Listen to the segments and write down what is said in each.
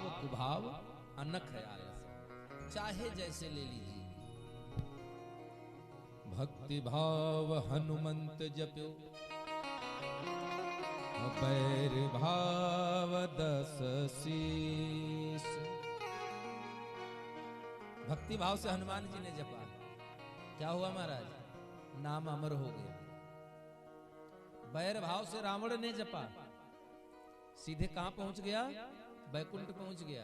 भाव कुभाव अनख आलस, चाहे जैसे ले लीजिए। भक्ति भाव हनुमंत जप्यो, बैर भाव 10 शीस। भक्ति भाव से हनुमान जी ने जपा, क्या हुआ महाराज? नाम अमर हो गया। बैर भाव से रावण ने जपा, सीधे कहां पहुंच गया? बैकुंठ पहुंच गया।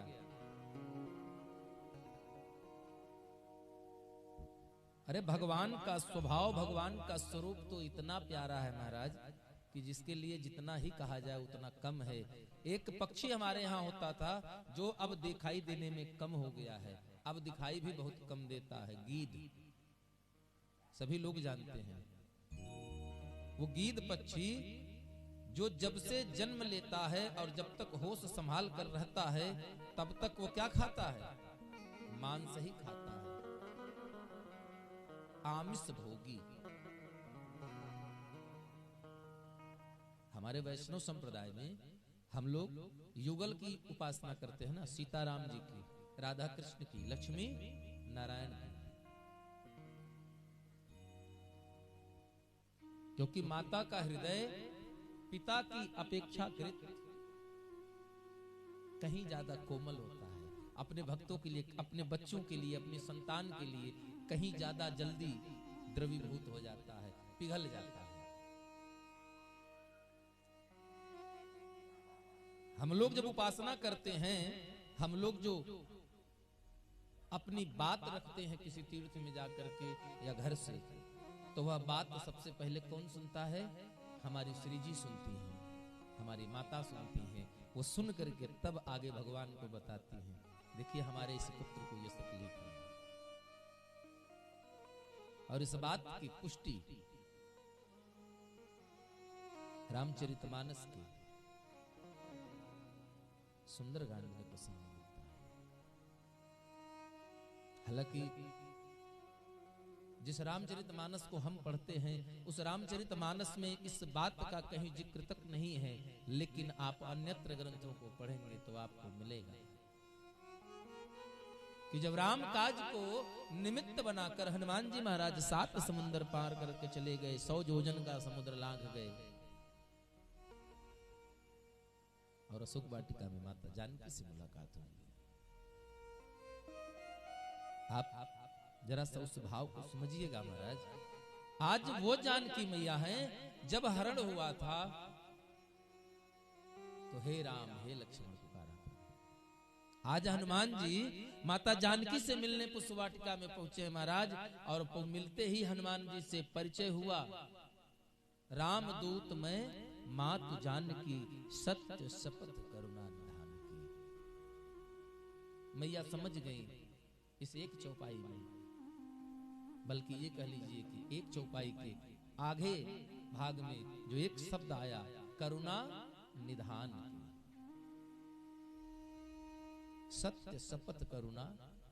अरे भगवान का स्वभाव, भगवान का स्वरूप तो इतना प्यारा है महाराज कि जिसके लिए जितना ही कहा जाए उतना कम है। एक पक्षी हमारे यहाँ होता था जो अब दिखाई देने में कम हो गया है, अब दिखाई भी बहुत कम देता है, गीद। सभी लोग जानते हैं वो गीद पक्षी जो जब से जन्म लेता है और जब तक होश संभाल कर रहता है तब तक वो क्या खाता है? मांस ही खाता है, आमिष भोगी। हमारे वैष्णव संप्रदाय में हम लोग युगल की उपासना करते हैं ना, सीताराम जी की, राधा कृष्ण की, लक्ष्मी नारायण की। क्योंकि माता का हृदय पिता की अपेक्षाकृत कहीं ज्यादा कोमल होता है। अपने भक्तों के लिए, अपने बच्चों के लिए, अपनी संतान के लिए कहीं ज्यादा जल्दी द्रवीभूत हो जाता है, पिघल जाता है। हम लोग जब उपासना करते हैं, हम लोग जो अपनी बात रखते हैं किसी तीर्थ में जाकर के या घर से, तो वह बात तो सबसे पहले कौन सुनता है? हमारी श्री जी सुनती हैं, हमारी माता सुनती हैं। वो सुन करके तब आगे भगवान को बताती हैं, देखिए हमारे इस पुत्र को ये तकलीफ है। और इस बात की पुष्टि रामचरितमानस के सुंदरकांड में प्रसंग मिलता है। हालांकि जिस रामचरितमानस को हम पढ़ते हैं उस रामचरितमानस में इस बात का कहीं जिक्र तक नहीं है, लेकिन आप अन्यत्र ग्रंथों को पढ़ेंगे तो आपको मिलेगा कि जब राम काज को निमित्त बनाकर हनुमान जी महाराज 7 समुद्र पार करके चले गए, 100 योजन का समुद्र लांघ गए और अशोक वाटिका में माता जानकी से मुलाकात हुई। आप जरा सा उस भाव को समझिएगा महाराज। आज वो जानकी मैया हैं, जब हरण हुआ था तो हे राम हे लक्ष्मण पुकारा था। आज हनुमान जी माता जानकी से मिलने पुष्पवाटिका में पहुंचे महाराज, और मिलते ही हनुमान जी से परिचय हुआ। राम दूत में मातु जानकी, सत्य शपथ करुणा निधान की। मैया समझ गई इस एक चौपाई में, बल्कि ये कह लीजिए कि एक चौपाई के आगे भाग में जो एक शब्द आया, करुणा निधान की, सत्य शपथ करुणा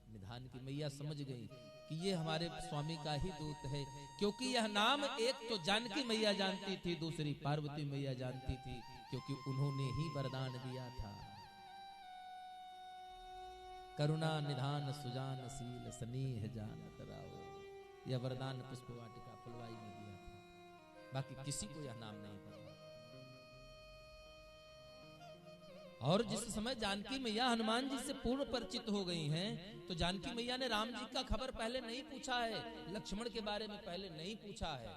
निधान की, मैया समझ गई कि ये हमारे स्वामी का ही दूत है। क्योंकि यह नाम एक तो जानकी मैया जानती थी, दूसरी पार्वती मैया जानती थी, क्योंकि उन्होंने ही वरदान दिया था। करुणा निधान सुजान शील स्नेह जानत राव, यह वरदान पुष्पवाटिका फुलवाई में दिया था। बाकी किसी को यह नाम नहीं पता। और जिस समय जानकी मैया हनुमान जी से पूर्ण परिचित हो गई हैं, तो जानकी मैया ने राम जी का खबर पहले नहीं पूछा है, लक्ष्मण के बारे में पहले नहीं पूछा है।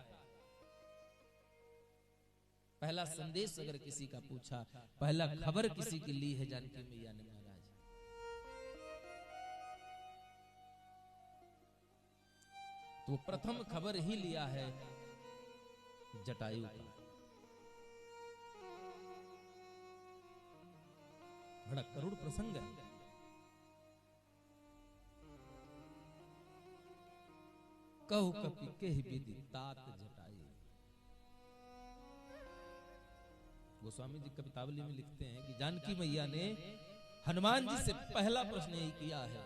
पहला संदेश अगर किसी का पूछा, पहला खबर किसी की ली है जानकी मैया ने महाराज। तो प्रथम खबर ही लिया है जटायु का। बड़ा करुण प्रसंग है। कहु कपि केहि विधि तात जटायु। गोस्वामी जी कवितावली में लिखते हैं कि जानकी मैया ने हनुमान जी से पहला प्रश्न यही किया है,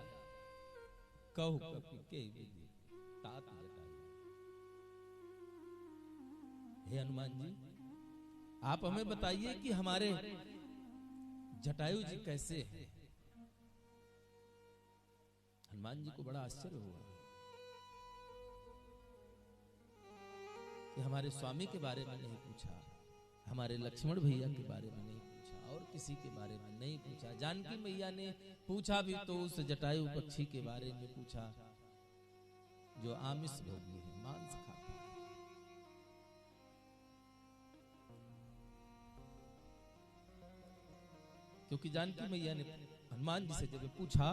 कहु कपि केहि विधि तात जटायु। हे हनुमान जी, आप हमें बताइए कि हमारे जटायु जी कैसे हैं। हनुमान जी को बड़ा आश्चर्य हुआ कि हमारे स्वामी के बारे में नहीं पूछा, हमारे लक्ष्मण भैया के बारे में नहीं पूछा, और किसी के बारे में नहीं पूछा। जानकी मैया ने पूछा भी तो उस जटायु पक्षी के बारे में पूछा जो आमिष भोगी है, मांस खाता है। क्योंकि जानकी मैया ने हनुमान जी से जब पूछा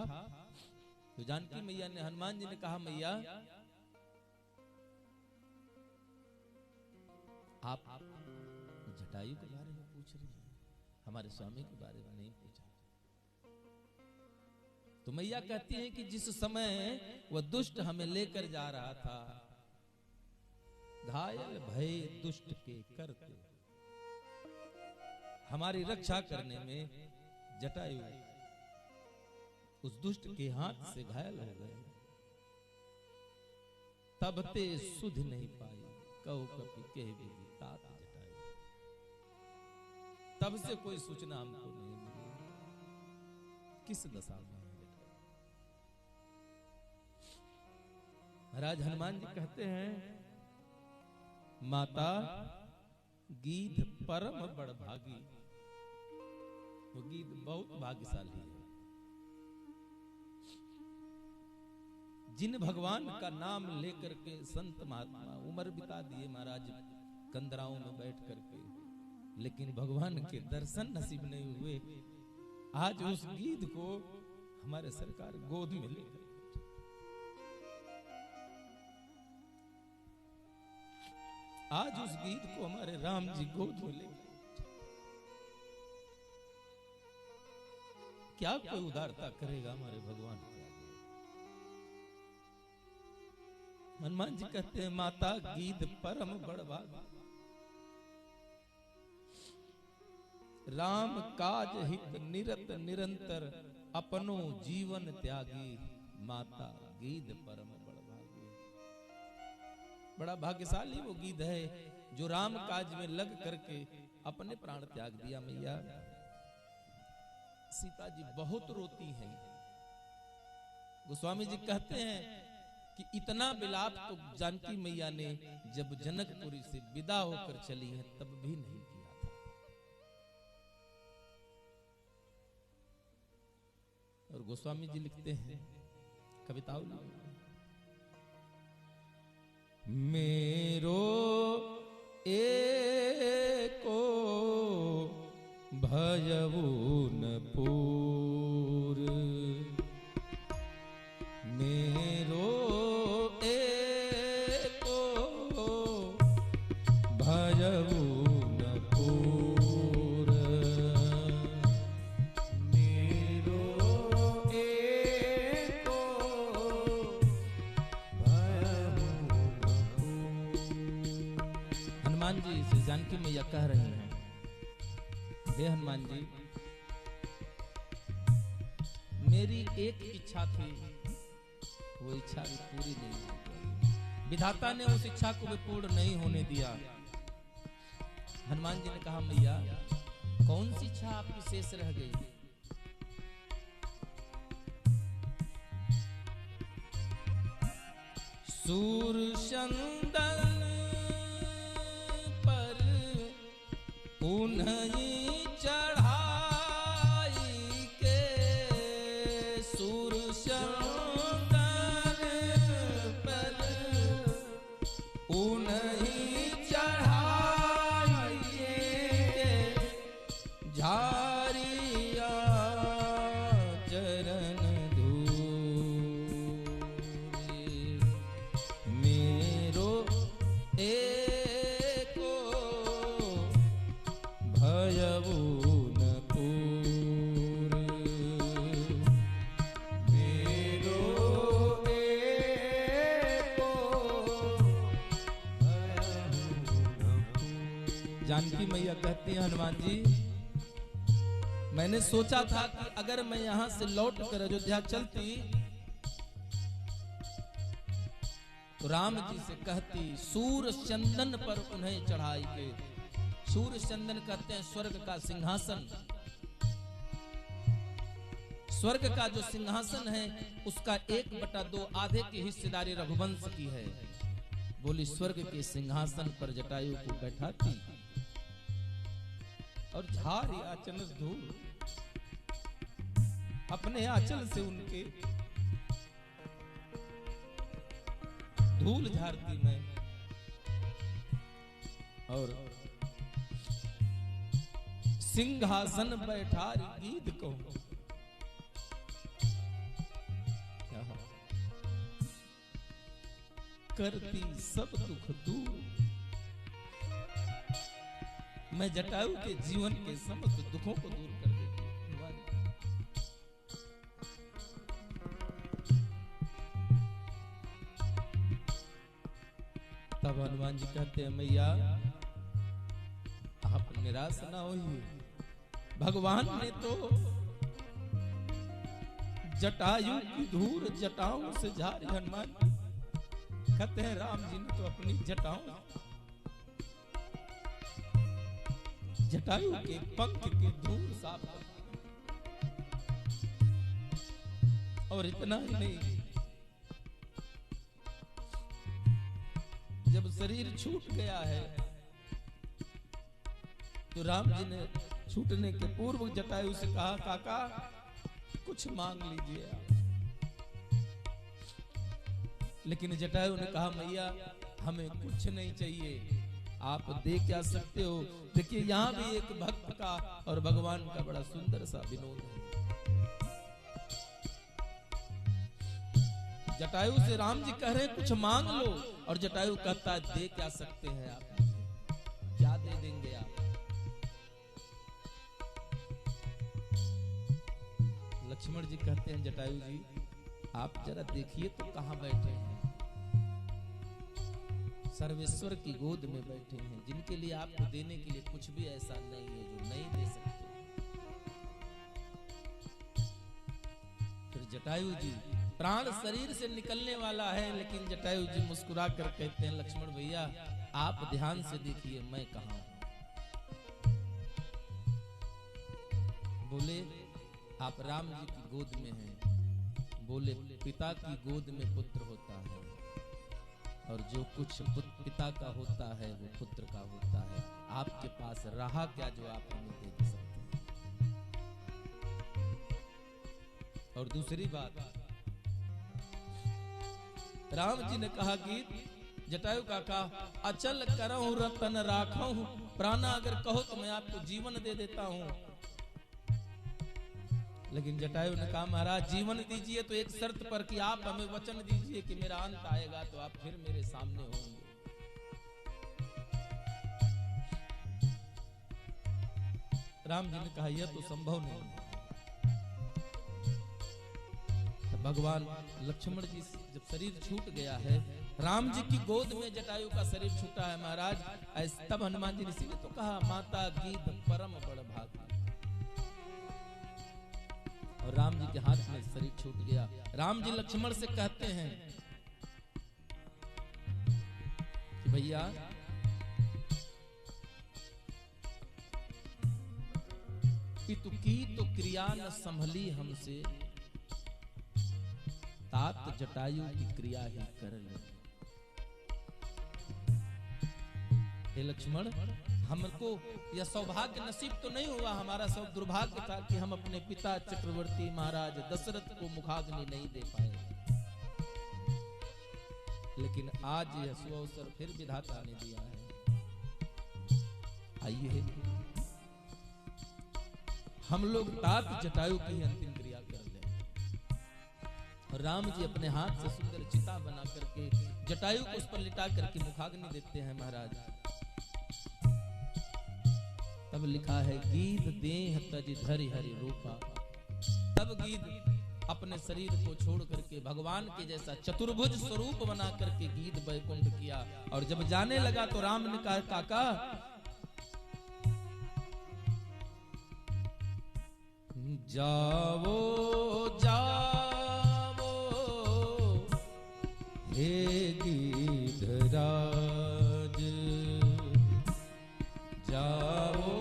तो जानकी मैया ने, हनुमान जी ने कहा, मैया आप जटायु के बारे में पूछ रही हैं, हमारे स्वामी के बारे में नहीं पूछा। तो मैया कहती हैं कि जिस समय वह दुष्ट हमें लेकर जा रहा था, घायल भय दुष्ट के करते, हमारी रक्षा करने में जटायु उस दुष्ट के हाथ से घायल हो गए। तब ते सुध नहीं पाई, कहो कपि कह भी तात जटायु। तब से कोई सूचना हमको नहीं मिली किस दशा में जटायु। महाराज हनुमान जी कहते हैं, माता गीध परम बड़ भागी। वो गीध बहुत भाग्यशाली है। जिन भगवान का नाम लेकर के संत महात्मा उम्र बिता दिए महाराज कंदराओं में बैठ करके, लेकिन भगवान के दर्शन नसीब नहीं हुए। आज उस गीध को हमारे सरकार गोद में लेकर, आज उस गीध को हमारे राम जी गोद में ले। क्या कोई उदारता करेगा हमारे भगवान के आगे। हनुमान जी कहते हैं, माता गीध परम बड़ भागी। राम काज हित निरत निरंतर, अपनो जीवन त्यागी। माता गीध परम बड़ भागी। बड़ा भाग्यशाली वो गीध है जो राम काज में लग करके अपने प्राण त्याग दिया। मैया सीता जी बहुत रोती हैं। गोस्वामी जी कहते हैं कि इतना विलाप तो जानकी मैया ने जब जनकपुरी से विदा होकर चली है तब भी नहीं किया था। और गोस्वामी जी लिखते हैं कविताओं में, मेरो एको भयउ न पूर, मेरो एको भयउ न पूर, मेरो एको भयउ न पूर। हनुमान जी से जानकी मैया कह रही हैं, हे हनुमान जी, मेरी एक इच्छा थी, वो इच्छा भी पूरी नहीं हुई। विधाता ने उस इच्छा को भी पूर्ण नहीं होने दिया। हनुमान जी ने कहा, मैया कौन सी इच्छा आपकी शेष रह गई? सूरचंदन पर उन्हीं चढ़ाई के, सूरचंदन पर उन्हीं चढ़ाई के, झारिया चरण धूरी, मेरो एको भयउ न पूर, मेरो एको भयउ न पूर। जानकी मैया कहती है, हनुमान जी मैंने सोचा था कि अगर मैं यहां से लौट कर अयोध्या चलती तो राम जी से कहती, सूर चंदन पर उन्हें चढ़ाई के। सूर चंदन कहते हैं स्वर्ग का सिंहासन। स्वर्ग का जो सिंहासन है उसका 1/2 आधे की हिस्सेदारी रघुवंश की है। बोली स्वर्ग के सिंहासन पर जटायु को बैठाती और झारी आंचल धूल अपने आंचल से उनके धूल झारती मैं और सिंहासन बैठारी गीत को करती सब दुख दूर। मैं जटायु के जीवन के समस्त दुखों को दूर कर देती हूं। तब हनुमान जी कहते हैं मैया आप निराश ना होइए, भगवान ने तो जटायु की धूल जटाओं से झारी। हनुमान कहते हैं राम जी ने तो अपनी जटायु के पंख के धूल साफ कर, और इतना ही नहीं, जब शरीर छूट गया है तो राम जी ने छूटने के पूर्व जटायु से कहा काका कुछ मांग लीजिए आप। लेकिन जटायु ने कहा मैया हमें कुछ नहीं चाहिए, आप दे क्या सकते हो। देखिए यहां भी एक भक्त का और भगवान का बड़ा सुंदर सा विनोद है। जटायु से राम जी कह रहे कुछ मांग लो, और जटायु कहता है दे क्या सकते हैं आप, क्या दे देंगे आप। लक्ष्मण जी कहते हैं जटायु जी आप जरा देखिए तो कहां बैठे हैं, सर्वेश्वर की गोद में बैठे हैं, जिनके लिए आपको देने के लिए कुछ भी ऐसा नहीं है जो नहीं दे सकते। फिर जटायु जी प्राण शरीर से निकलने वाला है, लेकिन जटायु जी मुस्कुरा कर कहते हैं लक्ष्मण भैया आप ध्यान से देखिए मैं कहां हूं। बोले आप राम जी की गोद में हैं। बोले पिता की गोद में पुत्र होता है, और जो कुछ पिता का होता है वो पुत्र का होता है। आपके पास रहा क्या जो आप हमें दे सकते हैं। और दूसरी बात राम जी ने कहा कि जटायु काका अचल करहूं रतन राखूं, प्राणा अगर कहो तो मैं आपको जीवन दे देता हूं। लेकिन जटायु ने कहा महाराज जीवन दीजिए तो एक शर्त पर कि आप हमें वचन दीजिए कि मेरा अंत आएगा तो आप फिर मेरे सामने होंगे। राम जी ने कहा यह तो संभव नहीं है। तो भगवान लक्ष्मण जी जब शरीर छूट गया है, राम जी की गोद में जटायु का शरीर छूटा है महाराज, तब हनुमान जी ने इसीलिए तो कहा माता गीत परम बड़ भाग। और राम जी के हाथ में शरीर छूट गया। राम जी लक्ष्मण से कहते हैं कि भैया पितु की तो क्रिया न संभली हमसे, तात जटायु की क्रिया ही कर ले। हे लक्ष्मण हमको यह सौभाग्य नसीब तो नहीं हुआ, हमारा सब दुर्भाग्य था कि हम अपने पिता चक्रवर्ती महाराज दशरथ को मुखाग्नि नहीं दे पाए। लेकिन आज यह सुअवसर फिर विधाता ने दिया है। आइए हम लोग तात जटायु की अंतिम क्रिया कर लें। और राम जी अपने हाथ से सुंदर चिता बना करके जटायु को उस पर लिटा करके मुखाग्नि देते हैं महाराज। तब लिखा है गीत देह तज धरि हरि रूपा। तब गीत अपने शरीर को छोड़ करके भगवान के जैसा चतुर्भुज स्वरूप बना करके गीत वैकुंठ किया। और जब जाने लगा तो राम ने कहा काका जाओ जाओ हे गिरिधराज, जाओ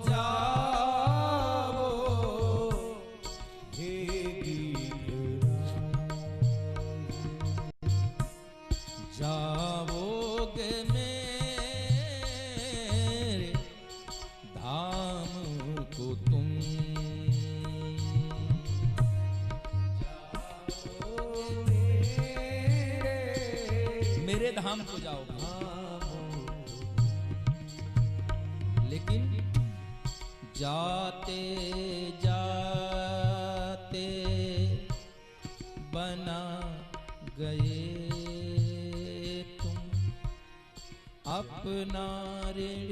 जाओ हे जाओगे मेरे धाम को तुम, मेरे धाम को जाओगे, लेकिन जाते जाते बना गए अपना ऋण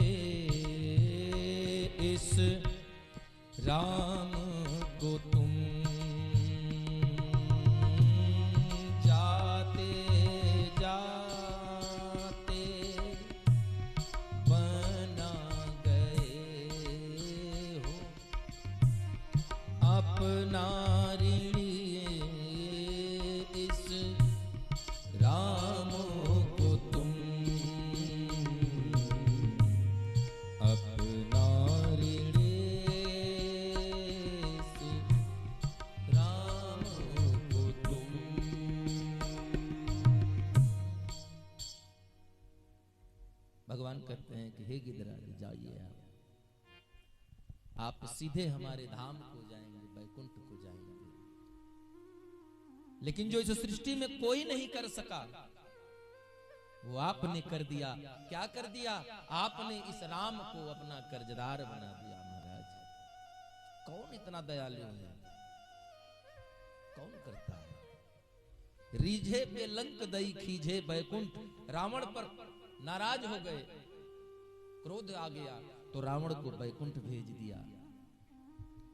इस राम को तुम, जाते जाते बना गए हो अपना ऋण इस राम को तुम, अपना ऋण राम को तुम। भगवान कहते हैं कि हे गिरिराज जाइए, आप सीधे हमारे धाम को जाएंगे, वैकुंठ को जाएंगे। लेकिन जो इस सृष्टि में कोई नहीं कर सका वो आपने कर दिया। क्या कर दिया? आपने इस राम को अपना कर्जदार बना दिया। महाराज, कौन इतना दयालु है? कौन करता है? रीझे पे लंक दई खीझे बैकुंठ, रावण पर नाराज हो गए, क्रोध आ गया तो रावण को बैकुंठ भेज दिया।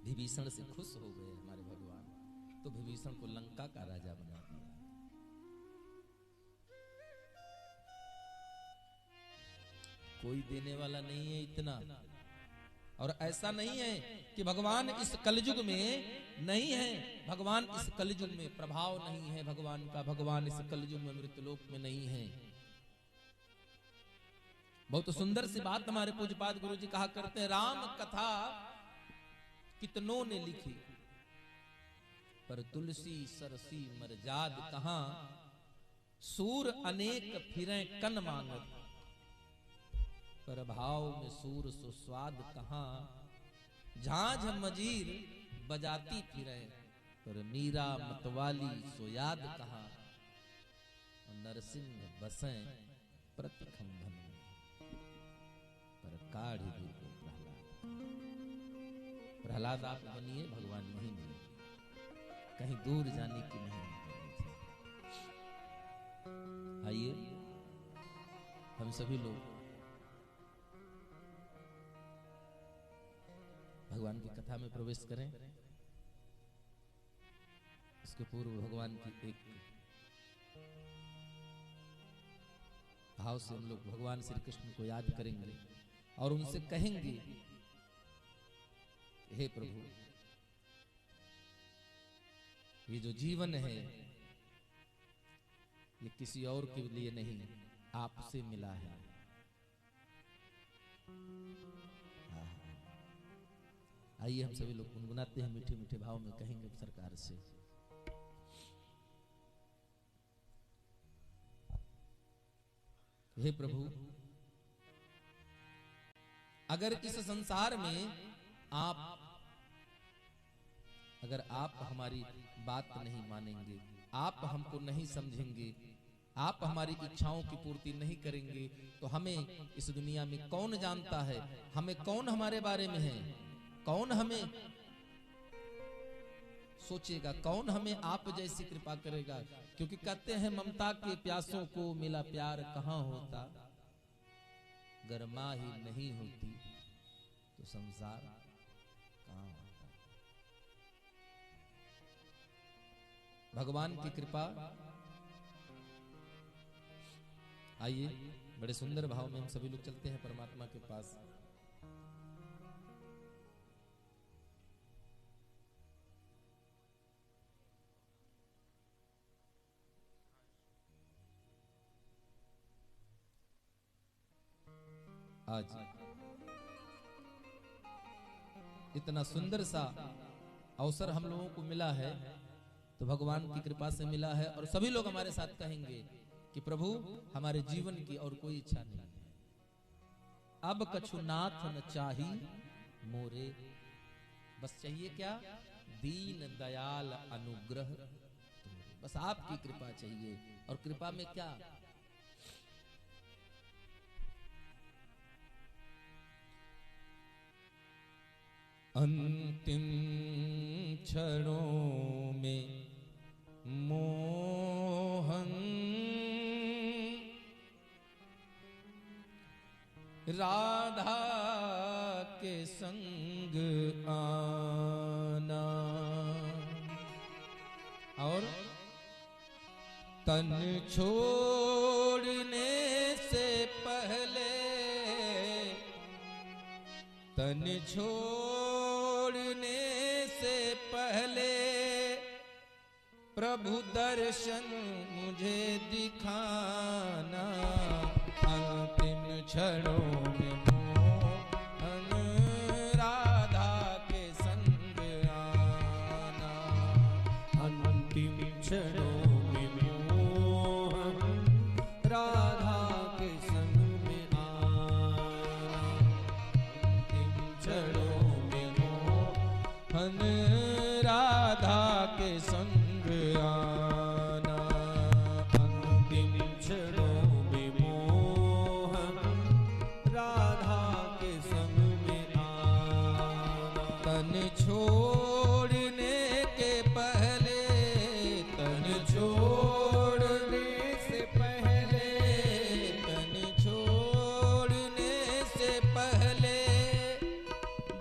विभीषण से खुश हो गए हमारे भगवान, तो विभीषण को लंका का राजा बना दिया। कोई देने वाला नहीं है इतना। और ऐसा नहीं है कि भगवान इस कलयुग में नहीं है, भगवान इस कलयुग में प्रभाव नहीं है भगवान का, भगवान इस कलयुग में मृतलोक में नहीं है। बहुत सुंदर सी बात हमारे पूज्यपाद गुरु जी कहा करते हैं, राम कथा कितनों ने लिखी पर तुलसी सरसी मरजाद कहां, सूर अनेक फिरें कन मांगत, पर भाव में सूर सुस्वाद कहां, झांझ मजीर बजाती फिरे, पर मीरा मतवाली सो याद कहां, नरसिंह बसें प्रति खंभन, पर काढ़ी दूर को प्रहलाद। प्रहलाद आप बनिए, भगवान नहीं मिले, कहीं दूर जाने की नहीं। आइए हम सभी लोग भगवान की कथा में प्रवेश करें। इसके पूर्व भगवान की एक भाव से हम लोग भगवान श्री कृष्ण को याद करेंगे और उनसे कहेंगे, हे प्रभु, ये जो जीवन है ये किसी और के लिए नहीं, आपसे मिला है। आइए हम सभी लोग गुनगुनाते हैं, मीठे मीठे भाव में कहेंगे सरकार से, हे प्रभु, अगर इस संसार में अगर आप हमारी बात नहीं मानेंगे, आप हमको नहीं समझेंगे, आप हमारी इच्छाओं की पूर्ति नहीं करेंगे, तो हमें इस दुनिया में कौन जानता है? हमें कौन हमारे बारे में है? कौन हमें सोचेगा? कौन हमें आप जैसी कृपा करेगा? क्योंकि कहते हैं ममता के प्यासों को मिला प्यार कहां होता, अगर मां ही नहीं होती तो संसार कहां होता। भगवान की कृपा। आइए बड़े सुंदर भाव में हम सभी लोग चलते हैं परमात्मा के पास। आज इतना सुंदर सा अवसर हम लोगों को मिला है तो भगवान की कृपा से मिला है। और सभी लोग हमारे साथ कहेंगे कि प्रभु हमारे जीवन की और कोई इच्छा नहीं है, अब कछु नाथ न चाही मोरे। बस चाहिए क्या? दीन दयाल अनुग्रह तोरे। बस आपकी कृपा चाहिए। और कृपा में क्या? अंतिम क्षणों में मोहन राधा के संग आना, और तन छोड़ने से पहले, तन छोड़ने से पहले प्रभु दर्शन मुझे दिखाना। अंतिम क्षणों में मोहन राधा के संग आना, अंतिम क्षणों में मोहन राधा के संग में आना, अंतिम क्षणों में मोहन राधा के संग आना, अंतिम क्षणों में मोहन राधा के संग में आना, तन छोड़ने के पहले, तन छोड़ने से पहले, तन छोड़ने से पहले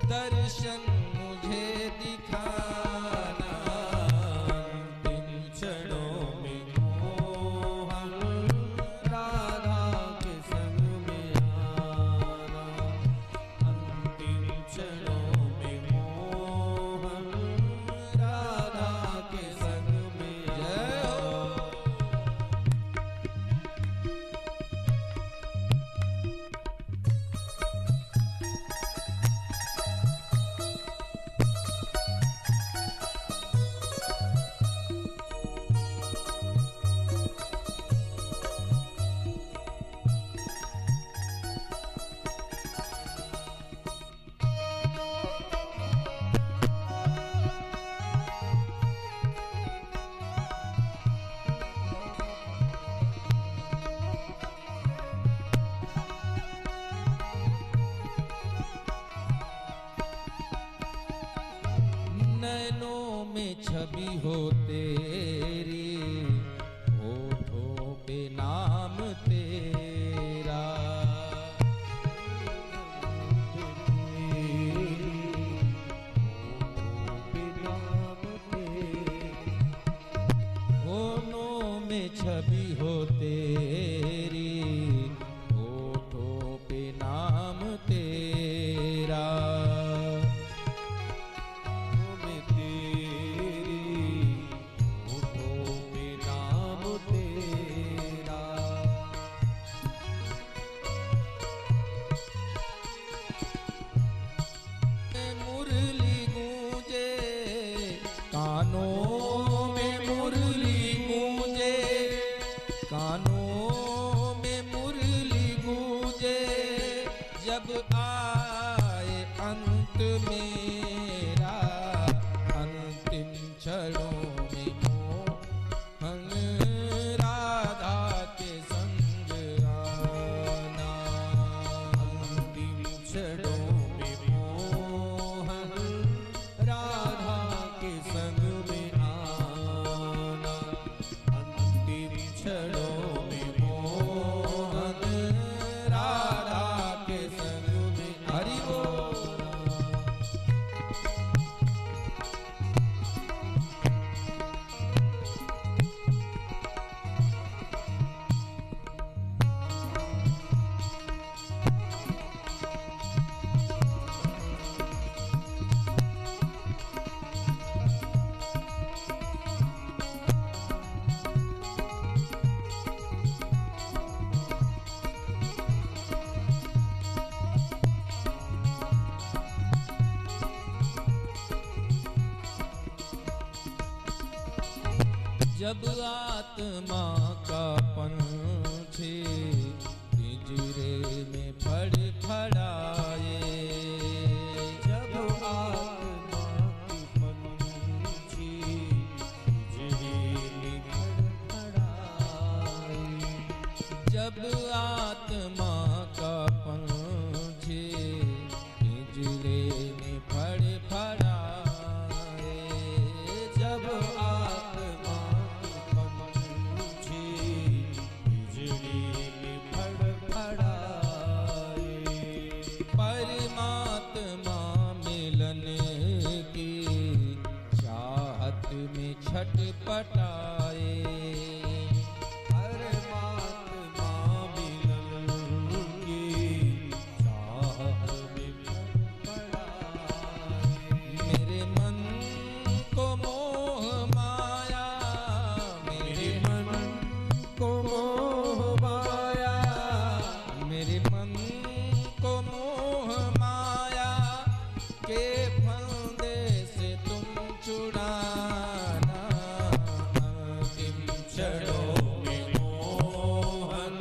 दर्शन मुझे दिखाना। अंतिम क्षणों में मोहन राधा के संग में आना, अंतिम क्षणों में मोहन राधा के संग में आना। नैनों में छवि हो तेरी, होठों पे नाम तेरा, होठों में छवि हो तेरी, होठों पे नाम तेरा, में तेरी होठों पे नाम तेरा, मुरली गूंजे कानों में, मुरली गूंजे कानों में, मुरली गूंजे जब आए अंत मेरा, अंतिम क्षणों में मोहन राधा के संग आना, अंतिम क्षणों में मोहन राधा के संग में आना, अंतिम क्षणों में मोहन राधा के संग में हरि बोल। जब आत्मा का पंछी पिंजरे में फड़फड़ाए, जब आत्मा की पंछी पिंजरे में फड़फड़ाए, जब आत्मा का पंछी पिंजरे में फड़फड़ाए, जब आत्मा की पंछी पिंजरे में फड़फड़ाए, परमात्मा मिलन की चाहत में छटपटाए, परमात्मा मिलन की चाहत में फड़फड़ाए, मेरे मन को मोह माया, मेरे मन को मोह माया, मेरे मन को मोह माया के फंदे से तुम छुड़ाना, अंतिम क्षणों में मोहन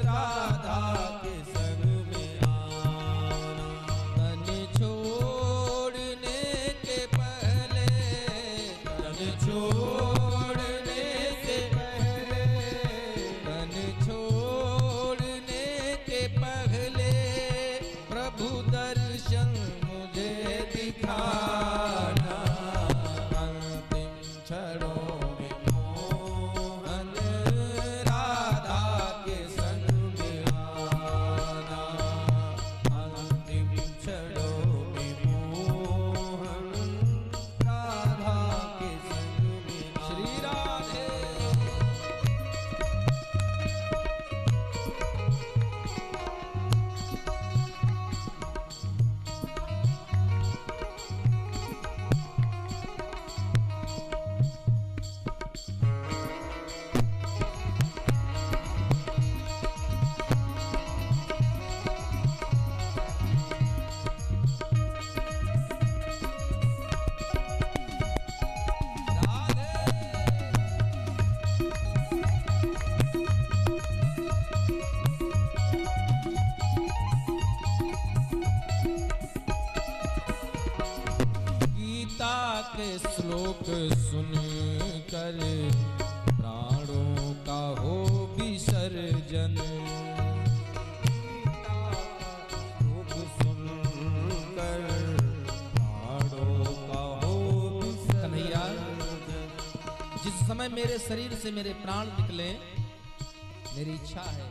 राधा के संग में आना, तन छोड़ने के पहले, तन छोड़ने से पहले, तन छोड़ने के पहले प्रभु दर्शन मुझे दिखाना, अंतिम क्षणों में मोहन राधा के संग में आना, अंतिम क्षणों में मोहन राधा के संग में श्री राधे। गीता के श्लोक सुन कर प्राणों का हो विसर्जन, श्लोक सुनकर प्राणों का हो कन्हैया, जिस समय मेरे शरीर से मेरे प्राण निकले, मेरी इच्छा है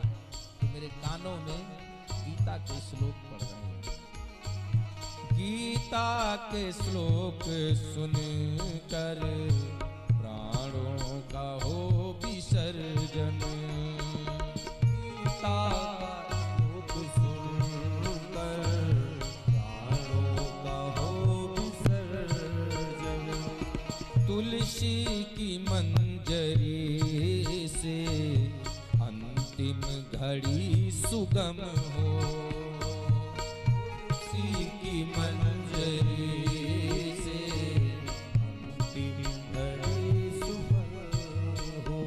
कि मेरे कानों में गीता के श्लोक पढ़ रहे हैं। गीता के श्लोक सुन कर प्राणों का हो विसर्जन, गीता का श्लोक सुनकर प्राणों का हो विसर्जन, तुलसी की मंजरी से अंतिम घड़ी सुगम हो, तुलसी की मंजरी से अंतिम घड़ी सुगम हो,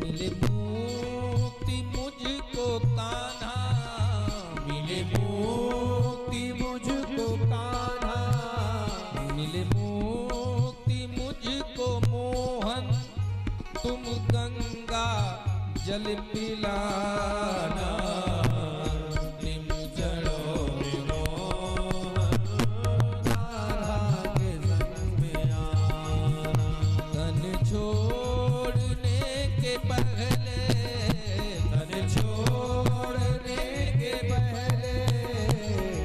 मिले मुक्ति मुझको कान्हा, मिले मुक्ति मुझको कान्हा, मिले मुक्ति मुझको मोहन, तुम गंगा जल पिलाना, अंतिम क्षणों में मोहन राधा के संग में आना, तन छोड़ने के पहले, तन छोड़ने के पहले,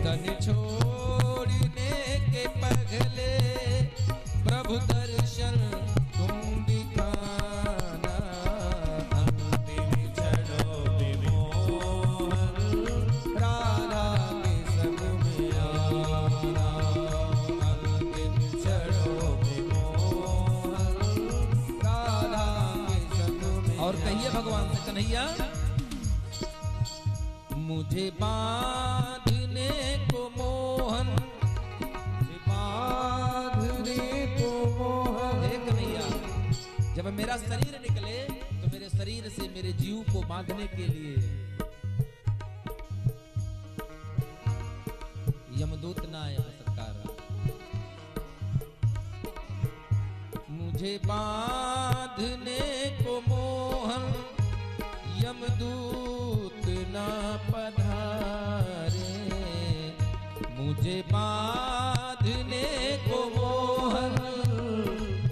तन छोड़ने के पहले प्रभु दर्शन तुम दिखाना, अंतिम क्षणों में मोहन राधा के संग में आना, अंतिम क्षणों में मोहन राधा के संग में और कहिए भगवान से, कन्हैया मुझे बांधने को मोहन, बांधने को मोहन, हे कन्हैया जब मेरा शरीर निकले तो मेरे शरीर से मेरे जीव को बांधने के लिए यमदूत ना आए सरकार। मुझे बांधने को मोहन यमदूत ना पधारे, मुझे बांधने को मोहन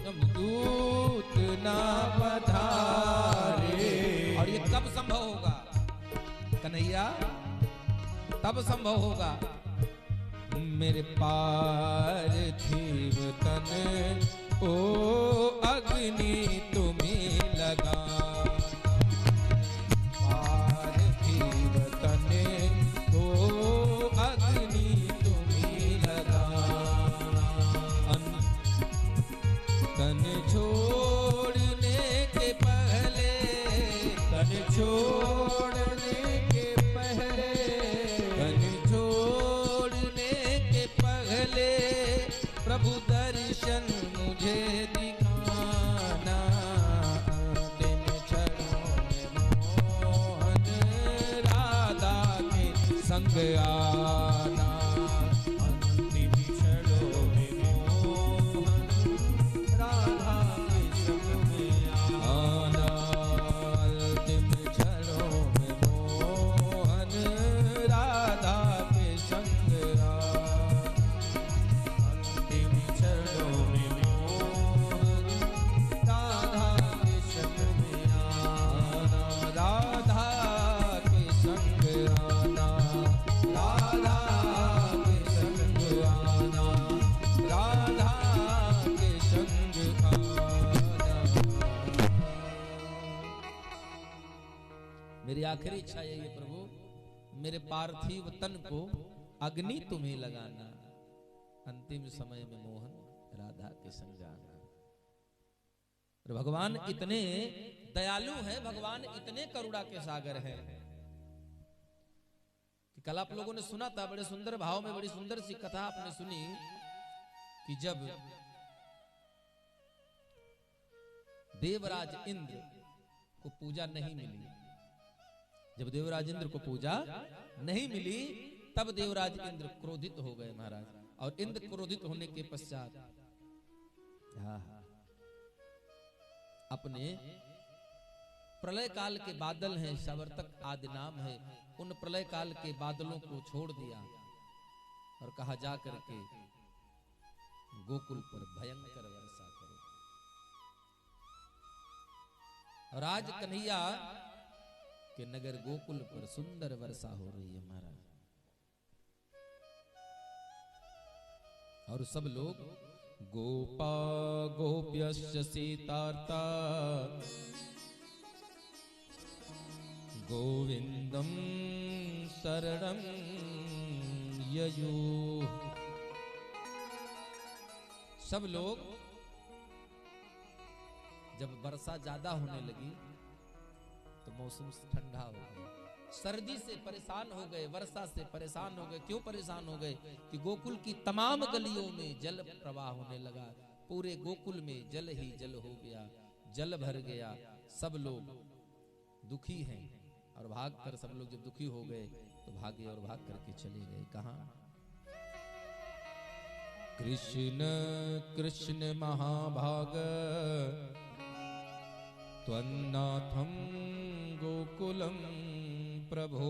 यमदूत ना पधारे। और ये कब संभव होगा कन्हैया? तब संभव होगा मेरे पार्थिव तन ओ अग्नि तुम्हें लगा, पार्थिव तन ओ अग्नि तुम्हें लगा। तन छोड़ने के पहले, तन छोड़ने के पहले, तन छोड़ने के पहले प्रभु दर्शन मुझे दिखाना। दिन क्षणों में मोहन राधा के संग आना, अंतिम क्षणों में मोहन राधा के संग में आना, अंतिम क्षणों में मोहन राधा के संग आना, अंतिम क्षणों में मोहन राधा के संग में आना, राधा के संग आना, राधा के संग आना, राधा के संग आना। मेरी आखिरी इच्छा यही है प्रभु, मेरे पार्थिव तन को अग्नि तुम्हें लगाना, अंतिम समय में मोहन राधा के संग आना। और भगवान इतने दयालु हैं, भगवान इतने करुणा के सागर हैं कि कल आप लोगों ने सुना था, बड़े सुंदर भाव में बड़ी सुंदर सी कथा आपने सुनी कि जब देवराज इंद्र को पूजा नहीं मिली, जब देवराज इंद्र को पूजा नहीं मिली तब देवराज इंद्र क्रोधित हो गए महाराज। और इंद्र क्रोधित होने के पश्चात अपने प्रलय काल के बादल हैं, सवर्तक आदि नाम है, उन प्रलय काल के बादलों को छोड़ दिया और कहा जा करके गोकुल पर भयंकर वर्षा करो। और आज कन्हैया के नगर गोकुल पर सुंदर वर्षा हो रही है महाराज। और सब लोग गोपा गोप्यश्च सीतार्ता गोविंदम शरणं ययुः। सब लोग जब वर्षा ज्यादा होने लगी तो मौसम ठंडा हो गया, सर्दी से परेशान हो गए, वर्षा से परेशान हो गए। क्यों परेशान हो गए कि गोकुल की तमाम गलियों में जल प्रवाह होने लगा, पूरे गोकुल में जल ही जल हो गया, जल भर गया। सब लोग दुखी हैं और भागकर सब लोग जब दुखी हो गए तो भागे और भाग करके चले गए। कहां? कृष्ण कृष्ण महाभाग त्वन्नाथं गोकुलं प्रभो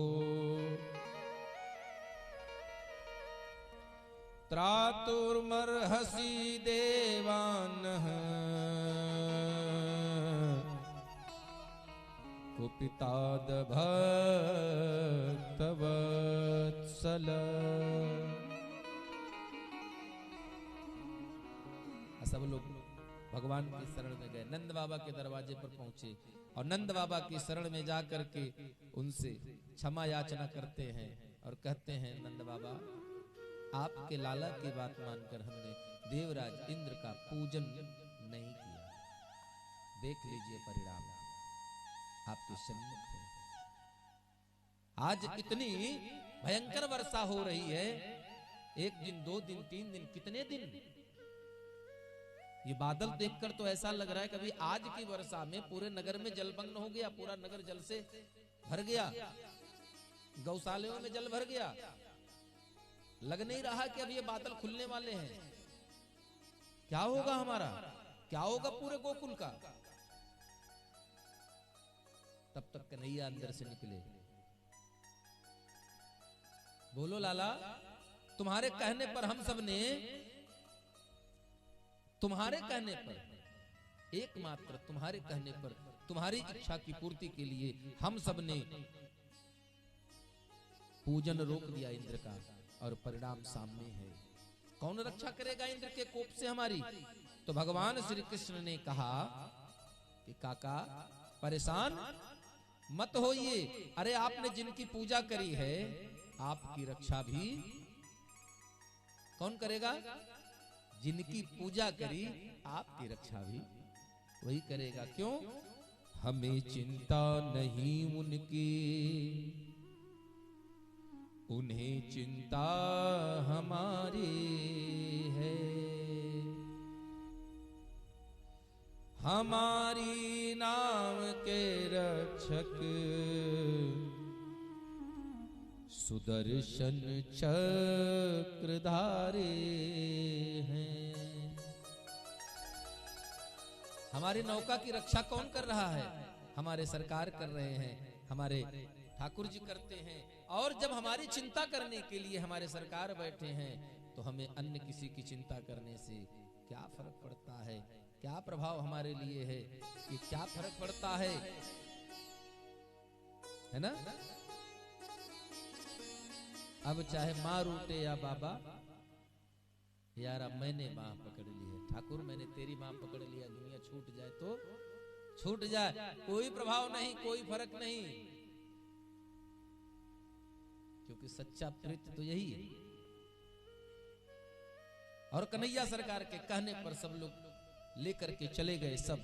त्रातुर्मर्हसि देवानः कुपितादभक्तवत्सल। सब लोग भगवान की शरण में गए, नंद बाबा के दरवाजे पर पहुंचे और नंद बाबा की शरण में जाकर के उनसे क्षमा याचना करते हैं और कहते हैं, नंद बाबा आपके लाला की बात मानकर हमने देवराज इंद्र का पूजन नहीं किया, देख लीजिए परिणाम आपके सम्मुख है। आज इतनी भयंकर वर्षा हो रही है, एक दिन, 2 दिन, 3 दिन, कितने दिन ये बादल देखकर तो ऐसा लग रहा है कभी आज की वर्षा में पूरे नगर में जलमग्न हो गया, पूरा नगर जल से भर गया, गौशालाओं में जल भर गया। लग नहीं रहा कि अब ये बादल खुलने वाले हैं। क्या होगा हमारा, क्या होगा पूरे गोकुल का। तब तक कन्हैया अंदर से निकले। बोलो लाला, तुम्हारे कहने पर हम सब ने, तुम्हारे कहने पर, एकमात्र तुम्हारे कहने पर, तुम्हारी इच्छा की पूर्ति के लिए हम सब ने पूजन रोक दिया इंद्र का, और परिणाम सामने है। कौन रक्षा करेगा इंद्र के कोप से हमारी? तो भगवान श्री कृष्ण ने कहा कि काका परेशान मत होइए। अरे आपने जिनकी पूजा करी है, आपकी रक्षा भी कौन करेगा? जिनकी पूजा करी आपकी रक्षा भी वही करेगा। क्यों? हमें चिंता नहीं उनकी, उन्हें चिंता हमारी है। हमारी नाम के रक्षक सुदर्शन चक्रधारी हैं। हमारी नौका की रक्षा कौन कर रहा है? हमारे सरकार कर रहे हैं, हमारे ठाकुर जी करते हैं। और जब हमारी चिंता करने के लिए हमारे सरकार बैठे हैं, तो हमें अन्य किसी की चिंता करने से क्या फर्क पड़ता है? क्या प्रभाव हमारे लिए है? ये क्या फर्क पड़ता है ना? अब चाहे माँ रूठे या बाबा, यार अब मैंने माँ पकड़ ली है, ठाकुर मैंने तेरी माँ पकड़ लिया, दुनिया छूट जाए तो छूट जाए, कोई प्रभाव नहीं, कोई फर्क नहीं, क्योंकि सच्चा प्रीत तो यही है। और कन्हैया सरकार के कहने पर सब लोग लेकर के चले गए। सब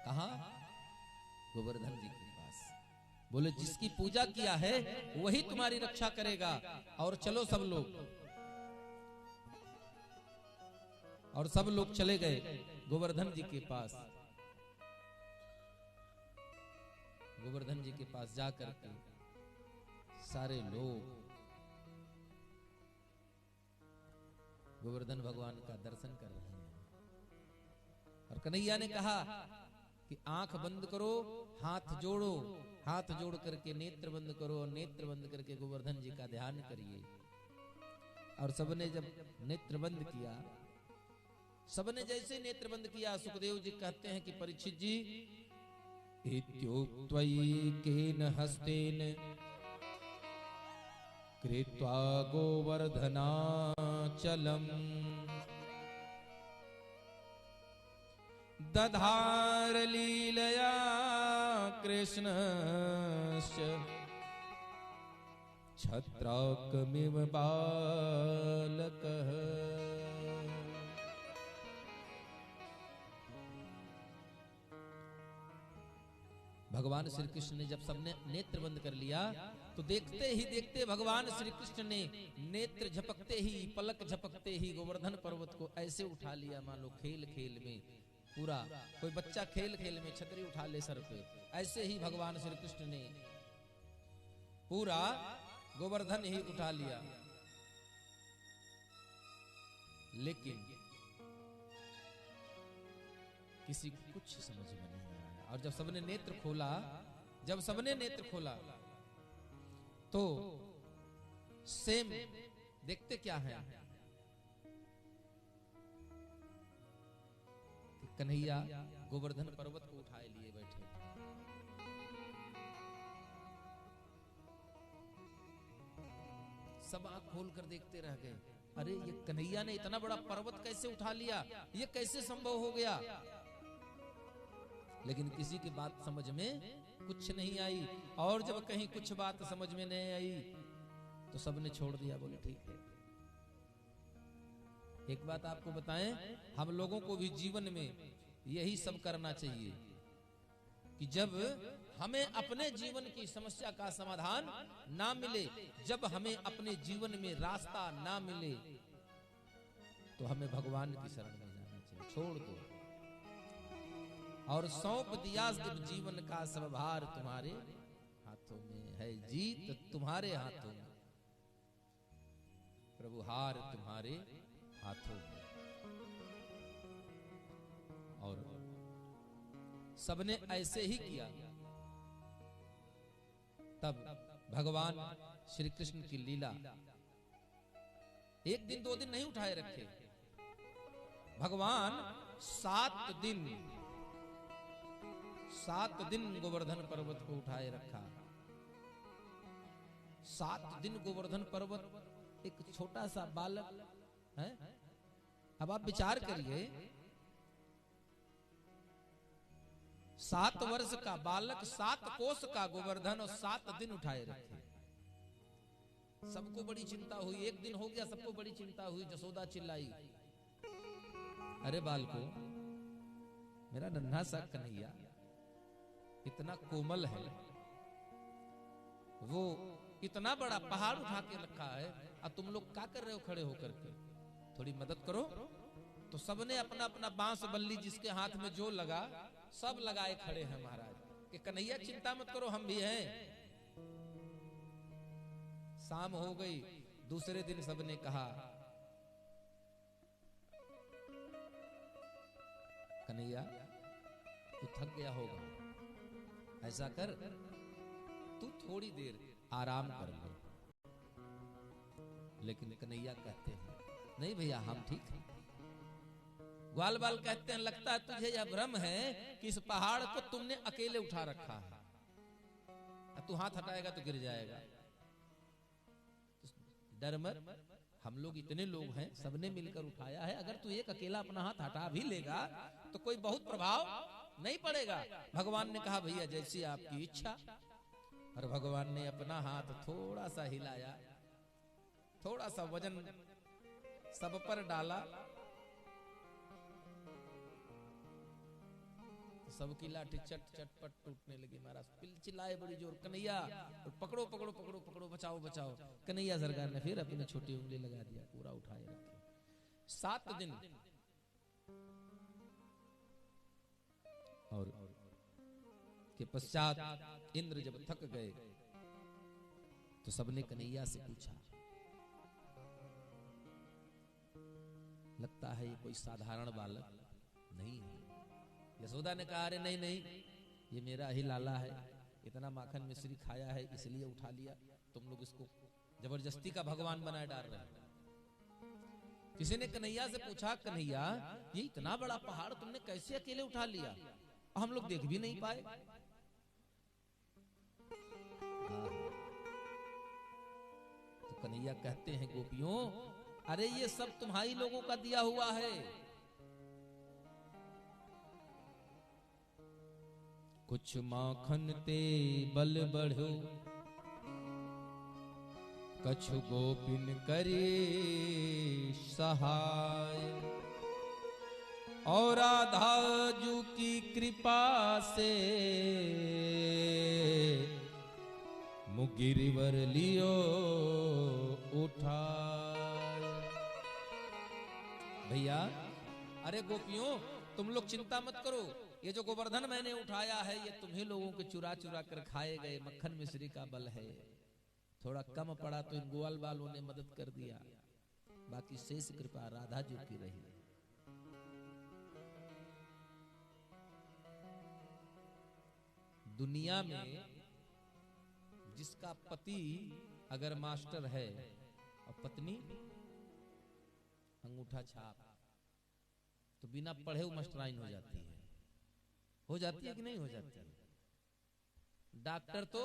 कहां? गोवर्धन जी के पास। बोले जिसकी पूजा किया है वही तुम्हारी रक्षा करेगा। और चलो सब लोग, और सब लोग चले गए गोवर्धन जी के पास। गोवर्धन जी के पास जाकर के सारे लोग गोवर्धन भगवान का दर्शन कर रहे हैं। और कन्हैया ने कहा कि आंख बंद करो, हाथ जोड़ो, हाथ जोड़ करके नेत्र बंद करो, और नेत्र बंद करके गोवर्धन जी का ध्यान करिए। और सबने जब नेत्र बंद किया, सबने जैसे नेत्र बंद किया, सुखदेव जी कहते हैं कि परीक्षित जी, इत्युक्त्वयि केन हस्तेन कृत्वा गोवर्धनाचलम् दधार लीलया कृष्णस्य छत्राकमिव बालकः। भगवान श्री कृष्ण ने जब सबने नेत्र बंद कर लिया, तो देखते ही देखते भगवान श्री कृष्ण ने नेत्र झपकते ही, पलक झपकते ही गोवर्धन पर्वत को ऐसे उठा लिया मानो खेल खेल में, पूरा कोई बच्चा खेल खेल में छतरी उठा ले सर पे, ऐसे ही भगवान श्री कृष्ण ने पूरा गोवर्धन ही उठा लिया। लेकिन किसी को कुछ समझ में नहीं आया। और जब सबने नेत्र खोला, जब सबने नेत्र खोला, तो सेम देखते क्या है कि कन्हैया गोवर्धन पर्वत को उठाए लिए बैठे। सब आंख खोल कर देखते रह गए, अरे ये कन्हैया ने इतना बड़ा पर्वत कैसे उठा लिया, ये कैसे संभव हो गया। लेकिन किसी की बात समझ में कुछ नहीं आई। और जब कहीं कुछ बात समझ में नहीं आई तो सबने छोड़ दिया, बोले ठीक है। एक बात आपको बताएं, हम लोगों को भी जीवन में यही सब करना चाहिए कि जब हमें अपने जीवन की समस्या का समाधान ना मिले, जब हमें अपने जीवन में रास्ता ना मिले, तो हमें भगवान की शरण में जाना चाहिए। छोड़ दो और सौंप दिया जब जीवन का सब भार, तुम्हारे हाथों में है जीत, तुम्हारे हाथों में प्रभु, हार तुम्हारे हाथों में। और सबने ऐसे ही किया। तब भगवान श्री कृष्ण की लीला, एक दिन दो दिन नहीं उठाए रखे, भगवान 7 दिन गोवर्धन पर्वत को उठाए रखा। 7 दिन गोवर्धन पर्वत, एक छोटा सा बालक है। अब आप विचार करिए, 7 वर्ष का बालक 7 कोस का गोवर्धन और 7 दिन उठाए रखे। सबको बड़ी चिंता हुई। एक दिन हो गया, सबको बड़ी चिंता हुई। जसोदा चिल्लाई, अरे बालको, मेरा नन्हा सा कन्हैया इतना कोमल है, वो इतना बड़ा पहाड़ उठा के रखा है, और तुम लोग क्या कर रहे हो खड़े होकर के? थोड़ी मदद करो। तो सबने अपना अपना बांस बल्ली जिसके हाथ में जो लगा सब लगाए खड़े हैं महाराज कि कन्हैया चिंता मत करो, हम भी हैं। शाम हो गई। दूसरे दिन सबने कहा, कन्हैया तू थक गया होगा, ऐसा कर तू थोड़ी देर आराम कर ले। लेकिन कन्हैया कहते हैं, नहीं भैया हम ठीक हैं। ग्वाल बाल कहते हैं, लगता है तुझे यह भ्रम है कि इस पहाड़ को तुमने अकेले उठा रखा है, तू हाथ हटाएगा तो गिर जाएगा। डर मत, हम लोग इतने लोग हैं, सबने मिलकर उठाया है। अगर तू एक अकेला अपना हाथ हटा भी लेगा तो कोई बहुत प्रभाव नहीं पड़ेगा। भगवान ने कहा, भैया जैसी आपकी इच्छा। और भगवान ने अपना हाथ थोड़ा सा हिलाया, थोड़ा सा वजन सब पर डाला, तो सबकी लाठी चट चटपट टूटने लगी। महाराज चिल्लाए बड़ी जोर, कन्हैया पकड़ो पकड़ो पकड़ो पकड़ो, बचाओ बचाओ। कन्हैया सरकार ने फिर अपनी छोटी उंगली लगा दिया, पूरा उठाए रखे। 7 दिन और के पश्चात इंद्र जब थक गए तो सबने कन्हैया से पूछा, लगता है ये कोई साधारण बालक नहीं है। यशोदा ने कहा, अरे नहीं नहीं, ये मेरा ही लाला है, इतना माखन मिश्री खाया है इसलिए उठा लिया। तुम लोग इसको जबरदस्ती का भगवान बनाए डाल रहे हैं। किसी ने कन्हैया से पूछा, कन्हैया ये इतना बड़ा पहाड़ तुमने कैसे अकेले उठा लिया, हम लोग देख भी नहीं पाए। तो कन्हैया कहते हैं, गोपियों अरे ये सब तुम्हारी लोगों का दिया हुआ है। कुछ माखन ते बल बढ़ो, कछु गोपिन करे सहाय। और राधा जू की कृपा से मुगिरवर लियो उठाए। भैया अरे गोपियों, तुम लोग चिंता मत करो, ये जो गोवर्धन मैंने उठाया है ये तुम्ही लोगों के चुरा चुरा कर खाए गए मक्खन मिश्री का बल है। थोड़ा कम पड़ा तो इन ग्वाल बालों ने मदद कर दिया, बाकी शेष कृपा राधा जी की रही। दुनिया में जिसका पति अगर मास्टर है और पत्नी अंगूठा छाप, तो बिना पढ़े वो मास्टराइन हो जाती है। हो जाती है कि नहीं हो जाती है? डॉक्टर तो,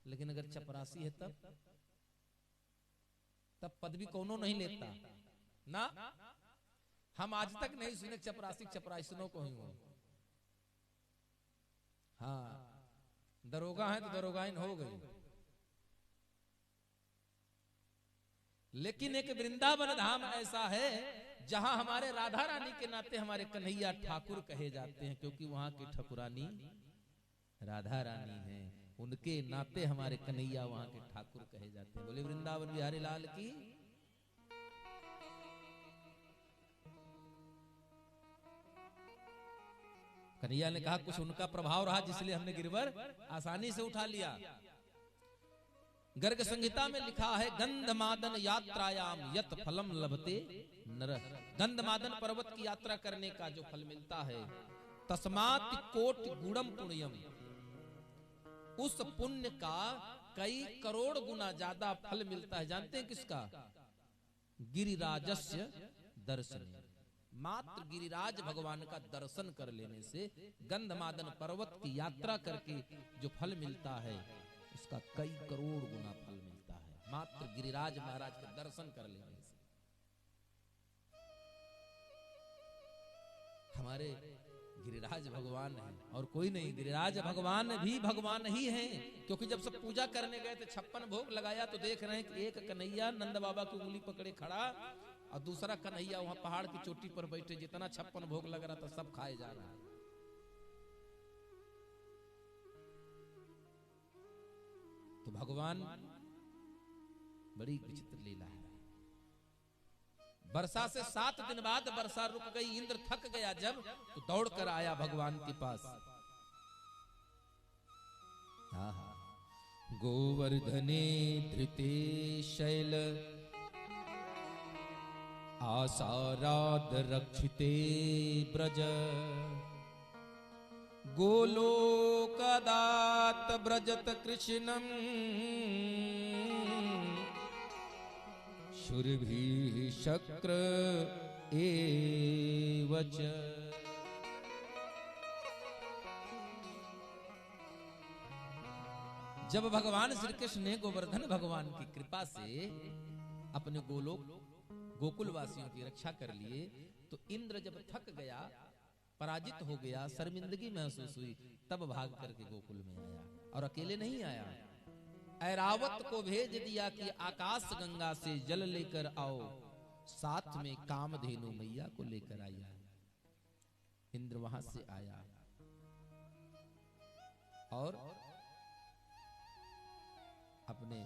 लेकिन अगर चपरासी है तब पदवी कौनो नहीं लेता ना। हम आज तक नहीं सुने चपरासी चपरासिनों को ही हो। हाँ, दरोगा है तो दरोगाइन हो गई, लेकिन एक वृंदावन धाम ऐसा है जहां हमारे राधा रानी के नाते हमारे कन्हैया ठाकुर कहे जाते हैं, क्योंकि वहां की ठकुरानी राधा रानी है, उनके नाते हमारे कन्हैया वहां के ठाकुर कहे जाते हैं। बोले वृंदावन बिहारी लाल की। कन्हैया ने कहा कुछ उनका प्रभाव रहा जिसलिए हमने गिरवर आसानी से उठा लिया। गर्ग संहिता में लिखा है गंधमादन यात्रायाम यत फलम लभते नर। गंधमादन पर्वत की यात्रा करने का जो फल मिलता है, तस्मात् कोटि गुणम पुण्यम, उस पुण्य का कई करोड़ गुना ज्यादा फल मिलता है। जानते हैं किसका? गिरिराजस्य दर्शन। मात्र गिरिराज भगवान का दर्शन कर लेने से गंधमादन पर्वत की यात्रा करके जो फल मिलता है उसका कई करोड़ गुना फल मिलता है, मात्र गिरिराज महाराज के दर्शन कर लेने से। हमारे गिरिराज भगवान हैं और कोई नहीं। गिरिराज भगवान भी भगवान ही हैं, क्योंकि जब सब पूजा करने गए थे 56 भोग लगाया तो देख रहे हैं कि एक कन्हैया नंद बाबा की उंगली पकड़े खड़ा और दूसरा कन्हैया वहां पहाड़ की चोटी पर बैठे, जितना 56 भोग लग रहा था सब खाए जा रहा है। तो भगवान बड़ी विचित्र लीला है। वर्षा से 7 दिन बाद वर्षा रुक गई, इंद्र थक गया जब, तो दौड़ कर आया भगवान के पास। गोवर्धने धृते शैल आसाराद रक्षिते ब्रज, गोलोकदात ब्रजत कृष्णम शूरभीः शक्र एवच। जब भगवान श्री कृष्ण ने गोवर्धन भगवान की कृपा से अपने गोकुल वासियों की रक्षा कर लिए, तो इंद्र जब थक गया, पराजित हो गया, शर्मिंदगी महसूस हुई, तब भाग करके गोकुल में आया। और अकेले नहीं आया, ऐरावत को भेज दिया कि आकाश गंगा से जल लेकर आओ, साथ में कामधेनु मैया को लेकर आया। इंद्र वहां से आया और अपने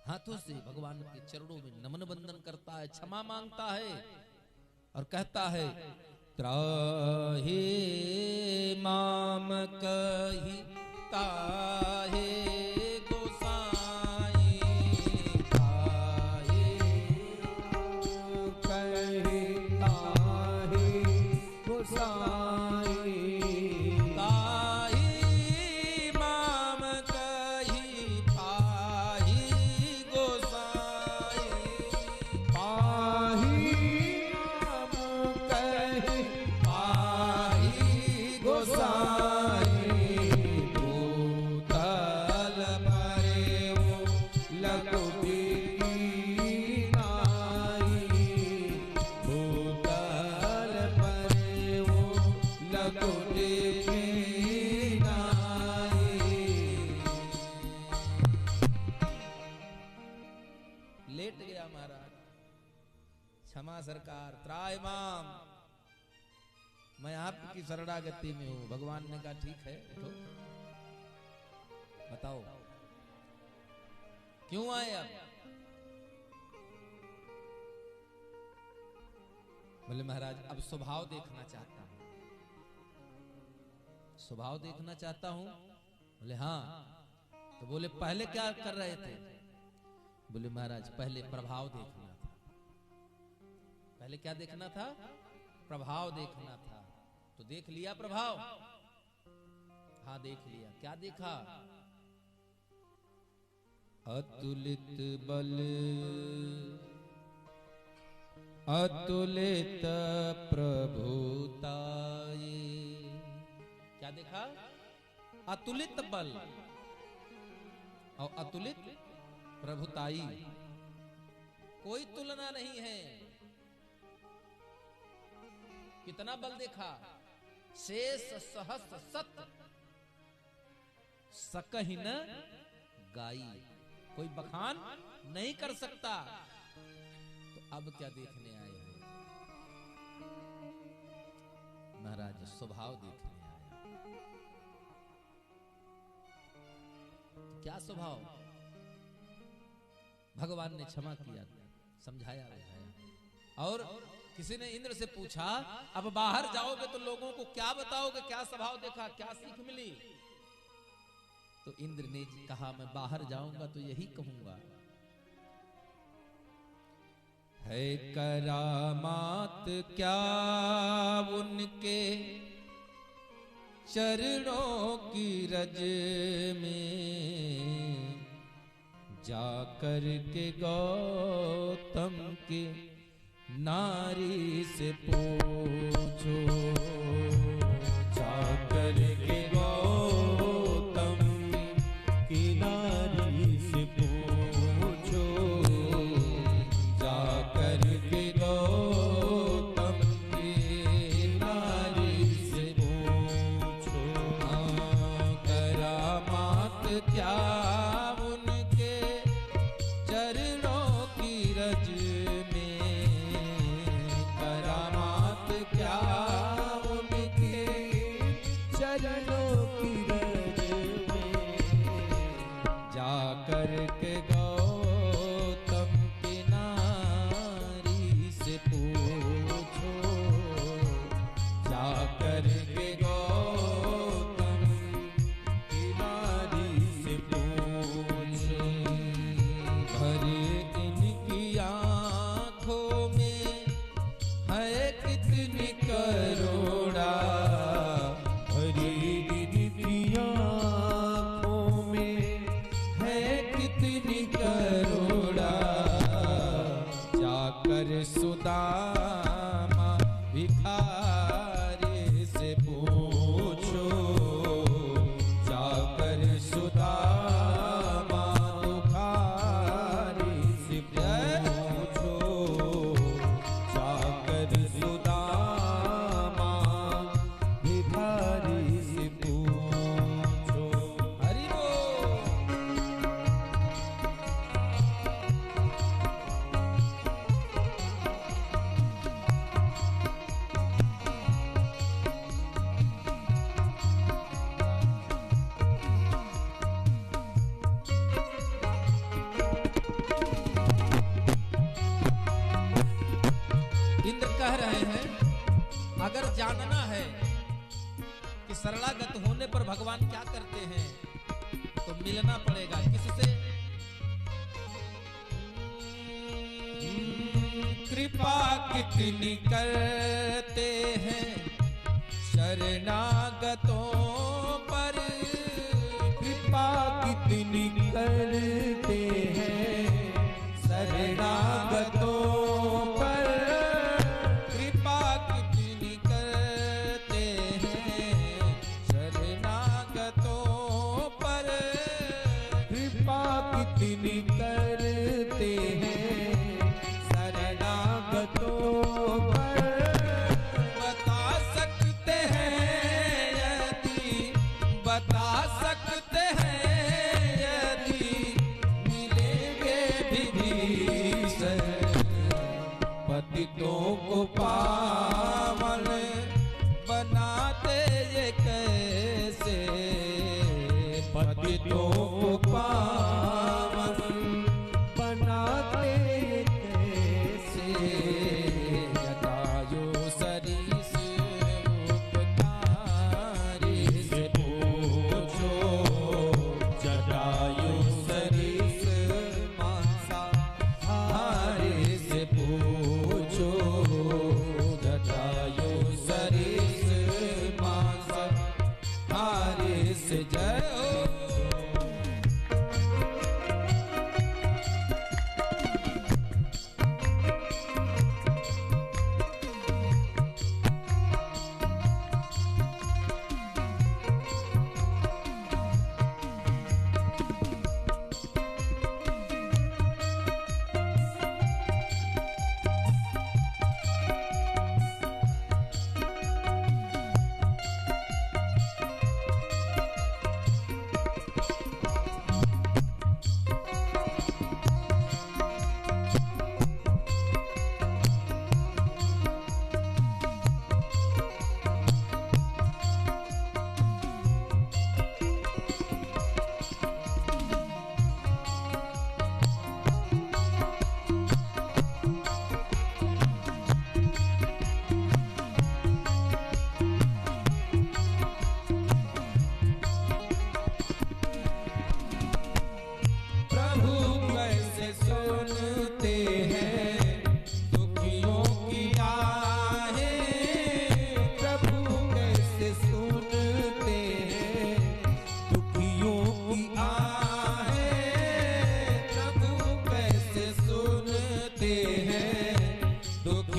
हाथों से भगवान के चरणों में नमन बंदन करता है, क्षमा मांगता है और कहता है त्राहि माम कहि ताहे गोसाई, ताहे कहि ताहे गोसाई, ताहि माम कहि पाहि गोसाई, पाहि नाम कहि पाहि गोसाई। लेट गया महाराज, क्षमा सरकार, त्राय माम, मैं आपकी शरणागति में हूं। भगवान ने कहा ठीक है, उठो, बताओ क्यों आए अब? बोले महाराज अब स्वभाव देखना चाहता हूं। स्वभाव देखना चाहता हूं? बोले हाँ। तो बोले पहले क्या कर रहे थे? बोले महाराज पहले प्रभाव देखना था। पहले क्या देखना था? प्रभाव देखना था। तो देख लिया प्रभाव? हाँ देख लिया। क्या देखा? अतुलित बल, अतुलित प्रभुताई। क्या देखा? अतुलित बल और अतुलित प्रभुताई, कोई तुलना नहीं है। कितना बल देखा? शेष सहस सत सकहि न गाई, कोई बखान नहीं कर सकता। तो अब क्या देखने आए हैं? महाराज स्वभाव देखने आया। क्या स्वभाव? भगवान ने क्षमा किया, समझाया बुझाया और किसी ने इंद्र से पूछा, अब बाहर जाओगे तो लोगों को क्या बताओगे, क्या स्वभाव देखा, क्या सीख मिली? तो इंद्र ने कहा, मैं बाहर जाऊंगा तो यही कहूंगा, है करामात क्या उनके चरणों की रज में, जाकर के गौतम के नारी से पूछो, जाकर के गौतम की नारी से पूछो, जाकर के गौतम की नारी से पूछो, करामात क्या उनके चरणों की रज में, करामात क्या उनके चरणों की रज में, जाकर के गौतम की नारी से पूछो, जाकर के गौतम की नारी से पूछो, भरे इनकी आँखों में है कितनी करोड़ा, भरी इनकी आँखों में है कितनी करोड़ा, जाकर सुदामा भिखारी से पूछो, जाकर सुदामा दुखारी से पूछो, जाकर सुदामा भिखारी से पूछो, हरि बोल। इंद्र कह रहे हैं, अगर जानना है कि शरणागत होने पर भगवान क्या करते हैं तो मिलना पड़ेगा किससे? कृपा कितनी करते हैं शरणागतों पर, कृपा कितनी करते हैं शरणागतों पर, कृपा कितनी करते हैं शरणागतों पर, कृपा कितनी करते हैं शरणागतों पर, बता सकते हैं यदि, बता सकते हैं यदि मिलेंगे विभीषण, पतितों को पावन बनाते ये कैसे, पतितों को पावन बनाते कैसे, जटायु सरीस उपकारी से पूछो, जटायु सरीस मांसाहारी से पूछो, जटायु सरीस मांसाहारी से जय हो।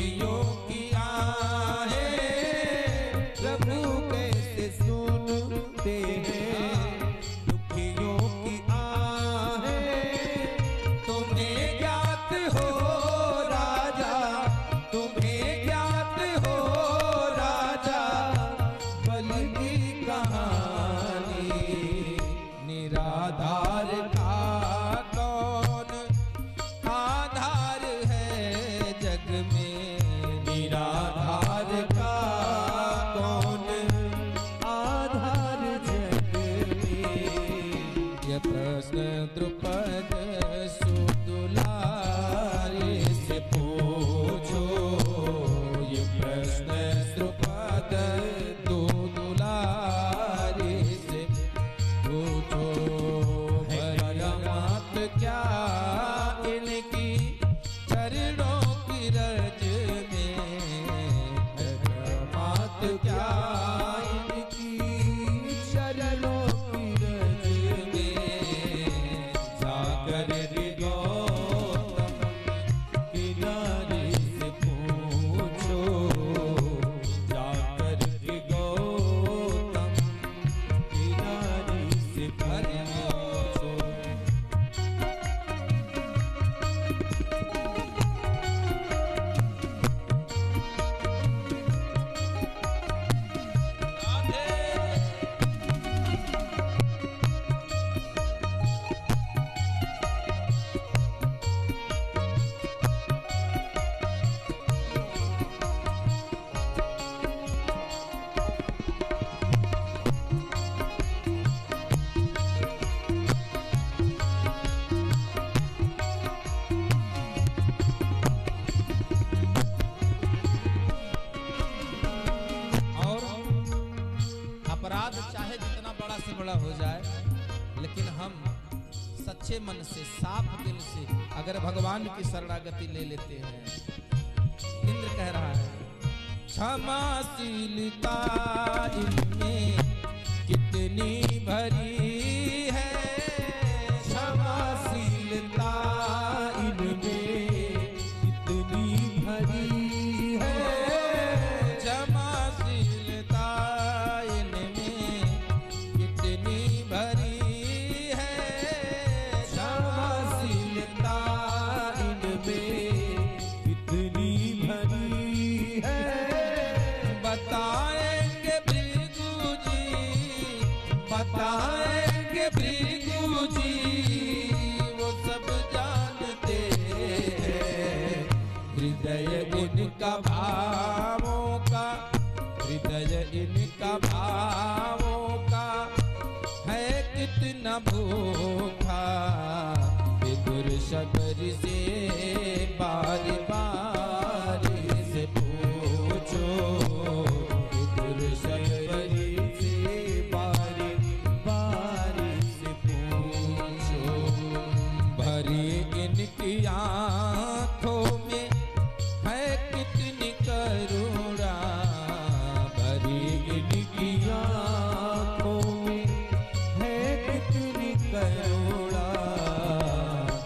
दुखियों की आहें प्रभु कैसे सुनते हैं। दुखियों की आहें तुम्हें ज्ञात हो राजा, तुम्हें ज्ञात हो राजा, बल की कहानी। निराधार का कौन आधार है जग में, निराधार का कौन आधार जग में। ये प्रश्न द्रुपद सुदुलारे से पूछो, ये प्रश्न द्रुपद दुलारे से पूछो। भरमात क्या इनकी चरणों की रज में, भरमात क्या इनकी चरणों की रज में। जाकर गौतम किनारे से पूछो, जाकर गौतम किनारे से पूछो। और अपराध चाहे जितना बड़ा से बड़ा हो जाए, लेकिन हम सच्चे मन से साफ दिल से अगर भगवान की शरणागति ले लेते हैं। इंद्र कह रहा है क्षमाशीलता इनमें कितनी भरी है, क्षमाशीलता इनमें कितनी भरी है। क्षमाशीलता इनमें कितनी भरी है, क्षमाशीलता इनमें कितनी भरी है। बताएंगे भृगु जी, बताएंगे भृगु जी, वो सब जानते हैं। हृदय इनका भावों का, हृदय इनका भावों का है कितना भूखा। विदुर शबर से बारी बारी से पूछो, विदुर शबर से बारी बारी से पूछो। भरी इनकी आँखों में है कितनी करुणा, भरी इनकी आँखों में है कितनी करुणा।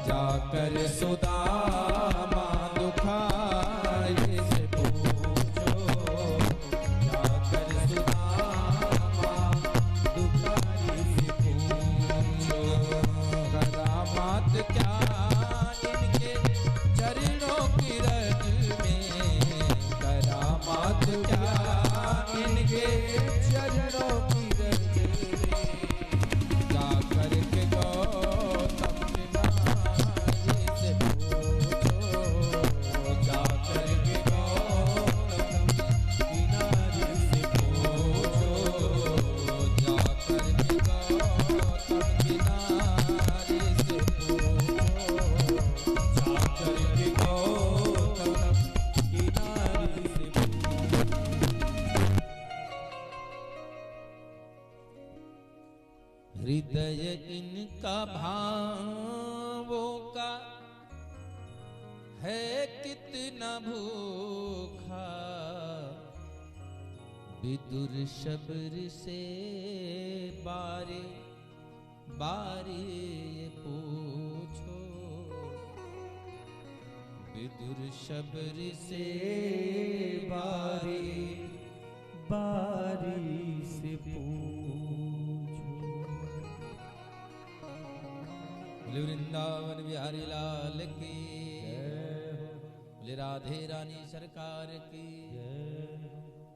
जाकर सुदामा दुखारे से पूछो, जाकर सुदामा दुखारे से पूछो। करामात क्या इनके चरणों की रज में, करामात क्या इनके चरणों की रज में। जाकर के गौतम किनारे से पूछो, जाकर के गौतम किनारे से पूछो, जाकर के गौतम किनारे से पूछो, जाकर के गौतम किनारे से हृदय इनका भावों का है कितना भूखा। विदुर शबर से बारी बारी ये पूछो, विदुर शबरी से बारी बारी से पूछो। वृंदावन बिहारी लाल की, राधे रानी सरकार की।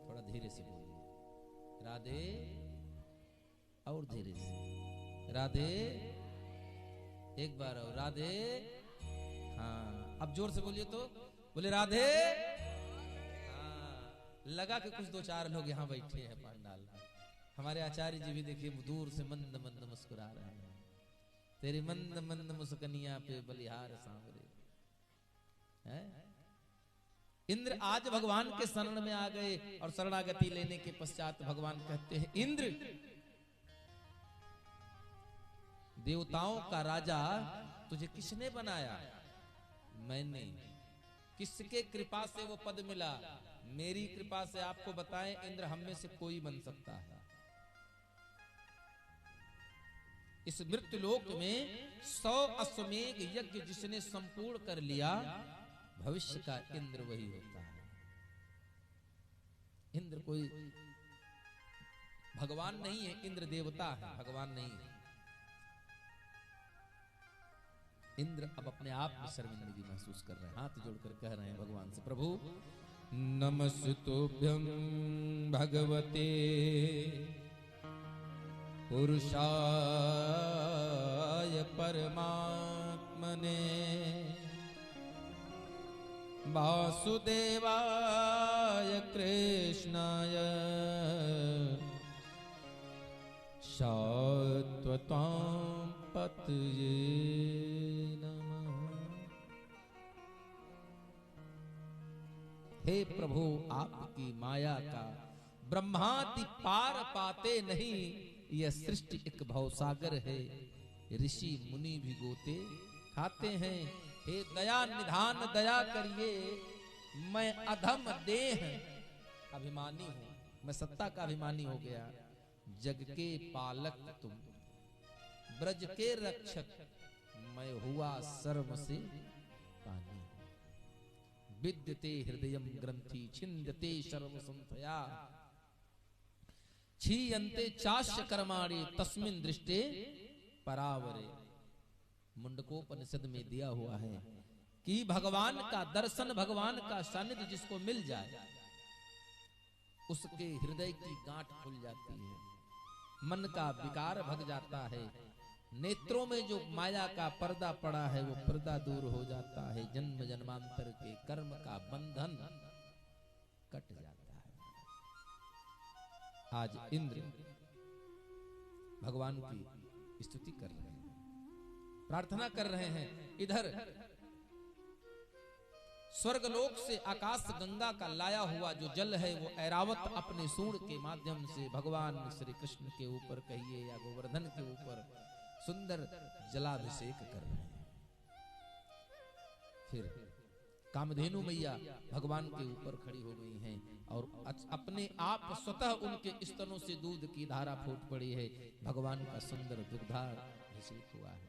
थोड़ा धीरे से बोलिए, राधे, और धीरे से, राधे, एक बार और राधे। हाँ, अब जोर से बोलिए तो, बोले राधे। हाँ, लगा कि कुछ दो चार लोग यहाँ बैठे हैं पंडाल में। हमारे आचार्य जी भी देखिए दूर से मंद मंद मुस्कुरा रहे हैं। तेरी मंद मंद मुस्कनिया पे बलिहार सांवरे है। इंद्र आज भगवान के शरण में आ गए और शरणागति लेने के पश्चात भगवान कहते हैं, इंद्र, देवताओं का राजा तुझे किसने बनाया? मैंने। किसके कृपा से वो पद मिला? मेरी कृपा से। आपको बताएं, इंद्र हम में से कोई बन सकता है। इस मृत्युलोक में 100 अश्वमेघ यज्ञ जिसने संपूर्ण कर लिया, भविष्य का इंद्र वही होता है। इंद्र कोई भगवान नहीं है, इंद्र देवता है, भगवान नहीं है। इंद्र अब अपने आप में शर्मिंदगी महसूस कर रहे हैं, हाथ जोड़कर कह रहे हैं भगवान से, प्रभु नमस्तुभ्यं भगवते पुरुषाय परमात्मने वासुदेवाय कृष्णाय शाश्वतां पतये नमः। हे प्रभु, आपकी माया का ब्रह्मादि पार पाते नहीं। यह सृष्टि एक भवसागर है, ऋषि मुनि भी गोते खाते हैं। हे दया निधान दया करिए, मैं अधम देह अभिमानी हूं, मैं सत्ता का अभिमानी हो गया। जग के पालक तुम, ब्रज के रक्षक, मैं हुआ सर्व से पानी। विद्यते हृदयम ग्रंथि छिंदते सर्व संथया, क्षीयन्ते चास्य कर्माणि तस्मिन् दृष्टे परावरे। मुंडकोपनिषद में दिया हुआ है कि भगवान का दर्शन, भगवान का सानिध्य जिसको मिल जाए, उसके हृदय की गांठ खुल जाती है, मन का विकार भग जाता है, नेत्रों में जो माया का पर्दा पड़ा है वो पर्दा दूर हो जाता है, जन्म जन्मांतर के कर्म का बंधन कट जाता है। आज इंद्र भगवान की स्तुति कर रहे हैं, प्रार्थना कर रहे हैं। इधर स्वर्गलोक से आकाश गंगा का लाया हुआ जो जल है वो ऐरावत अपने सूंड के माध्यम से भगवान श्री कृष्ण के ऊपर कहिए या गोवर्धन के ऊपर सुंदर जलाभिषेक कर रहे हैं। फिर कामधेनु मैया भगवान के ऊपर खड़ी हो गई हैं और अपने आप स्वतः उनके स्तनों से दूध की धारा फूट पड़ी है। भगवान का सुंदर दुग्धाभिषेक हुआ है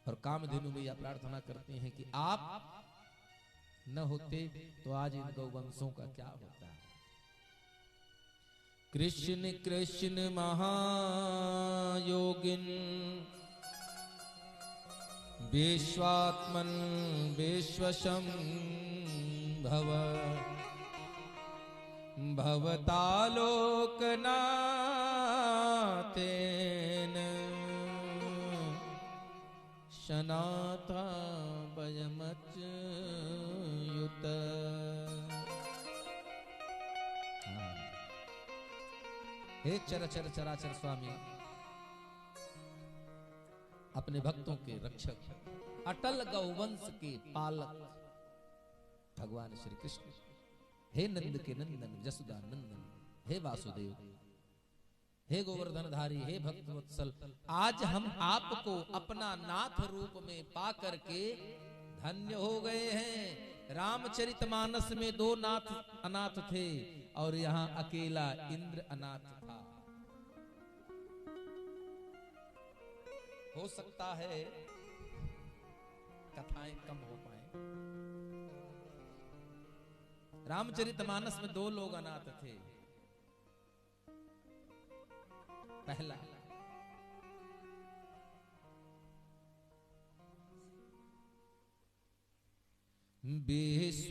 और कामधेनु मैया प्रार्थना करते हैं कि आप न होते तो आज इन गौवंशों का क्या होता है। कृष्ण कृष्ण महायोगिन विश्वात्मन विश्वशं भव भवतालोकनाथेन शनाथा वयमच्युत। हे चराचर चराचर स्वामी, अपने भक्तों के रक्षक, अटल गौवंश के पालक भगवान श्री कृष्ण, हे नंद के नंदन, जसुदा नंदन, हे वासुदेव, हे गोवर्धनधारी, हे भक्त वत्सल, आज हम आपको अपना नाथ रूप में पा करके धन्य हो गए हैं। रामचरितमानस में 2 नाथ अनाथ थे और यहाँ अकेला इंद्र अनाथ था। हो सकता है कथाएं कम हो पाए। रामचरितमानस में 2 लोग अनाथ थे। पहला विश्वामित्र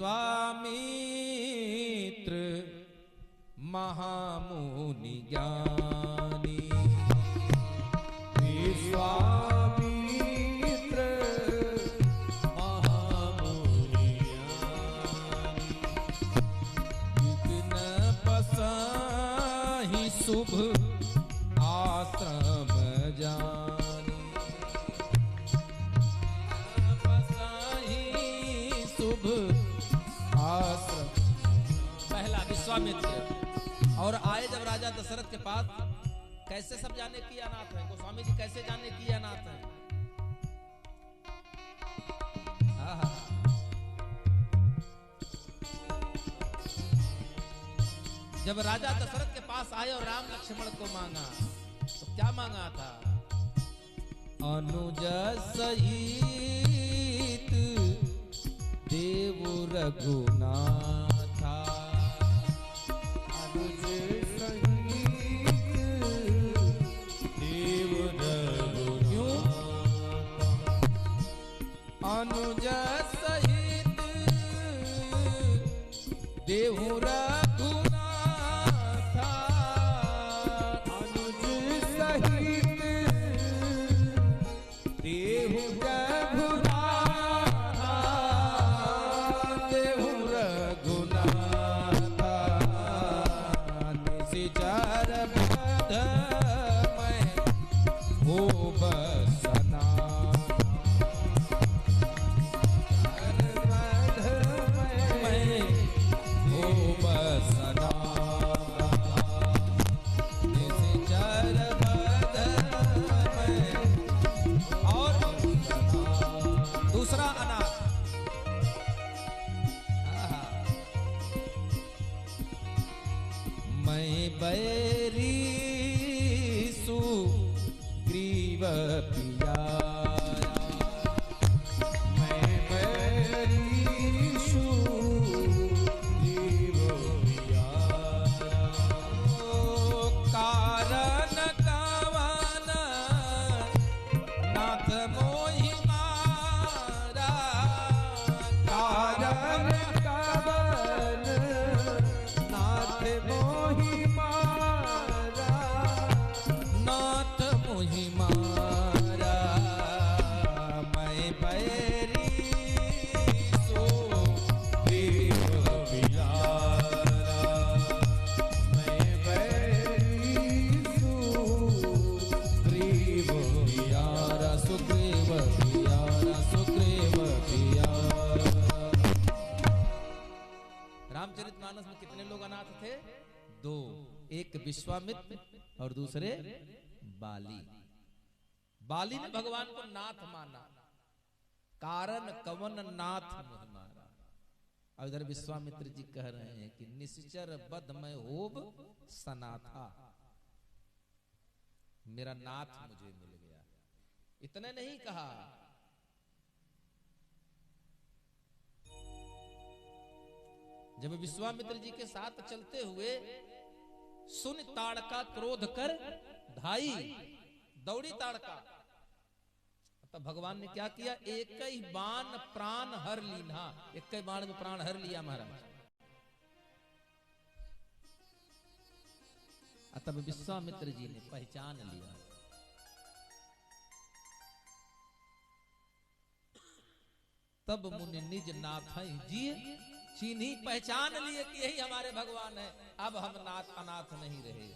महामुनि ज्ञानी। विश्वामित्र महामुनि ज्ञानी, विघ्न पसाहि शुभ आश्रम जानी। पसाहि शुभ आश्रम। पहला विश्वामित्र। और आए जब राजा दशरथ के पास, कैसे सब जाने की अनाथ है, गोस्वामी जी कैसे जाने की अनाथ है। जब राजा दशरथ के पास आए और राम लक्ष्मण को मांगा, तो क्या मांगा था? अनुज सहित देव रघुनाथा। अनुज सहित देव रघुनाथा। अनुज सहित देव रघुनाथा। अनुज सहित देव रघुनाथा। देव रघुनाथा। निशिचर बध मैं हो बसना। मैं हो बसना। निशिचर बध मैं। और दूसरा अनाथ। मैं बैरी सुग्रीव पियारा। मैं बैरी सुग्रीव पियारा। कारण कवन नाथ मोहि मारा। कारण कवन नाथ मोहि मारा। नाथ मोहि मारा। मैं बैरी सुग्रीव पियारा। मैं बैरी सुग्रीव पियारा। सुग्रीव पियारा। सुग्रीव पियारा। रामचरितमानस में कितने लोग अनाथ थे? 2। एक विश्वामित्र और दूसरे बाली। बाली ने भगवान को नाथ माना। कारण कवन नाथ मोहि मारा। और इधर विश्वामित्र जी कह रहे हैं कि निश्चर बद मैं होब सनाथा। मेरा नाथ मुझे मिल गया। इतने नहीं कहा, जब विश्वामित्र जी के साथ चलते हुए सुन ताड़का क्रोध कर धाई। दौड़ी ताड़का। तब भगवान ने क्या किया? एक ही बाण प्राण हर लीना। एक ही बाण में प्राण हर लिया महाराज। तब विश्वामित्र जी ने पहचान लिया। तब मुनि निज नाथ जी चीन्ही, पहचान लिए कि यही हमारे भगवान है। अब हम नाथ अनाथ नहीं रहे।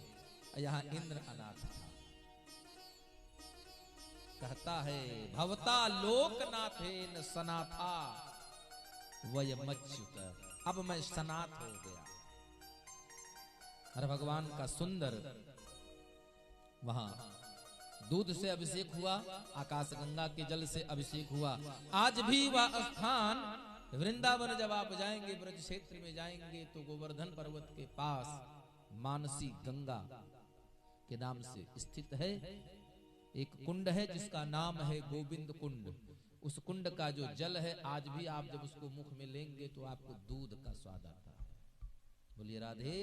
यहाँ इंद्र अनाथ था। कहता है भवता लोकनाथेन सनाथा वयमच्युत। अब मैं सनाथ हो गया। अरे भगवान का सुंदर वहां दूध से अभिषेक हुआ, आकाश गंगा के जल से अभिषेक हुआ। आज भी वह स्थान वृंदावन जब आप जाएंगे, ब्रज क्षेत्र में जाएंगे, तो गोवर्धन पर्वत के पास मानसी गंगा के नाम से स्थित है एक कुंड है जिसका नाम है गोविंद कुंड। उस कुंड का जो जल है आज भी आप जब उसको मुख में लेंगे तो आपको दूध का स्वाद आता है। बोलिए राधे।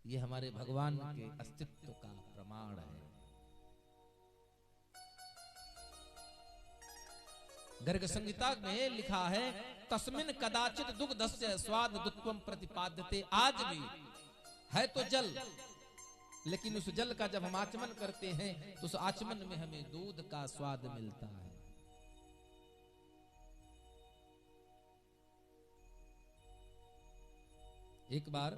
ये हमारे भगवान के अस्तित्व का प्रमाण है। गर्ग संहिता में लिखा है तस्मिन कदाचित दुग्धस्य स्वाद दुत्वम प्रतिपाद्यते। आज भी है तो जल, लेकिन उस जल का जब हम आचमन करते हैं तो उस आचमन में हमें दूध का स्वाद मिलता है। एक बार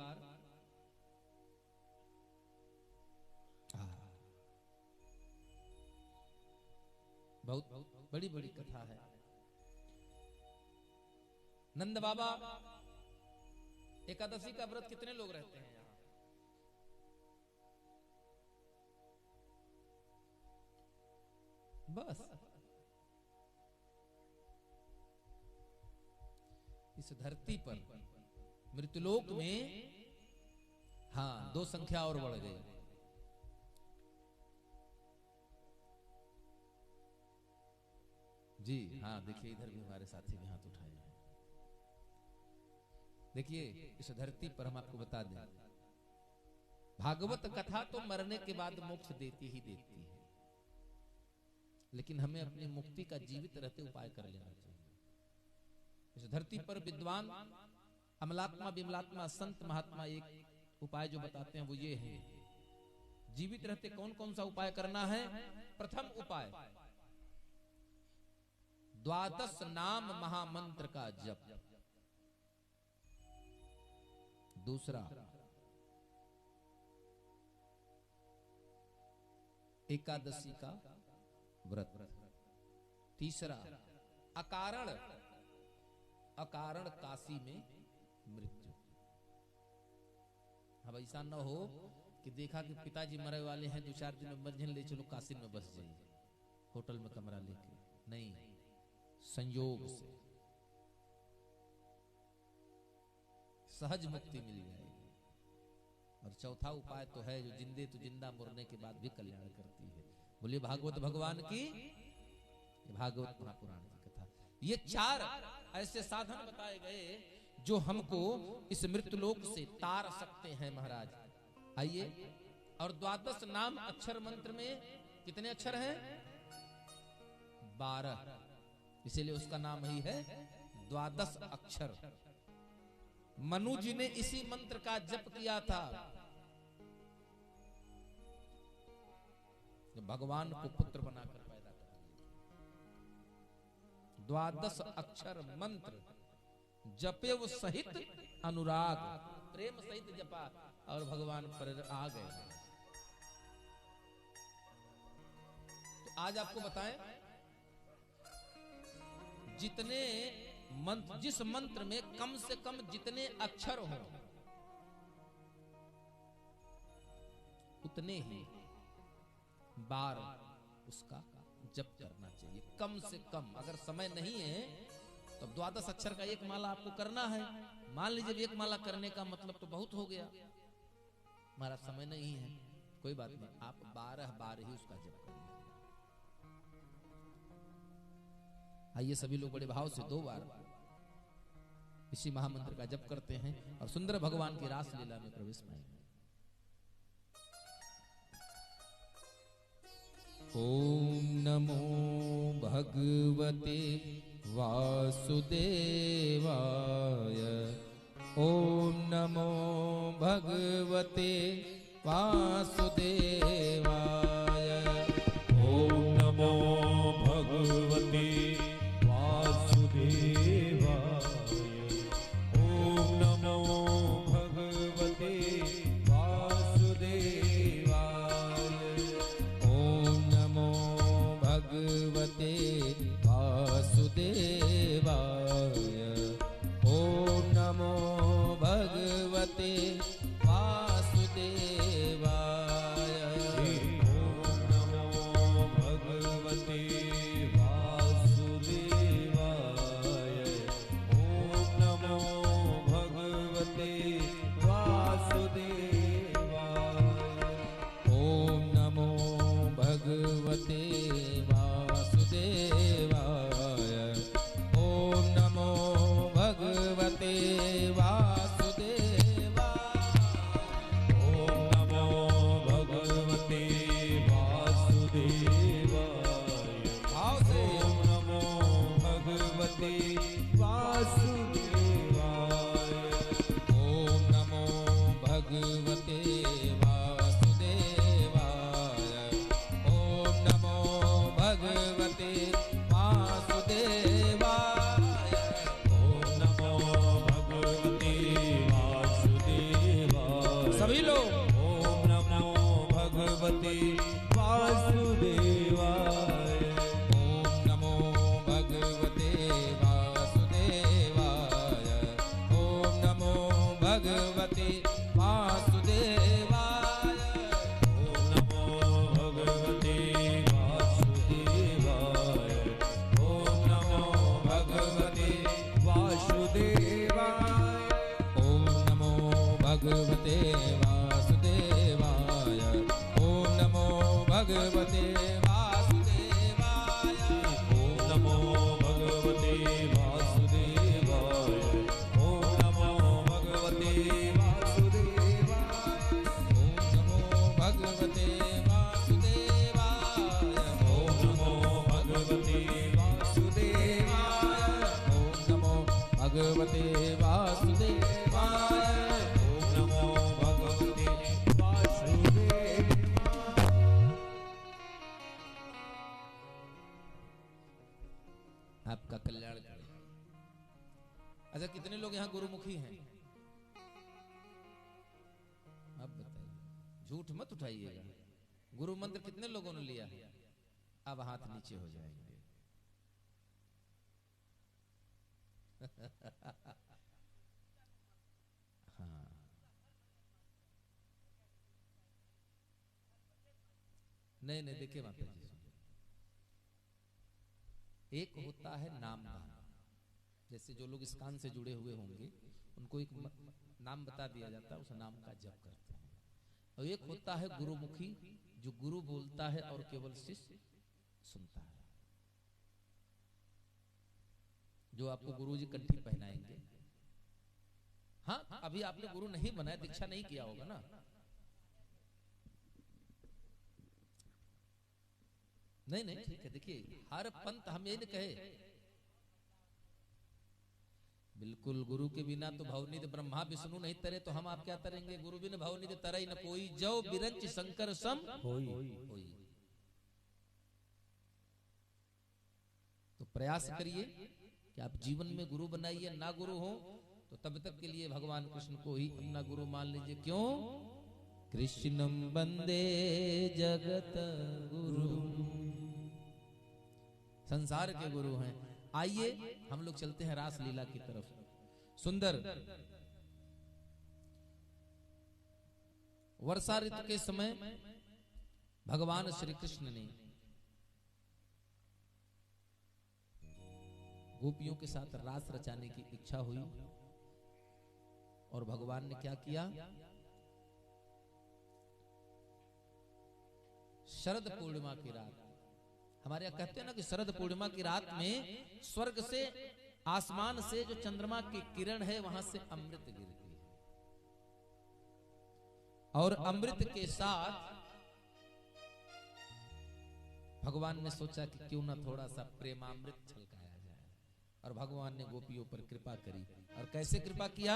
बहुत बड़ी बड़ी कथा है। नंद बाबा एकादशी का व्रत कितने लोग रहते हैं यहाँ? बस इस धरती पर मृत्युलोक में हाँ 2 संख्या और बढ़ गई। जी हाँ, देखिए इधर भी हमारे साथी भी हाथ उठाए हैं। देखिए इस धरती पर हम आपको बता दें, भागवत कथा तो मरने के बाद मोक्ष देती ही देती है, लेकिन हमें अपनी मुक्ति का जीवित रहते उपाय कर लेना चाहिए। इस धरती पर विद्वान अमलात्मा विमलात्मा संत महात्मा एक उपाय जो बताते हैं वो ये है, जीवित रहते कौन कौन सा उपाय करना है। प्रथम उपाय 12 नाम महामंत्र का जप। दूसरा एकादशी का व्रत। तीसरा अकारण काशी में मृत्यु। अब ऐसा न हो कि देखा कि पिताजी मरे वाले हैं, 2-4 दिन में बंधन ले चलो काशी में बस जाइए होटल में कमरा लेके। नहीं, संयोग से सहज मुक्ति मिल जाएगी। और चौथा उपाय तो है जो जिंदे तो जिंदा मरने के बाद भी कल्याण करती है। बोलिए भागवत भगवान की, भागवत महापुराण की कथा। ये 4 ऐसे साधन बताए गए जो हमको इस मृत्युलोक से तार सकते हैं महाराज। आइए, और 12 नाम अक्षर मंत्र में कितने अक्षर हैं? 12, इसीलिए उसका नाम ही है 12 अक्षर। मनु जी ने इसी मंत्र का जप किया था, भगवान को पुत्र बनाकर पैदा कर दिया। 12 अक्षर मंत्र जपे वो सहित अनुराग, प्रेम सहित जपा और भगवान पर आ गए। तो आज आपको बताएं, जितने मंत्र, जिस मंत्र में कम से कम जितने अक्षर हो उतने ही बार उसका जप करना चाहिए, कम से कम। अगर समय नहीं है तो 12 अक्षर का एक माला आपको करना है। मान लीजिए एक माला करने का मतलब तो बहुत हो गया, हमारा समय नहीं है, कोई बात नहीं, आप 12 बार ही उसका जप करिए। आइए सभी लोग बड़े भाव से 2 बार इसी महामंत्र का जप करते हैं और सुंदर भगवान की रास लीला में प्रवेश पाएंगे। ओम नमो भगवते वासुदेवाय। ओम नमो भगवते वासुदेवाय। ओम नमो भगवते वासुदेवाय। ओम नमो भगवते वासुदेवाय। ओम नमो भगवते वासुदेवाय। ओम नमो भगवते वासुदेवाय। भगवते वासुदेवाय। ओम नमो भगवते वासुदेवाय। ओम नमो भगवते वासुदेवाय। ओम नमो भगवते वासुदेवाय। ओम नमो भगवते वासुदेवाय। ओम नमो भगवते वासुदेवाय। ओम नमो भगवते वासुदेवाय। ओम नमो भगवते वासुदेवाय। ओम नमो भगवते वासुदेवाय। ओम नमो भगवते वासुदेवाय। ओम नमो भगवते वासुदेवाय। आपका कल्याण करे। अच्छा, कितने लोग यहाँ गुरुमुखी हैं? अब बताइए, झूठ मत उठाइएगा। गुरु मंत्र कितने लोगों ने लिया है? अब हाथ नीचे हो जाएंगे। हाँ, नहीं नहीं, देखिए माता जी, एक होता है नामदान। जैसे जो लोग इस कान से जुड़े हुए होंगे उनको एक नाम बता दिया जाता है, उस नाम का जप करते हैं। और एक होता है गुरुमुखी, जो गुरु बोलता है और केवल शिष्य सुनता है, जो आपको गुरुजी कंठी पहनाएंगे। हाँ, अभी आपने गुरु नहीं बनाया, दीक्षा नहीं किया होगा ना। नहीं नहीं, ठीक है। देखिए, हर पंथ हम यही न कहे, बिल्कुल गुरु के बिना तो भवनिध ब्रह्मा विष्णु नहीं तरे, तो हम आप क्या तरेंगे? गुरु बिन भवनिध तरई न कोई, जो बिरंच शंकर सम होई। तो प्रयास करिए कि आप जीवन में गुरु बनाइए। ना गुरु हो तो तब तक के लिए भगवान कृष्ण को ही अपना गुरु मान लीजिए। क्यों? कृष्णम वंदे जगत गुरु, संसार के गुरु हैं। आइए हम लोग चलते हैं रास लीला की तरफ। सुंदर वर्षा ऋतु के समय भगवान श्री कृष्ण ने गोपियों के साथ रास रचाने की इच्छा हुई, और भगवान ने क्या किया? शरद पूर्णिमा की रात, हमारे यहाँ कहते हैं ना कि शरद पूर्णिमा की रात में स्वर्ग से, आसमान से जो चंद्रमा की किरण है वहां से अमृत गिरती है, और अमृत के साथ भगवान ने सोचा कि क्यों ना थोड़ा सा प्रेमामृत छलकाया जाए, और भगवान ने गोपियों पर कृपा करी। और कैसे कृपा किया?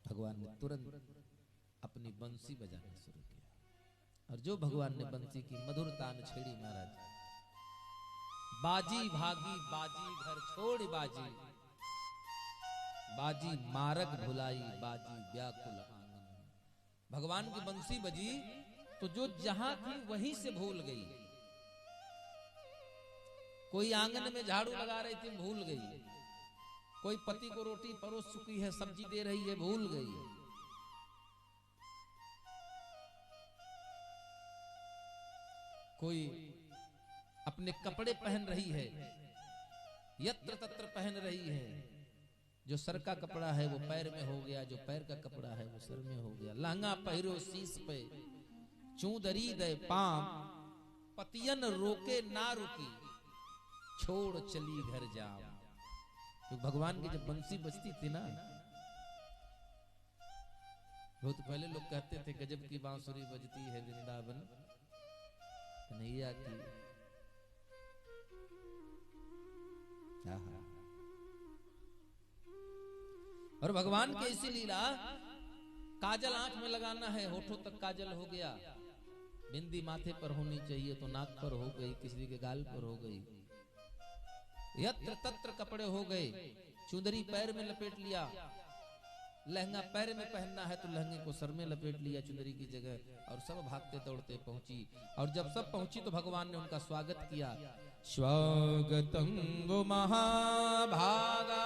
भगवान ने तुरंत अपनी बंसी बजाना शुरू किया, और जो भगवान ने बंसी की मधुर तान छेड़ी महाराज, बाजी भागी बाजी घर छोड़ बाजी, बाजी मारग भुलाई बाजी व्याकुल आंगन। भगवान की बंसी बजी तो जो जहां थी वहीं से भूल गई। कोई आंगन में झाड़ू लगा रही थी, भूल गई। कोई पति को रोटी परोस चुकी है, सब्जी दे रही है, भूल गई। कोई अपने कपड़े पहन रही है, यत्र तत्र पहन रही है। जो सर का कपड़ा है वो पैर में हो गया, जो पैर का कपड़ा है वो सर में हो गया। लहंगा पहिरो शीश पे, चूदरी दे पाम, पतियन रोके ना रुकी, छोड़ चली घर जाओ। तो भगवान की जब बंसी बजती थी ना, बहुत पहले लोग कहते थे गजब की बांसुरी बजती है वृंदावन कन्हैया की। और भगवान की ऐसी लीला, काजल आंख में लगाना है, होठों तक काजल हो गया, बिंदी माथे पर होनी चाहिए तो नाक पर हो गई, किसी के गाल पर हो गई, यत्र तत्र कपड़े हो गए, चुंदरी पैर में लपेट लिया, लहंगा पैर में पहनना है तो लहंगे को सर में लपेट लिया चुंदरी की जगह, और सब भागते दौड़ते पहुंची। और जब सब पहुंची तो भगवान ने उनका स्वागत किया। स्वागतं वो महाभागा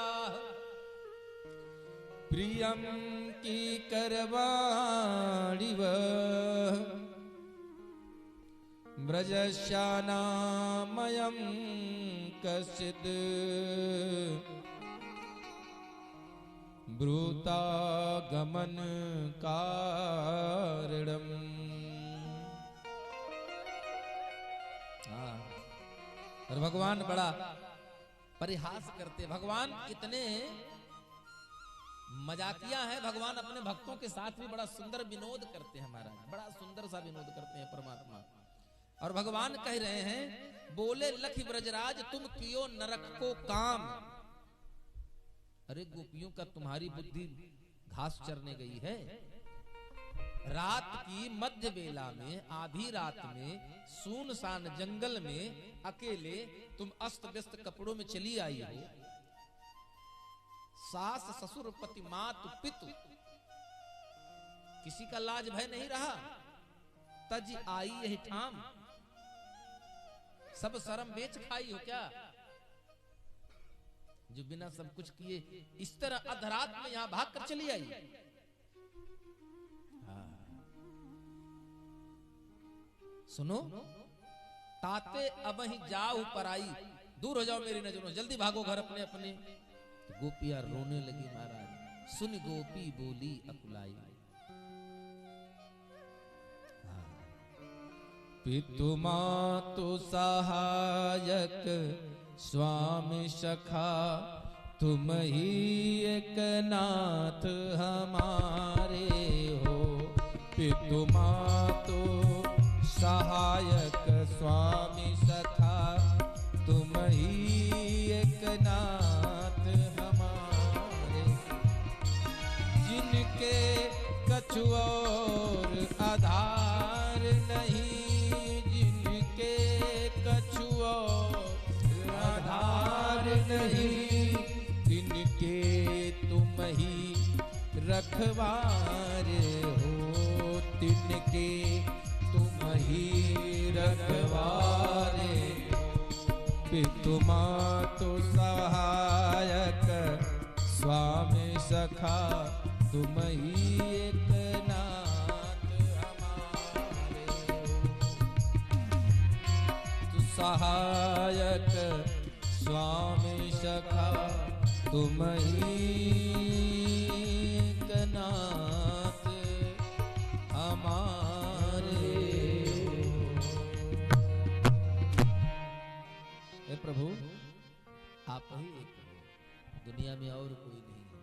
प्रियं की करवाणिव ब्रजश्यानामयं कश्चिद् ब्रूतागमन कारणम्। और भगवान बड़ा परिहास करते, भगवान इतने मजाकिया है, भगवान अपने भक्तों के साथ भी बड़ा सुंदर विनोद करते हैं महाराज, बड़ा सुंदर सा विनोद करते हैं परमात्मा। और भगवान कह रहे हैं, बोले लखी ब्रजराज तुम कियो नरक को काम। अरे गोपियों का तुम्हारी बुद्धि घास चरने गई है। रात की मध्य बेला में, आधी रात में, सुनसान जंगल में अकेले तुम अस्त व्यस्त कपड़ों में चली आई हो। सास ससुर पति मातु पितु किसी का लाज भय नहीं रहा। तज आई यही ठाम, सब शर्म बेच खाई हो क्या? जो बिना सब कुछ किए इस तरह अधरात में यहां भाग कर चली आई। सुनो, ताते अब ही जाओ पर आई, दूर हो जाओ मेरी नजरों, जल्दी भागो घर अपने अपने। तो गोपियां रोने लगी महाराज। सुन गोपी बोली अकुलाई, पितु मातु सहायक स्वामी सखा, तुम ही एक नाथ हमारे हो। पितु मातु सहायक स्वामी सखा, तुम ही एक नाथ हमारे। जिनके कछु और आधार नहीं, जिनके कछु और आधार नहीं, तिनके तुम ही रखवारे हो। तिनके तुम ही रखवारे। पितु मातु सहायक स्वामी सखा, तुम ही एक नाथ हमारे। तु सहायक स्वामी सखा, तुम ही एक नाथ हमारे। हे प्रभु आप ही एक हो, दुनिया में और कोई नहीं है।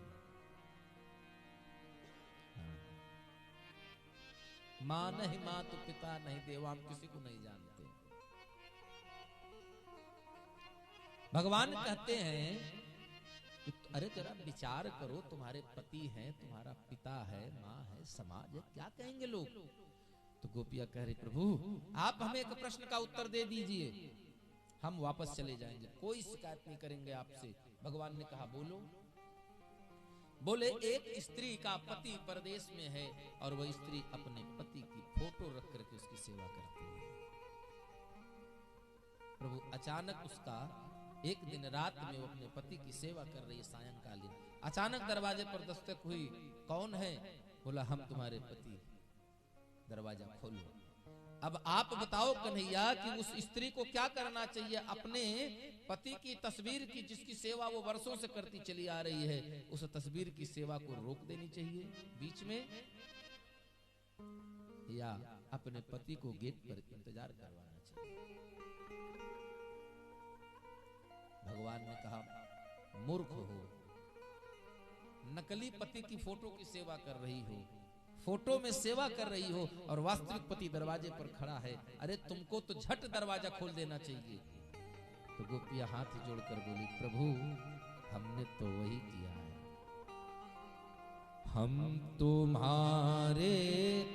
माँ नहीं मातु पिता नहीं देव, हम किसी को नहीं जानते। भगवान कहते हैं कि अरे जरा विचार करो, तुम्हारे पति हैं, तुम्हारा पिता है, माँ है, समाज है, क्या कहेंगे लोग? तो गोपिया कह रही, प्रभु आप हमें एक प्रश्न का उत्तर दे दीजिए, हम वापस चले जाएंगे, कोई शिकायत नहीं करेंगे आपसे। भगवान ने कहा बोलो। बोले एक स्त्री का पति परदेश में है और वह स्त्री अपने पति की फोटो रख करके उसकी सेवा करती है। प्रभु अचानक उसका एक दिन रात में वो अपने पति की सेवा कर रही है, सायंकालीन अचानक दरवाजे पर दस्तक हुई। कौन है? बोला हम तुम्हारे पति। दरवाजा खोलो। अब आप बताओ कन्हैया कि उस स्त्री को क्या करना चाहिए? अपने पति की तस्वीर की जिसकी सेवा वो वर्षों से करती चली आ रही है, उस तस्वीर की सेवा को रोक देनी चाहिए बीच में, या अपने पति को गेट पर इंतजार करवाना चाहिए? भगवान ने कहा मूर्ख हो, नकली पति की फोटो की सेवा कर रही हो, फोटो में सेवा कर रही हो और वास्तविक पति दरवाजे पर खड़ा है। अरे तुमको तो झट दरवाजा खोल देना चाहिए। तो गोपियां हाथ जोड़कर बोली, प्रभु हमने तो वही किया है, हम तुम्हारे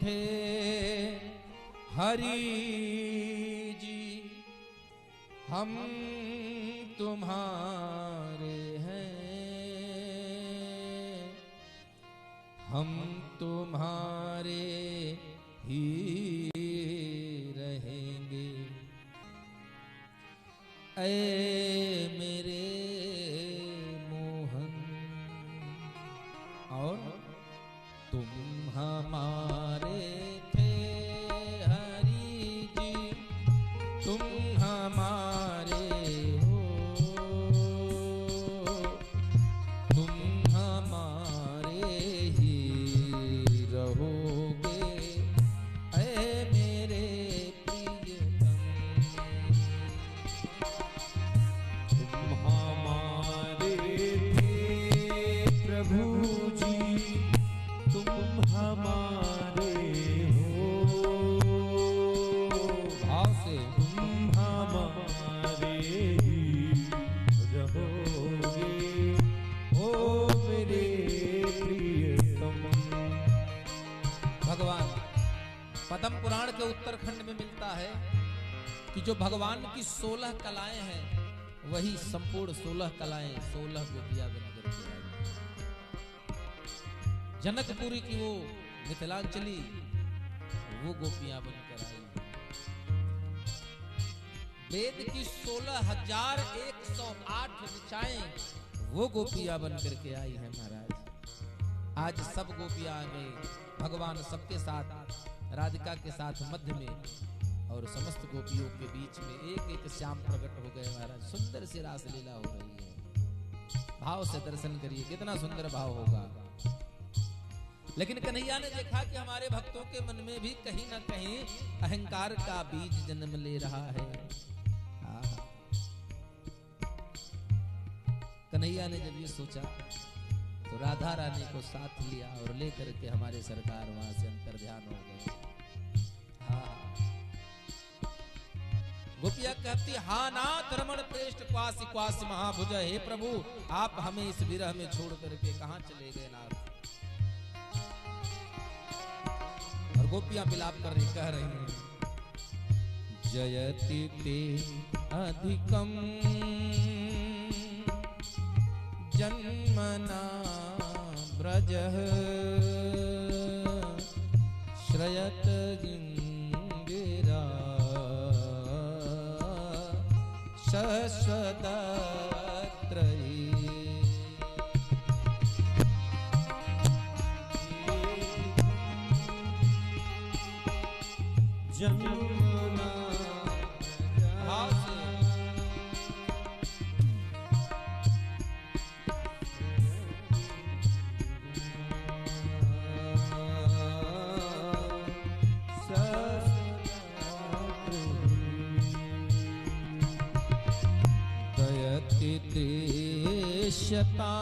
थे हरि जी, हम तुम्हारे हैं, हम तुम्हारे ही रहेंगे। ऐ मेरे मोहन, और तुम हमारे थे हरि जी, तुम हमारे हो, तुम हमारे ही रहोगे, ऐ मेरे प्रियतम। तुम हमारे थे प्रभु जी, तुम हमारे हो, भाव से तुम हमारे ही रहोगे, ओ मेरे प्रियतम। भगवान पद्म पुराण के उत्तरखंड में मिलता है कि जो भगवान की 16 कलाएं हैं, वही संपूर्ण 16 कलाएं 16 गोपियां बनकर के आई। जनकपुरी की वो मिथिलांचली, वो गोपियां बनकर आई। वेद की 16,108 ऋचाएं, वो गोपियां बनकर के आई है महाराज। आज सब गोपियां आ गई, भगवान सबके साथ, राधिका के साथ मध्य में, और समस्त गोपियों के बीच में एक एक श्याम प्रकट हो गए महाराज। सुंदर सी रास लीला हो रही है। भाव से दर्शन करिए, कितना सुंदर भाव होगा। लेकिन कन्हैया ने देखा कि हमारे भक्तों के मन में भी कहीं ना कहीं अहंकार का बीज जन्म ले रहा है। कन्हैया ने जब ये सोचा तो राधा रानी को साथ लिया और लेकर के हमारे सरकार वहां से अंतर ध्यान हो गए। गोपिया कहती, हा नाथ रमण प्रेष्ठ क्वासी क्वासी महाभुज, हे प्रभु आप हमें इस विरह में छोड़ करके कहां चले गए नाथ। और गोपियां विलाप कर रही, कह रही हैं, जयति ते अधिकम जन्मना ब्रजः श्रयत गिंगिरा शश्वतत्रयी। जमुना भाव से देशता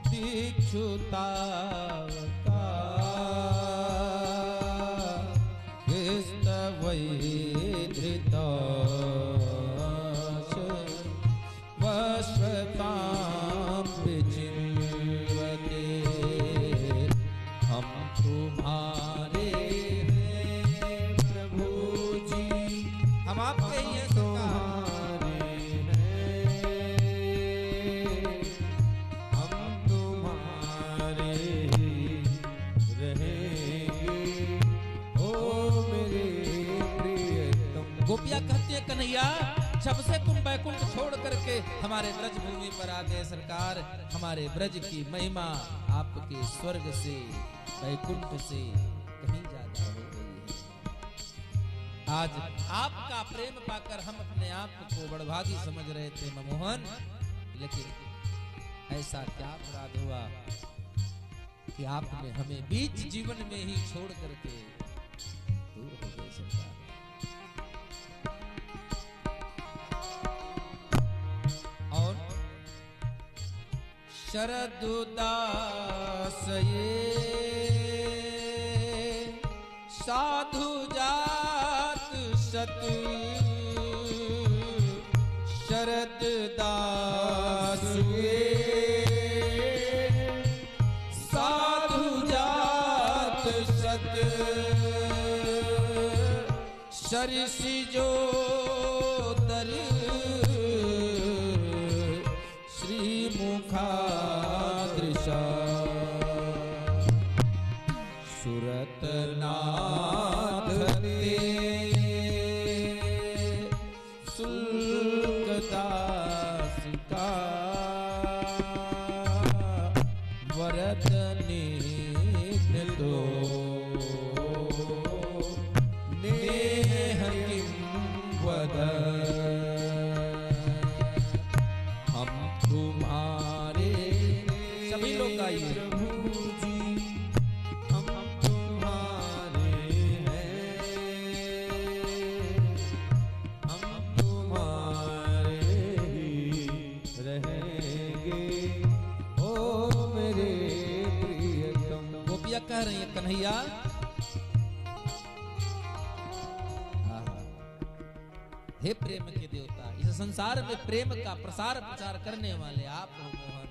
दीक्षुता धृत वस्वतां विचिन्वते, हम तुम्हारे हैं प्रभु जी, हम आपके ही हैं तुम्हारे हैं, हम तुम्हारे ही रहेंगे, ओ मेरे प्रियतम। गोपिया कहती है, कन्हैया जब से तुम बैकुंठ छोड़ करके हमारे ब्रज भूमि पर आ गए सरकार, हमारे ब्रज की महिमा आपके स्वर्ग से बैकुंठ से कहीं ज्यादा हो गई है। आज आपका प्रेम पाकर हम अपने आप को बड़भागी समझ रहे थे मनमोहन, लेकिन ऐसा क्या अपराध हुआ कि आपने हमें बीच जीवन में ही छोड़ करके दूर हो गए सरकार। और शरद उदास ये साधु जात सत, शरद दास ये साधु जात सत, शरिषि जो तर मुखादृशा, सुरत नाथ ते शुल्कदास का वरदनी दो नेह किम वद हम तुम्हारे। सभी लोग गाइए। प्रभु जी हम तुम्हारे हैं, हम तुम्हारे ही रहेंगे ओ मेरे प्रियतम। गोपिया कह रही है कन्हैया हे प्रेम के देवता, इस संसार में प्रेम का प्रसार प्रचार करने वाले आप हो मोहन।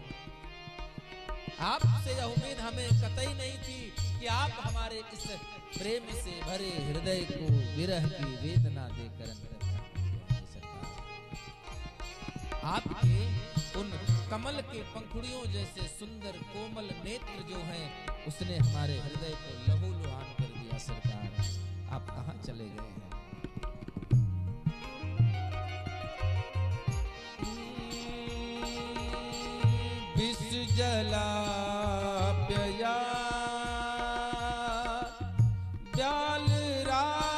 आपसे यह उम्मीद हमें कतई नहीं थी कि आप हमारे इस प्रेम से भरे हृदय को विरह की वेदना देकर अंतर सरकार। आपके उन कमल के पंखुड़ियों जैसे सुंदर कोमल नेत्र जो हैं, उसने हमारे हृदय को लहूलुहान कर दिया सरकार। आप कहां चले गए हैं? विष जलाप्यया व्याल राक्षसात्,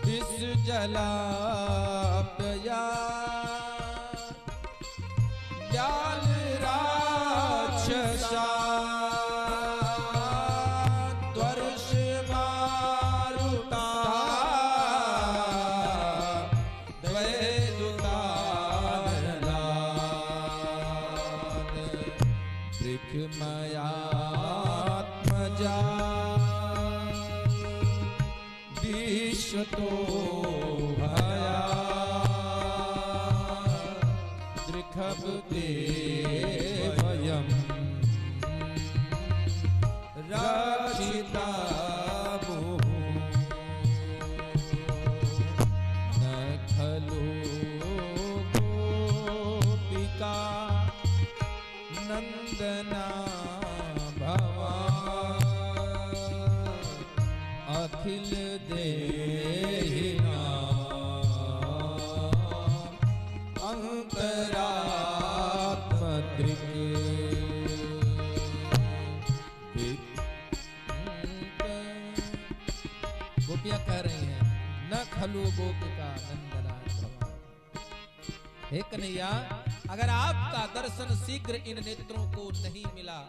विष जलाप्यया व्याल राक्षसात्, त्वर्ष मारुता मयात्मजा विश्वतो भया दृखब्दे वयं रक्षिता न खलु गोपिका नंदना भवान् अखिल देहिना अंतरात्मदृक् गोपियां कह रही हैं न खलु गोपिका नंदना भवान्। हे कन्हैया, अगर आपका दर्शन शीघ्र इन नेत्रों को नहीं मिला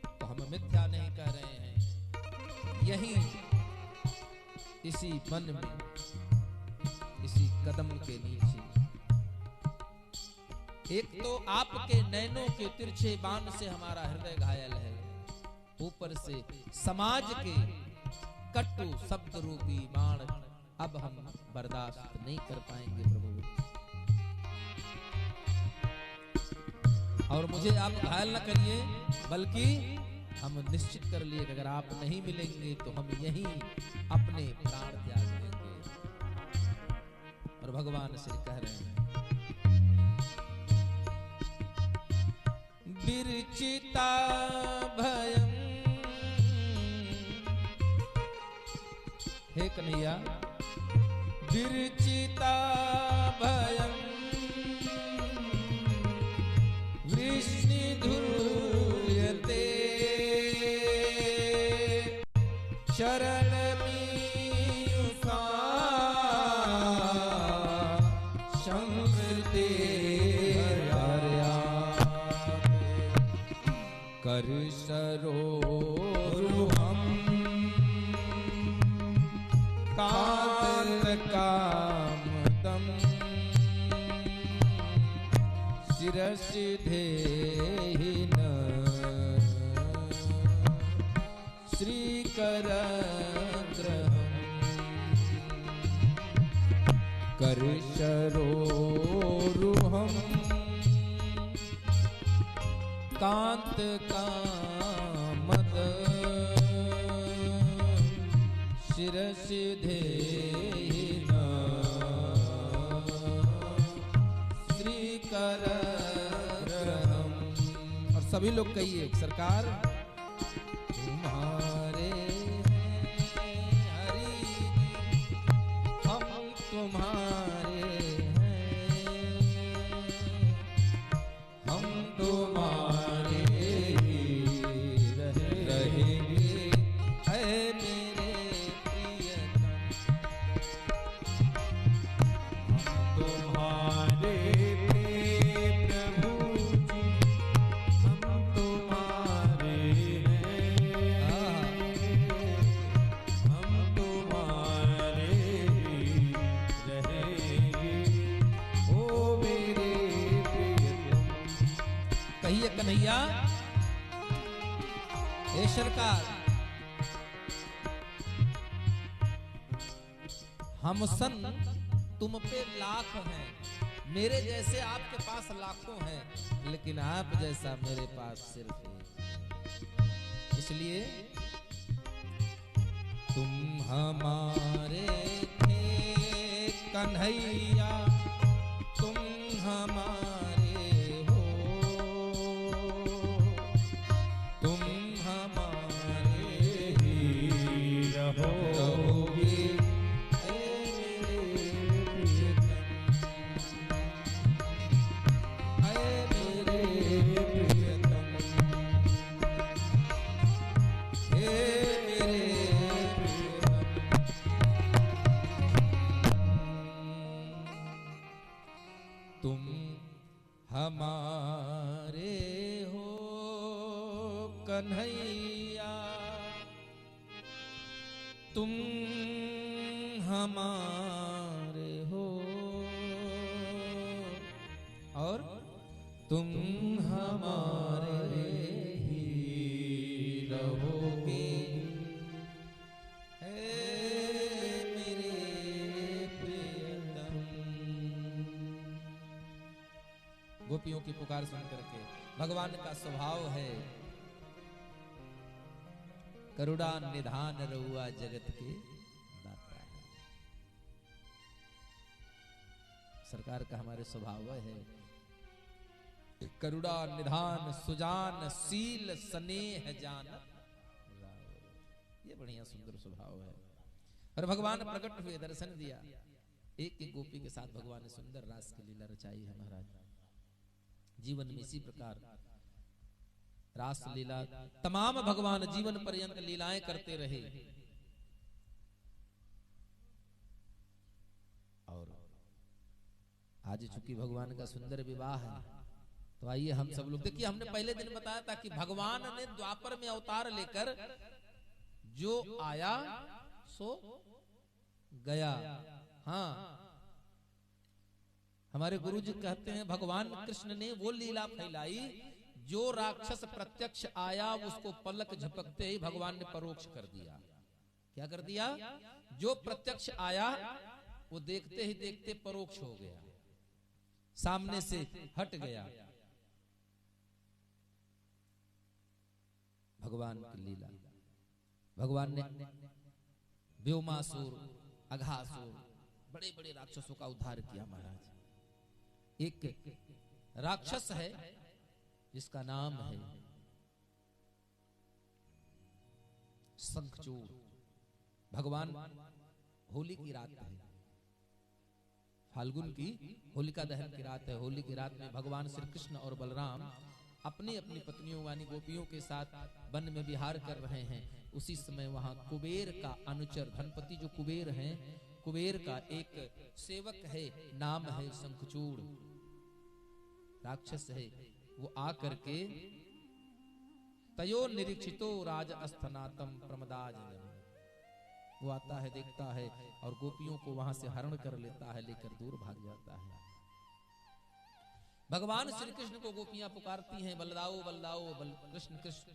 तो हम मिथ्या नहीं कह रहे हैं। यहीं इसी वन में, इसी कदम के नीचे, एक तो आपके नैनों के तिरछे बाण से हमारा हृदय घायल है, ऊपर से समाज के कटु शब्द रूपी बाण अब हम बर्दाश्त नहीं कर पाएंगे प्रभु। और मुझे आप घायल न करिए, बल्कि हम निश्चित कर लिए कि अगर आप नहीं मिलेंगे तो हम यहीं अपने प्राण त्याग देंगे। और भगवान श्री कह रहे हैं विरचिता भयं। हे कन्हैया, विरचिता भयं वृष्णिधूयते शरणमीयुषा संवृते करसरोरुहं कान्तकामदं शिरसि धेहिन श्रीकरग्रहम् करसरोरुहं कान्तकामद शिरसि धेहिन श्रीकरग्रहम्। और सभी लोग कहिए सरकार तुम्हारे हैं कन्हैया, हे सरकार, हम सन तुम पे लाख हैं, मेरे जैसे आपके पास लाखों हैं, लेकिन आप जैसा मेरे पास सिर्फ एक। इसलिए तुम हमारे थे कन्हैया, तुम हमारे हो, तुम हमारे ही रहोगे। तुम हमारे हो कन्हैया, तुम हमारे हो, और तुम हमारे ही रहोगे। गोपियों की पुकार सुन करके भगवान का स्वभाव है करुणा निधान रहुआ जगत के दाता है। सरकार का हमारे स्वभाव है करुणा निधान सुजान सील स्नेह जान, ये बढ़िया सुंदर स्वभाव है। और भगवान प्रकट हुए, दर्शन दिया, एक एक गोपी के साथ भगवान ने सुंदर रास की लीला रचाई है। महाराज जीवन में इसी प्रकार रास लीला तमाम भगवान जीवन पर्यंत लीलाएं करते रहे। और आज चूंकि भगवान का सुंदर विवाह है, तो आइए हम सब लोग देखिए, हमने पहले दिन बताया था कि भगवान ने द्वापर में अवतार लेकर जो आया सो गया। हाँ, हमारे गुरुजी कहते हैं भगवान कृष्ण ने वो लीला फैलाई, जो राक्षस प्रत्यक्ष आया उसको पलक झपकते ही भगवान ने परोक्ष कर दिया। क्या कर दिया? जो प्रत्यक्ष आया वो देखते ही देखते परोक्ष हो गया, सामने से हट गया। भगवान की लीला, भगवान ने व्योमासुर, अघासुर, बड़े बड़े राक्षसों का उद्धार किया। महाराज एक राक्षस है जिसका नाम है शंखचूड़। भगवान होली की रात है, फाल्गुन की होलिका दहन की रात है। होली की रात में भगवान श्री कृष्ण और बलराम अपनी अपनी पत्नियों यानी गोपियों के साथ वन में विहार कर रहे हैं। उसी समय वहां कुबेर का अनुचर, धनपति जो कुबेर हैं, कुबेर का एक सेवक है, नाम है शंखचूड़, राक्षस है। वो आकर के तयो निरीक्षितो राज अस्थनातम प्रमदाज, वो आता है, देखता है और गोपियों को वहां से हरण कर लेता है, लेकर दूर भाग जाता है। भगवान श्री कृष्ण को गोपियां पुकारती हैं, बलदाओ बलदाओ, कृष्ण कृष्ण।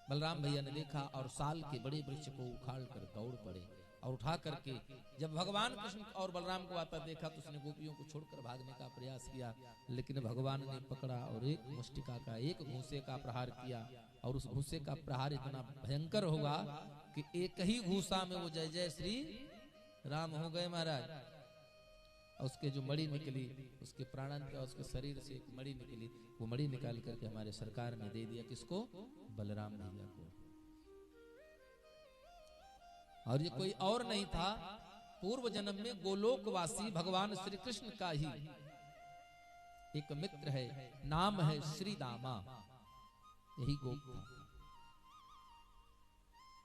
बलराम भैया ने देखा और साल के बड़े वृक्ष को उखाड़ कर दौड़ पड़े और उठा करके जब भगवान कृष्ण और बलराम को आता देखा तो उसने गोपियों को छोड़कर भागने का प्रयास किया, लेकिन भगवान ने पकड़ा और एक मुष्टिका का, एक घूंसे का प्रहार किया। और उस घूंसे का प्रहार इतना भयंकर होगा कि एक ही घूंसा में वो जय जय श्री राम हो गए। महाराज उसके जो मणि निकली, उसके प्राणन का, उसके शरीर से एक मणि निकली, वो मणि निकाल करके हमारे सरकार ने दे दिया। किसको? बलराम भैया को। और ये कोई और नहीं था, पूर्व जन्म में गोलोकवासी भगवान श्री कृष्ण का ही एक मित्र है, नाम है श्री दामा, यही गोप था।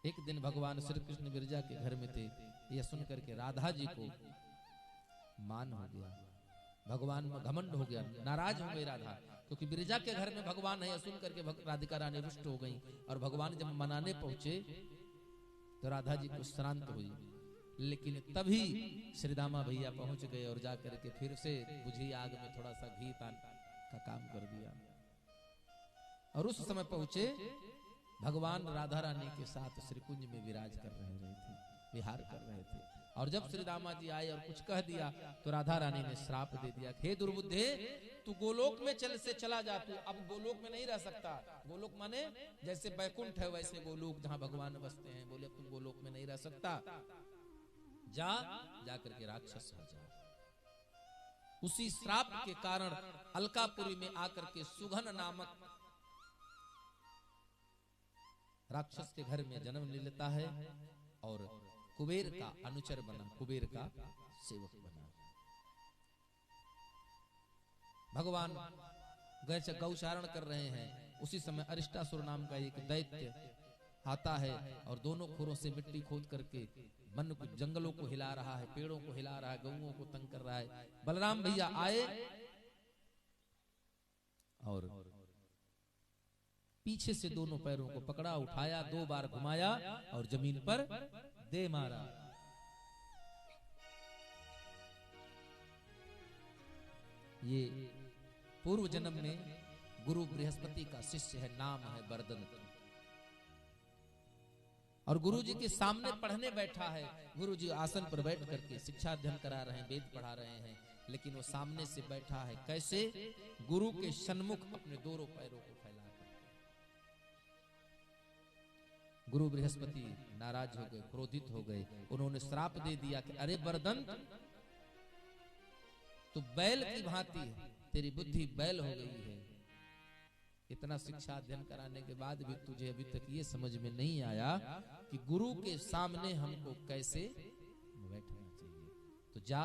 एक दिन भगवान श्री कृष्ण गिरजा के घर में थे, यह सुन करके राधा जी को मान हो गया, भगवान में घमंड हो गया, नाराज हो गई राधा, क्योंकि बिरजा के घर में भगवान है। सुन करके राधिका रानी रुष्ट हो गई और भगवान जब मनाने पहुंचे तो राधा जी को श्रांत हुई। लेकिन तभी श्रीदामा भैया पहुंच गए और जाकर के फिर से बुझी आग में थोड़ा सा घी का काम कर दिया। और उस समय पहुंचे भगवान राधा रानी के साथ श्रीकुंज में विराज कर रहे थे, विहार कर रहे थे। और जब श्री दामा जी आए और कुछ कह दिया तो राधा रानी ने श्राप दे दिया, हे दुर्बुद्धे, तू गोलोक में चला जा, तू अब गोलोक में नहीं रह सकता। गोलोक माने जैसे बैकुंठ है वैसे गोलोक जहां भगवान बसते हैं, बोले अब तुम गोलोक में नहीं रह सकता, जा करके राक्षस हो जा। उसी श्राप के कारण अलकापुरी में आकर के सुघन नामक राक्षस के घर में जन्म ले लेता है और कुबेर का अनुचर बना, कुबेर का सेवक बना। भगवान गौचारण कर रहे हैं, उसी समय अरिष्टासुर नाम का एक दैत्य आता है और दोनों खुरों से मिट्टी खोद करके वन को, जंगलों को हिला रहा है, पेड़ों को हिला रहा है, गौओं को तंग कर रहा है। बलराम भैया आए और पीछे से दोनों पैरों को पकड़ा, उठाया, 2 बार घुमाया और जमीन पर दे मारा। ये पूर्व जन्म में गुरु बृहस्पति का शिष्य है, नाम है बरदंत। और गुरु जी के सामने पढ़ने बैठा है। गुरु जी आसन पर बैठ करके शिक्षा अध्ययन करा रहे हैं, वेद पढ़ा रहे हैं, लेकिन वो सामने से बैठा है कैसे? गुरु के सन्मुख अपने दोनों पैरों को फैला कर। गुरु बृहस्पति नाराज हो गए, क्रोधित हो गए। उन्होंने श्राप दे दिया कि अरे बरदंत, तू बैल की भांति है, तेरी बुद्धि बैल हो गई है। इतना शिक्षा अध्ययन कराने के बाद भी तुझे अभी तक ये समझ में नहीं आया कि गुरु के सामने हमको कैसे बैठना चाहिए। तो जा,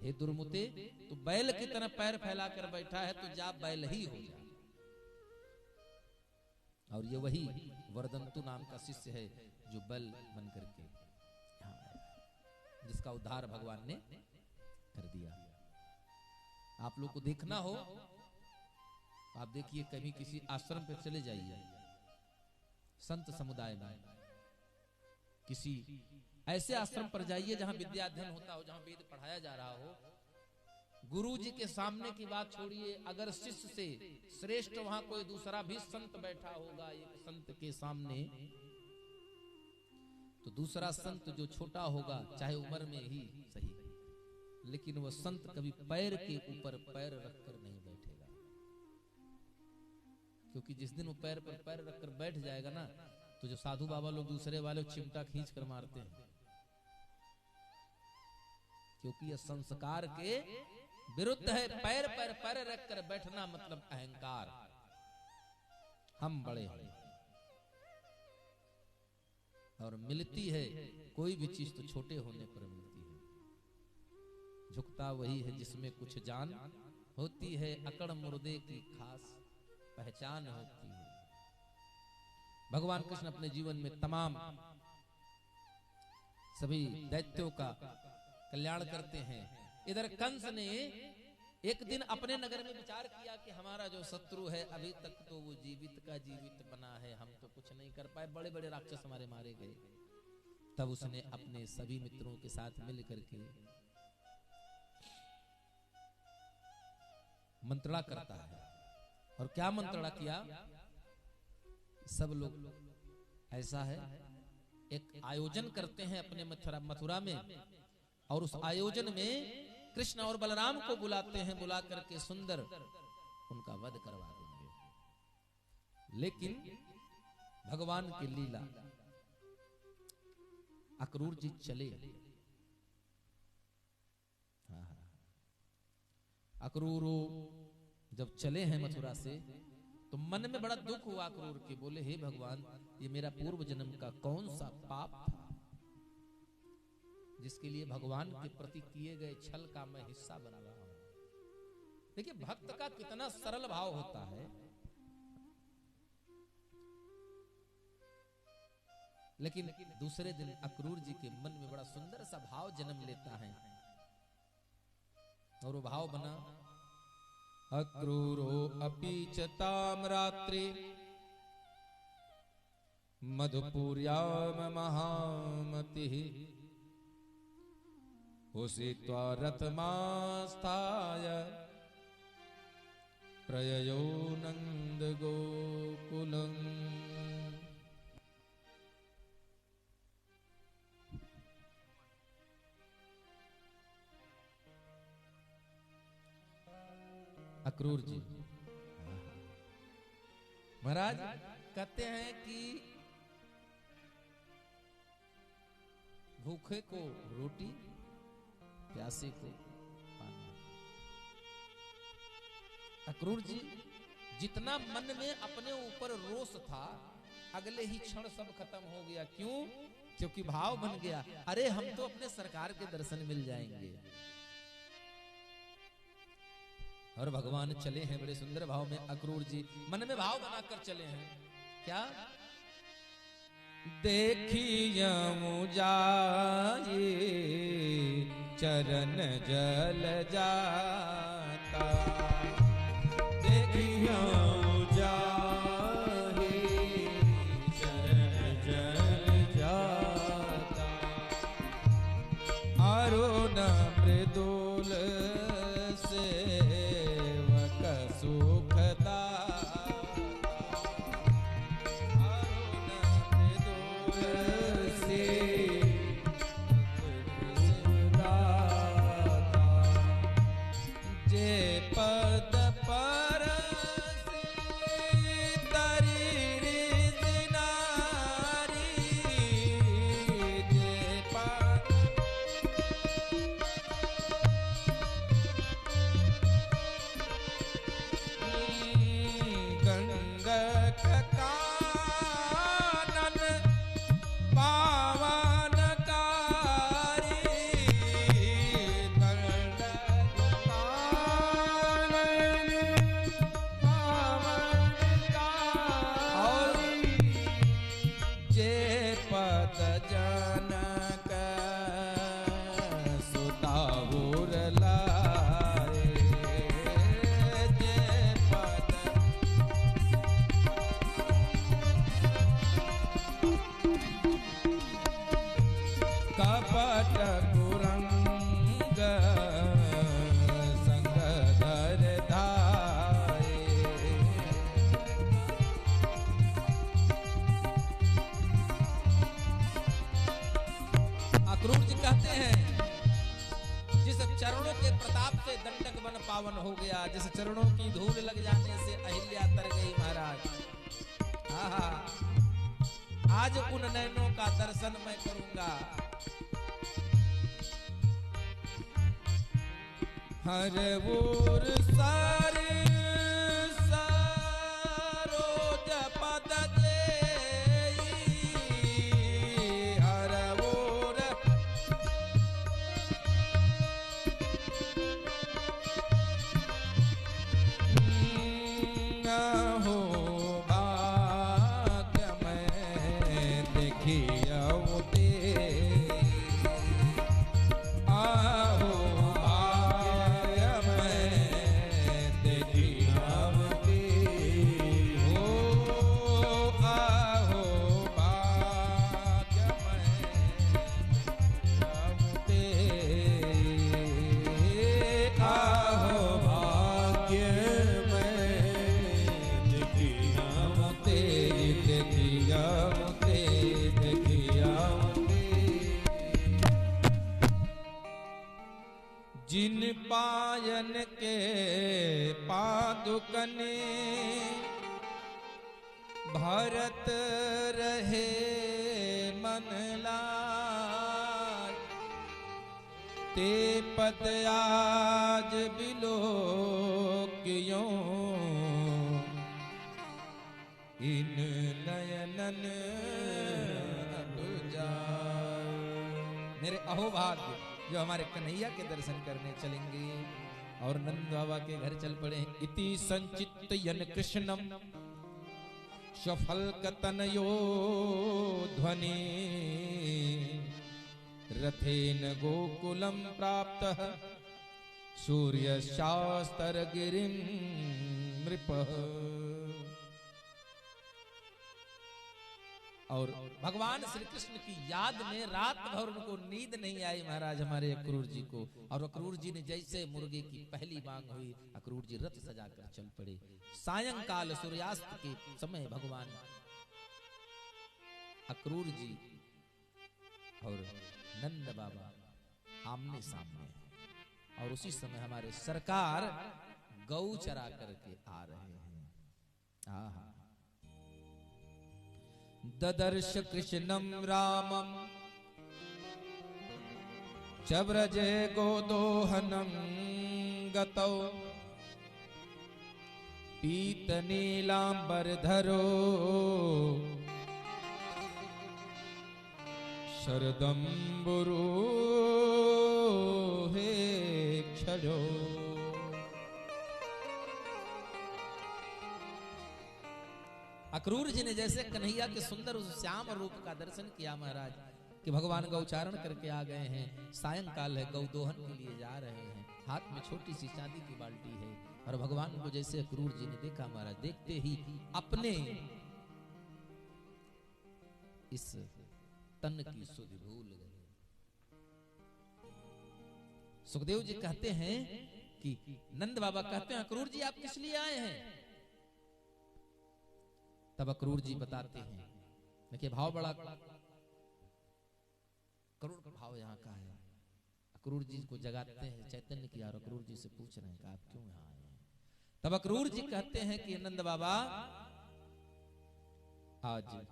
हे दुर्मुते, तू बैल की तरह पैर फैला कर बैठा है, तो जा बैल ही हो जा। और ये वही वरदंतु नाम का शिष्य है जो बैल बन करके यहाँ आया, जिसका उद्धार भगवान ने कर दिया। आप लोग को देखना हो, आप देखिए, कभी किसी आश्रम पे चले जाइए, संत समुदाय में किसी ऐसे आश्रम पर जाइए जहां विद्या अध्ययन होता हो, जहां वेद पढ़ाया जा रहा हो। गुरु जी के सामने की बात छोड़िए, अगर शिष्य से श्रेष्ठ वहां कोई दूसरा भी संत बैठा होगा एक संत के सामने, तो दूसरा संत जो छोटा होगा, चाहे उम्र में ही सही, लेकिन वह संत कभी पैर के ऊपर पैर रखकर नहीं बैठेगा। क्योंकि जिस दिन वो पैर पर पैर रखकर बैठ जाएगा ना, तो जो साधु बाबा लोग दूसरे वाले चिमटा खींच कर मारते हैं, क्योंकि यह संस्कार के विरुद्ध है। पैर पर पैर रखकर बैठना मतलब अहंकार, हम बड़े हैं। और मिलती है कोई भी चीज तो छोटे होने पर मिलती है। झुकता वही है जिसमें कुछ जान होती है, अकड़ मुर्दे की खास पहचान होती है। भगवान कृष्ण अपने जीवन में तमाम सभी दैत्यों का कल्याण करते हैं। इधर कंस ने एक दिन अपने नगर में विचार किया कि हमारा जो शत्रु है, अभी तक तो वो जीवित का जीवित बना है, हम तो कुछ नहीं कर पाए, बड़े बड़े राक्षस हमारे मारे गए। तब उसने अपने सभी मित्रों के साथ मिल करके मंत्रणा करता है। और क्या मंत्रणा किया? सब लोग ऐसा है, एक आयोजन करते हैं अपने मथुरा में, और उस आयोजन में कृष्ण और बलराम को बुलाते हैं, बुला करके सुंदर उनका वध करवा देंगे। लेकिन भगवान की लीला, अक्रूर जी चले, अक्रूरो जब चले हैं मथुरा से, तो मन में बड़ा दुख हुआ अक्रूर के। बोले, हे भगवान, ये मेरा पूर्व जन्म का कौन सा पाप था जिसके लिए भगवान के प्रति किए गए छल का मैं हिस्सा बन रहा हूं। देखिए, भक्त का कितना सरल भाव होता है। लेकिन दूसरे दिन अक्रूर जी के मन में बड़ा सुंदर सा भाव जन्म लेता है, और वो भाव बना, अक्रूरो अपि च ताम रात्रि मधुपुर्याम महामतिः उषित्वा रथमास्थाय प्रययो नंद गोकुलम्। अक्रूर जी महाराज कहते हैं कि भूखे को रोटी, प्यासे को पानी। अक्रूर जी जितना मन में अपने ऊपर रोष था, अगले ही क्षण सब खत्म हो गया। क्यों? क्योंकि भाव बन गया, अरे हम तो अपने सरकार के दर्शन मिल जाएंगे। और भगवान चले हैं बड़े सुंदर भाव में। अक्रूर जी मन में भाव बनाकर चले हैं, क्या? देखिए मुझाए चरण जल जाता, देखिए मुझाए चरण जल जाता, अरुण मृदुल सेवक सुखदा, पावन हो गया, जिस चरणों की धूल लग जाने से अहिल्या तर गई महाराज। आहा, आज उन नैनों का दर्शन मैं करूंगा। हर ओर सारे सरोज पद जेई, हर ओर हो भाग्य में देखिया ते, आहो भाग्य में देखिया ते, हो आहो भाग्य में ते, आहो भाग्य जिन पायन के पादुकने भरत रहे मन लाय, ते पद आज बिलोकियों इन नयनन अब जाए। मेरे अहोभाग्य जो हमारे कन्हैया के दर्शन करने चलेंगे और नंद बाबा के घर चल पड़े। इति संचित्तयन् कृष्णं स्वफल्कतनयो ध्वनि, रथेन गोकुलं प्राप्तः सूर्यशास्त्रगिरिं नृपः। और भगवान श्री कृष्ण की याद में रात भर उनको नींद नहीं आई महाराज हमारे अक्रूर जी को। और अक्रूर जी ने जैसे मुर्गे की पहली मांग हुई, अक्रूर जी रथ सजाकर चल पड़े। सायंकाल सूर्यास्त के समय भगवान अक्रूर जी और नंद बाबा आमने सामने हैं। और उसी समय हमारे सरकार गौ चरा करके आ रहे हैं। आहा। ददर्श कृष्णं रामं च व्रजे गोदोहनं गतौ पीतनीलांबरधरो शरदंबुरुहे क्षजो। अक्रूर जी ने जैसे कन्हैया के सुंदर उस श्याम रूप का दर्शन किया महाराज कि भगवान गौचारण करके आ गए हैं, सायंकाल है, गौ दोहन के लिए जा रहे हैं, हाथ में छोटी सी चांदी की बाल्टी है। और भगवान को जैसे अक्रूर जी ने देखा महाराज, देखते ही अपने इस तन की सुध भूल गए। सुखदेव जी कहते हैं कि नंद बाबा कहते हैं अक्रूर जी आप किस लिए आए हैं? तब अक्रूर जी बताते हैं, देखिए भाव बड़ा करुण भाव यहाँ का है। अक्रूर जी को जगाते हैं चैतन्य की, और अक्रूर जी से पूछ रहे हैं कि आप क्यों यहाँ आए हैं? तब अक्रूर जी कहते हैं कि नंद बाबा आज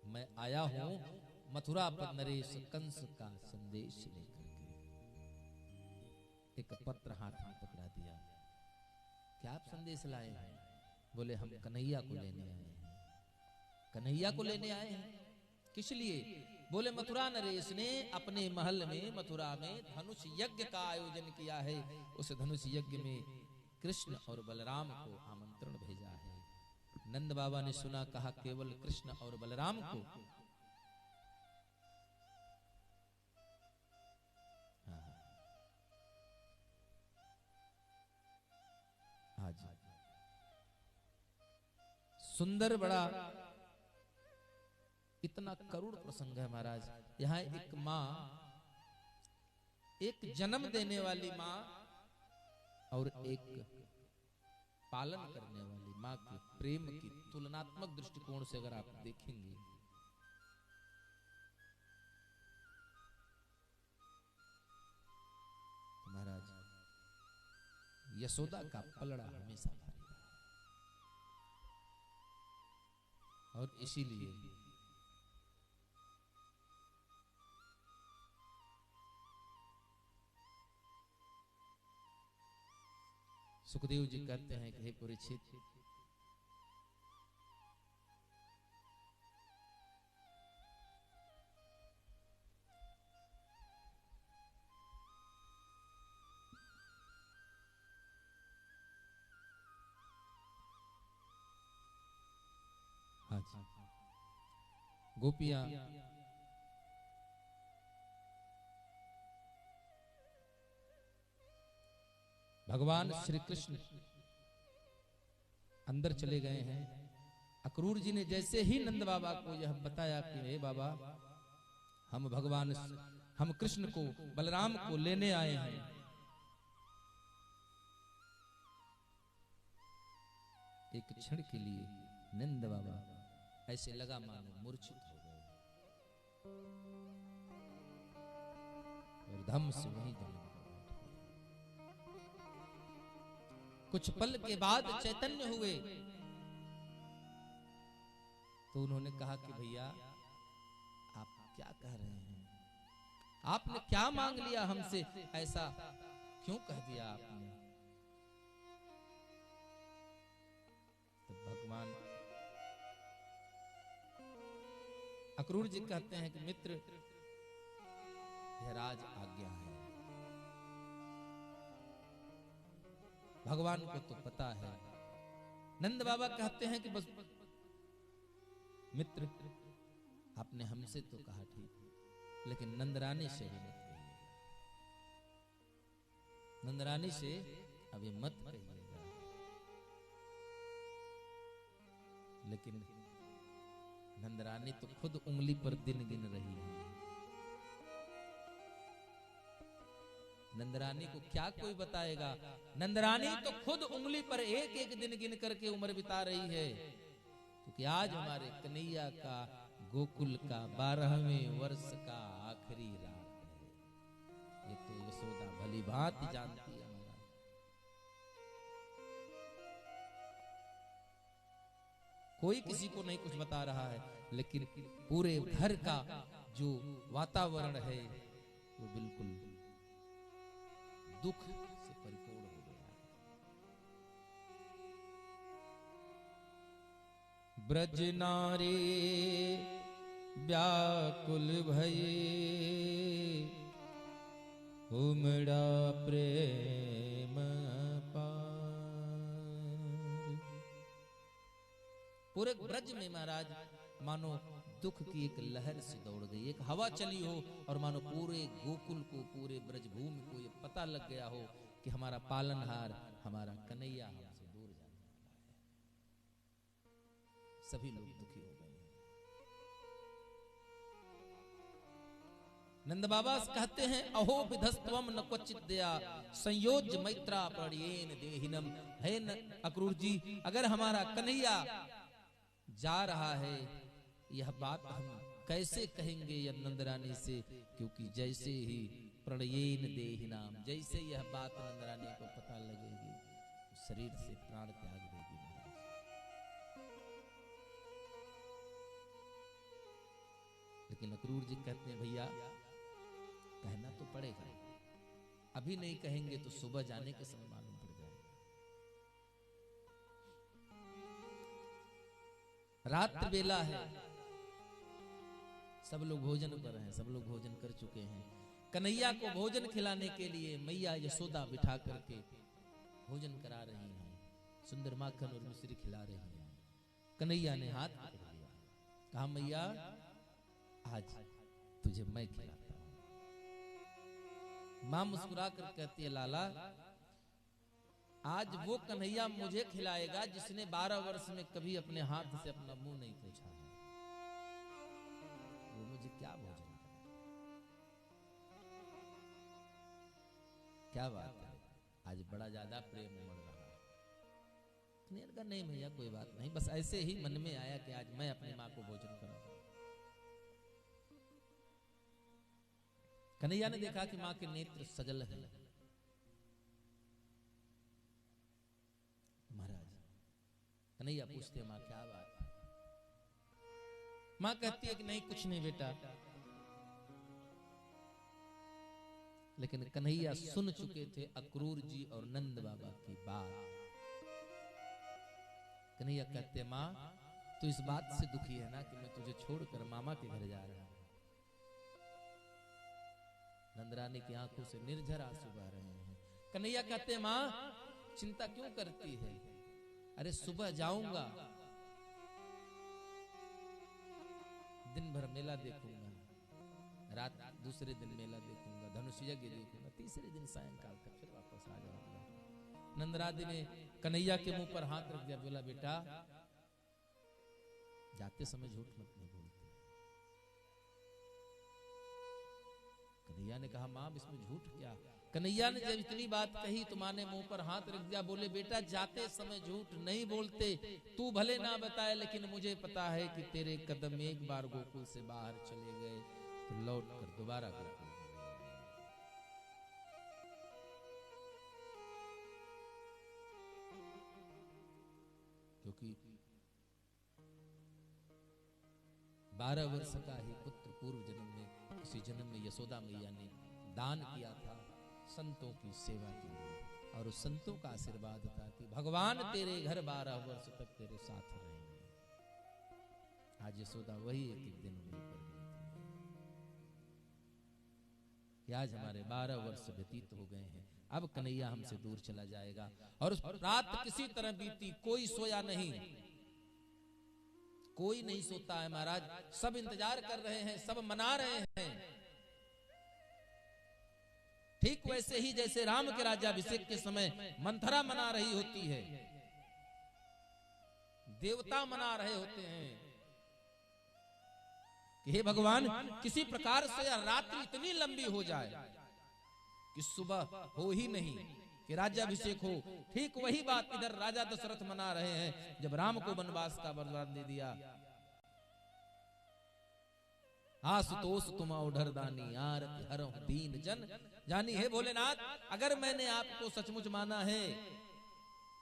मैं आया हूं मथुरा पर नरेश कंस का संदेश लेकर के। एक पत्र हाथ में पकड़ा दिया। क्या आप संदेश लाए हैं? बोले हम कन्हैया को लेने आए हैं। कन्हैया को लेने आए हैं किस लिए? बोले मथुरा नरेश ने अपने महल में मथुरा में धनुष यज्ञ का आयोजन किया है। उस धनुष यज्ञ में कृष्ण और बलराम को आमंत्रण भेजा है। नंद बाबा ने सुना, कहा केवल कृष्ण और बलराम को? आज सुंदर बड़ा इतना करुण प्रसंग है महाराज। यहाँ एक माँ, एक जन्म देने वाली माँ और एक पालन करने वाली माँ के प्रेम की तुलनात्मक दृष्टिकोण से अगर आप देखेंगे तो महाराज यशोदा का पलड़ा हमेशा भारी रहा। और इसीलिए सुखदेव जी कहते हैं कि हे परीक्षित, हाँ जी, गोपियां भगवान श्री कृष्ण अंदर चले गए हैं। अक्रूर जी ने जैसे ही नंद बाबा को यह बताया कि हे बाबा हम कृष्ण को बलराम को लेने आए हैं, एक क्षण के लिए नंद बाबा ऐसे लगा मानो मूर्छित हो गए और धम से वहीं जमीन। कुछ पल के बाद चैतन्य हुए तो उन्होंने कहा कि भैया आप क्या कह रहे हैं? आपने क्या मांग लिया हमसे? ऐसा क्यों कह दिया आपने? तो भगवान अक्रूर जी कहते हैं कि मित्र, यह राज आज्ञा है। भगवान को तो पता है। नंद बाबा कहते हैं कि बस मित्र आपने हमसे तो कहा ठीक, लेकिन नंदरानी से भी मत कहिएगा, नंदरानी से अभी मत कहिएगा। लेकिन नंदरानी तो खुद उंगली पर दिन गिन रही है। नंदरानी को क्या कोई बताएगा? नंदरानी तो खुद उंगली पर एक एक दिन गिन करके उम्र बिता रही है, क्योंकि आज हमारे कन्हैया का गोकुल का 12वें वर्ष का आखिरी रात है। ये तो यशोदा भली भांति जानती है। कोई किसी को नहीं कुछ बता रहा है, लेकिन पूरे घर का जो वातावरण है वो बिल्कुल दुख से परिपूर्ण हो गया है। ब्रज नारी व्याकुल भई उमड़ा प्रेम पूरे ब्रज में महाराज मानो दुख की एक लहर से दौड़ गई, एक हवा चली हो और मानो पूरे गोकुल को, पूरे ब्रजभूमि को ये पता लग गया हो कि हमारा पालनहार, हमारा कन्हैया हमसे दूर जाने वाला है। सभी लोग दुखी हो गए। नंद बाबा कहते हैं, अहो विधस्त्वम न क्वचित दया संयोज्य मैत्रा प्रणयेन देहिनम। है अक्रूर जी, अगर हमारा कन्हैया जा रहा है, यह बात हम कैसे कहेंगे या नंदरानी से, क्योंकि जैसे ही प्रणयेन देहिनाम, जैसे यह बात नंदरानी को पता लगेगी, शरीर से प्राण त्याग देगी महाराज। लेकिन अक्रूर जी कहते हैं, भैया कहना तो पड़ेगा, अभी नहीं कहेंगे तो सुबह जाने के समय मालूम पड़ जाएगा। रात्रि बेला है, सब लोग भोजन पर हैं, सब लोग भोजन कर चुके हैं। कन्हैया को भोजन खिलाने के लिए मैया यशोदा बिठा करके भोजन करा रही हैं, सुंदर माखन और मिश्री खिला रही हैं। कन्हैया ने हाथ पकड़ लिया, कहा मैया आज तुझे मैं खिलाता हूं। मां मुस्कुरा कर कहती है, लाला आज वो कन्हैया मुझे खिलाएगा जिसने 12 वर्ष में कभी अपने हाथ से अपना मुंह नहीं पोंछा है। वो मुझे क्या भोजन करेगा? क्या बात है, आज बड़ा ज्यादा प्रेम उमड़ रहा है। कन्हैया का नहीं भैया कोई बात नहीं, बस ऐसे ही मन में आया कि आज मैं अपनी मां को भोजन कराऊंगा। कन्हैया ने देखा कि मां के नेत्र सजल हैं। महाराज कन्हैया पूछते हैं, मां क्या बात है? मां कहती है कि नहीं कुछ नहीं बेटा। लेकिन कन्हैया सुन चुके थे अक्रूर जी और नंद बाबा की बात। कन्हैया कहते हैं, मां तू इस बात से दुखी है ना कि मैं तुझे छोड़कर मामा के घर जा रहा हूं। नंदरानी की आंखों से निर्झर आंसू बह रहे हैं। कन्हैया कहते हैं, मां चिंता क्यों करती है? अरे सुबह जाऊंगा, दिन भर मेला देखूंगा, रात दूसरे दिन मेला देखूंगा, धनुष यज्ञ देखूंगा, तीसरे दिन सायंकाल तक फिर वापस आ जाऊंगा। नंदरानी ने कन्हैया के मुंह पर हाथ रख दिया, बोला बेटा जाते समय झूठ मत नहीं बोलते। कन्हैया ने कहा, मां इसमें झूठ क्या? कन्हैया ने जब इतनी बात कही तो मां ने मुंह पर हाथ रख दिया, बोले बेटा जाते समय झूठ नहीं बोलते। तू भले ना बताए, लेकिन मुझे पता है कि तेरे कदम एक बार गोकुल से बाहर चले गए तो लौट कर दोबारा गोकुल। क्योंकि 12 वर्ष का ही पुत्र पूर्व जन्म में, किसी जन्म में यशोदा मैया ने दान किया था संतों की सेवा के लिए, और उस संतों का आशीर्वाद था कि भगवान तेरे घर 12 वर्ष तक तेरे साथ रहेंगे। आज यशोदा वही एक दिन लेकर गई थी। आज हमारे 12 वर्ष व्यतीत हो गए हैं, अब कन्हैया हमसे दूर चला जाएगा। और उस रात किसी तरह बीती, कोई सोया नहीं, कोई नहीं सोता है महाराज। सब इंतजार कर रहे हैं, सब मना रहे हैं। ठीक वैसे ही जैसे राम के राज्याभिषेक के समय मंथरा मना रही होती है, देवता मना रहे होते हैं, कि हे भगवान किसी प्रकार से रात्रि इतनी लंबी हो जाए कि सुबह हो ही नहीं, कि राज्याभिषेक हो। ठीक वही बात इधर राजा दशरथ मना रहे हैं जब राम को वनवास का वरदान दे दिया। आशुतोष तुम ओढ़र दानी आरती हरहु दीन जन जानी। हे भोलेनाथ, अगर मैंने आपको सचमुच माना है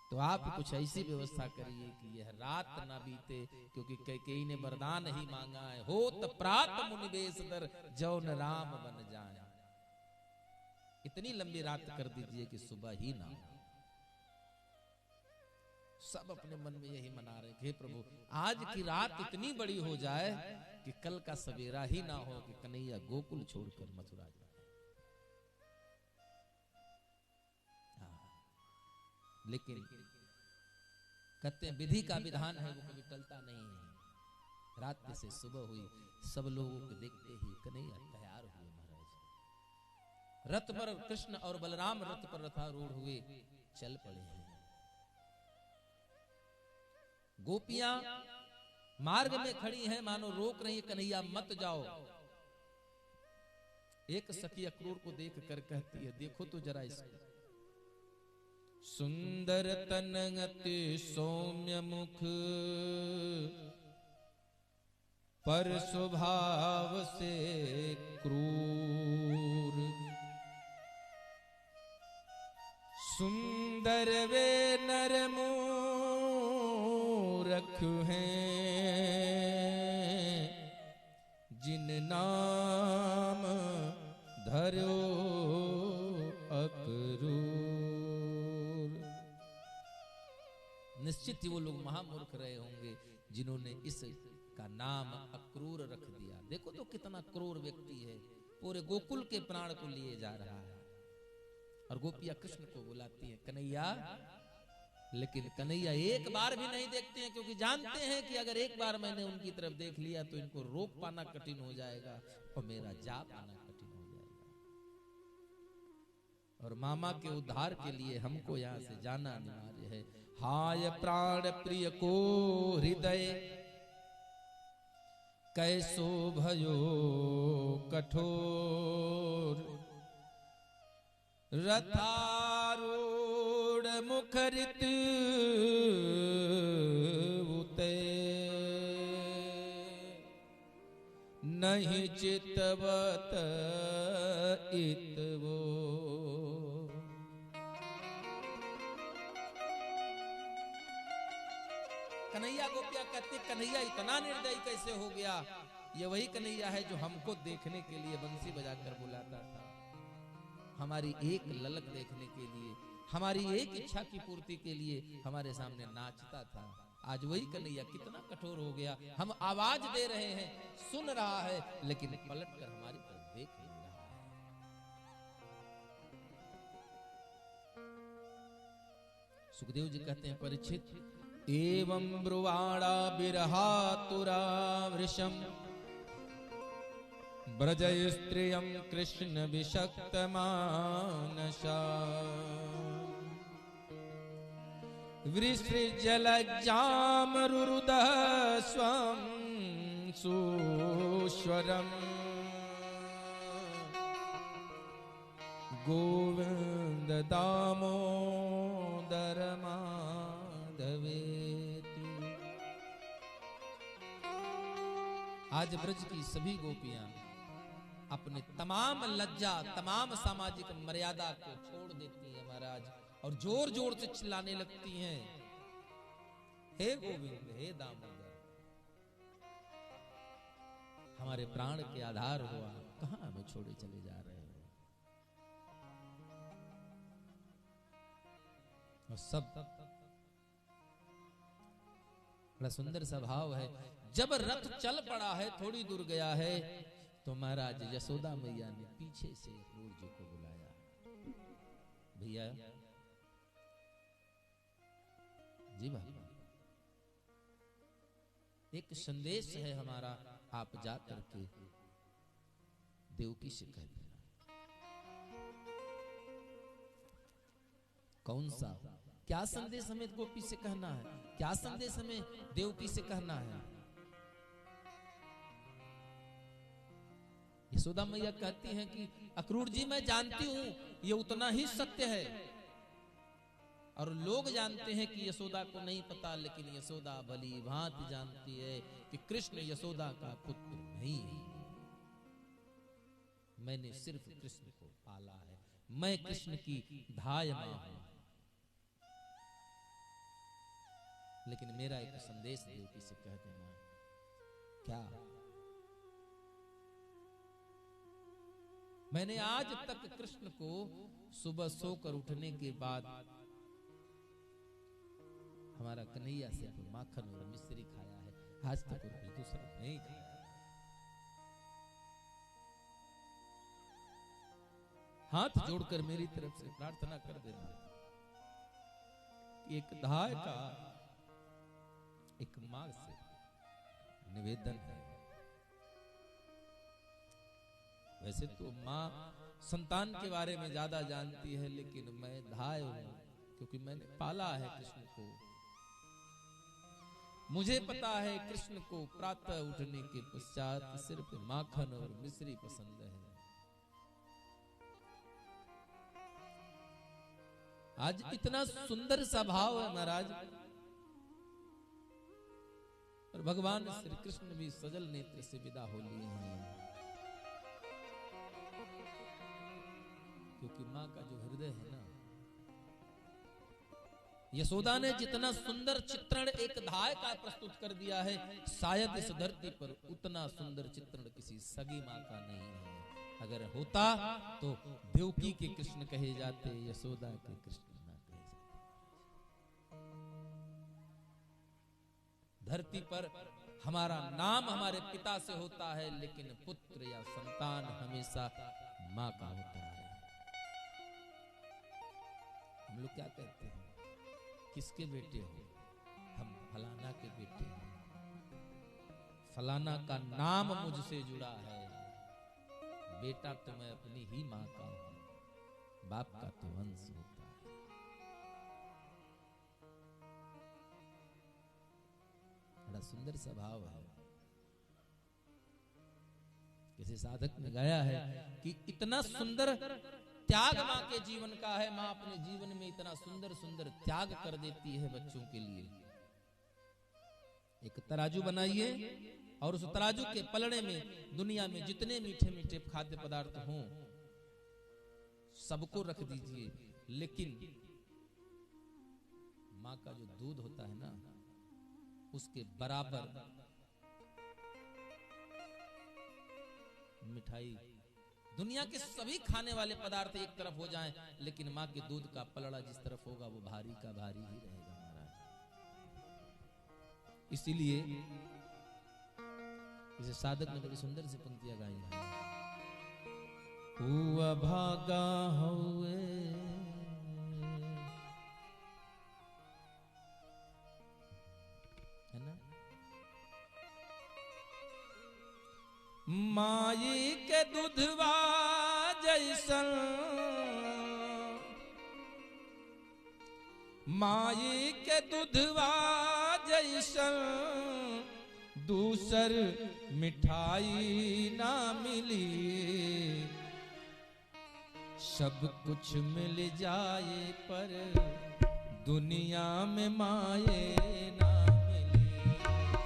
तो आप कुछ ऐसी व्यवस्था करिए कि यह रात ना बीते, क्योंकि कैकेयी ने वरदान ही मांगा है, हो तो प्रात मुनिवेश दर जौन राम बन जाए। इतनी लंबी रात कर दीजिए कि सुबह ही ना हो। सब अपने मन में यही मना रहे, हे प्रभु आज की रात इतनी बड़ी हो जाए कि कल का सवेरा ही ना हो कि कन्हैया गोकुल छोड़कर मथुरा जाए। लेकिन कहते हैं विधि का विधान है वो कभी टलता नहीं है। रात से सुबह हुई, सब लोगों को देखते ही कन्हैया तैयार हुए महाराज। रथ पर कृष्ण और बलराम रथ पर रथारूढ़ हुए चल पड़े हैं। गोपियां मार्ग में खड़ी हैं, मानो रोक रही है, कन्हैया मत जाओ। एक सखी अक्रूर को देख कर कहती है, देखो तो जरा इसको। सुंदर तन अति सौम्य मुख पर स्वभाव से क्रूर, सुंदर वे नर मूरख हैं जिन नाम धरो अक्रूर। निश्चित ही वो लोग महामूर्ख रहे होंगे जिन्होंने इस का नाम अक्रूर रख दिया। देखो तो कितना क्रूर व्यक्ति है, पूरे गोकुल के प्राण को लिए जा रहा है। और गोपियां कृष्ण को बुलाती हैं कन्हैया, लेकिन कन्हैया एक बार भी नहीं देखते हैं, क्योंकि जानते हैं कि अगर एक बार मैंने उनकी तरफ देख लिया तो इनको रोक पाना कठिन हो जाएगा और मेरा जा पाना कठिन हो जाएगा। और मामा के उद्धार के लिए हमको यहाँ से जाना अनिवार्य है। हाय प्राण प्रिय को हृदय कैसो भयो कठोर, रथारूढ़ मुखरित उते, नहीं चितवत इतवो। कन्हैया गोपियां कहती, कन्हैया इतना निर्दयी कैसे हो गया? ये वही कन्हैया है जो हमको देखने के लिए बंसी बजाकर बुलाता था, हमारी एक ललक देखने के लिए, हमारी एक इच्छा की पूर्ति के लिए हमारे सामने नाचता था। आज वही कन्हैया कितना कठोर हो गया। हम आवाज दे रहे हैं, सुन रहा है, लेकिन पलट कर हमारी तरफ देख नहीं रहा है। सुखदेव जी कहते हैं, परीक्षित एवं ब्रुवाणा बिरहातुरा वृषम, ब्रजय स्त्रियं कृष्ण विषक्त मानसा, वृषृजलज्जामरुरुदः स्वं सुस्वरम्, गोविंद दामोदर माधवेति। आज ब्रज की सभी गोपियां अपने तमाम लज्जा, तमाम सामाजिक मर्यादा को छोड़ देती हैं महाराज, और जोर जोर से चिल्लाने लगती हैं, हे गोविंद, हे दामोदर, हमारे प्राण के आधार हो, आप कहां हमें छोड़े चले जा रहे हो? और सब बड़ा सुंदर सा भाव है। जब रथ चल पड़ा है, थोड़ी दूर गया है, तो महाराज यशोदा मैया ने पीछे से अक्रूर जी को बुलाया, भैया जी बाबा, एक संदेश है हमारा, आप जा करके देवकी से कह देना। कौन सा, क्या संदेश हमें गोपी से कहना है? क्या संदेश हमें देवकी से कहना है? यशोदा मैया कहती हैं कि अक्रूर जी मैं जानती हूं ये उतना ही सत्य है, और लोग जानते हैं कि यशोदा को नहीं पता, लेकिन यशोदा भली भांति जानती है कि कृष्ण यशोदा का पुत्र नहीं है। मैंने सिर्फ कृष्ण को पाला है, मैं कृष्ण की धाय मां हूं। लेकिन मेरा एक संदेश देवकी से कह देना, क्या मैंने आज तक कृष्ण को सुबह सोकर उठने के बाद हमारा कन्हैया से माखन और मिश्री खाया है, आज तक और कोई दूसरा नहीं खाया। हाथ जोड़कर मेरी तरफ से प्रार्थना कर देना कि एक धाय का एक मां से निवेदन है। वैसे तो मां संतान के बारे में ज्यादा जानती है, लेकिन मैं धाय हूं क्योंकि मैंने पाला है कृष्ण को। मुझे पता है कृष्ण को प्रातः उठने के पश्चात सिर्फ माखन और मिश्री पसंद है। आज इतना सुंदर सा भाव है महाराज, और भगवान श्री कृष्ण भी सजल नेत्र से विदा हो लिए हैं, क्योंकि मां का जो हृदय है ना, यशोदा ने जितना सुंदर चित्रण एक धाय का प्रस्तुत कर दिया है, शायद इस धरती पर उतना सुंदर चित्रण किसी सगी मां का नहीं है। अगर होता तो देवकी के कृष्ण कहे जाते, यशोदा के कृष्ण ना कहे जाते। धरती पर हमारा नाम हमारे पिता से होता है, लेकिन पुत्र या संतान हमेशा मां का होता है। हम लोग क्या कहते हैं, किसके बेटे हो? हम फलाना के बेटे हैं, फलाना का नाम मुझसे जुड़ा है। बेटा तो मैं अपनी ही मां का हूं, बाप का तो वंश होता है। बड़ा सुंदर स्वभाव है। किसी साधक ने गाया है कि इतना सुंदर त्याग मां के जीवन का है, मां अपने जीवन में इतना सुंदर सुंदर त्याग कर देती है बच्चों के लिए। एक तराजू बनाइए और उस तराजू के पलड़े में दुनिया में जितने मीठे मीठे खाद्य पदार्थ हों सबको रख दीजिए, लेकिन मां का जो दूध होता है ना, उसके बराबर मिठाई, दुनिया के सभी खाने वाले पदार्थ एक तरफ हो जाएं, लेकिन मां के दूध का पलड़ा जिस तरफ होगा वो भारी का भारी ही रहेगा महाराज। इसीलिए इसे साधक ने बड़ी सुंदर सी पंक्तियां गाई हैं। हुआ भागा हुए है ना, माई के दूधवा जैसन, माई के दूधवा जैसन दूसर मिठाई ना मिली। सब कुछ मिल जाए पर दुनिया में माए ना मिली।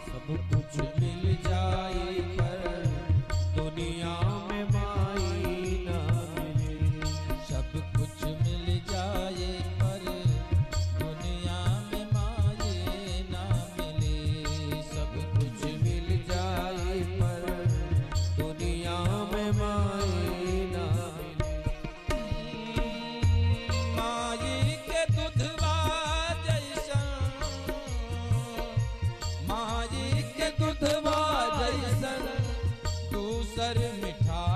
सब कुछ मिल जाए पर दुनिया में माई ना मिली। सब कुछ मिल जाए पर दुनिया में माए ना मिले। सब कुछ मिल जाए पर दुनिया में माई ना मिली। माई के दूधवा जैसन, माई के दूधवा जैसन दूसर मिठाई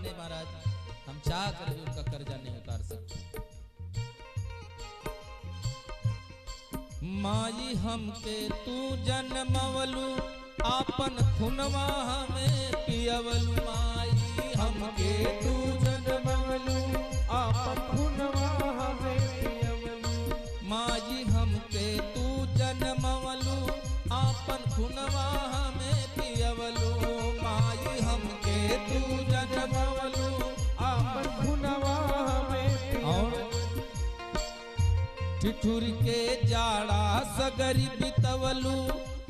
माने महाराज, हम चाह कर भी उनका कर्जा नहीं उतार सकते। माई हमके तू जन्मवलू, आपन खुनवा हमें पियवलू। माई हमके तू जन्मवलू, आपन खुनवा हमें पियवलू। माई हमके तू जन्मवलू, आपन खुनवा हमें पियवलू। माई हमके तू जन्मवलू, आपन खुनवा हमें पियवलू। ठिठुर के जाड़ा सगरी बितवलू,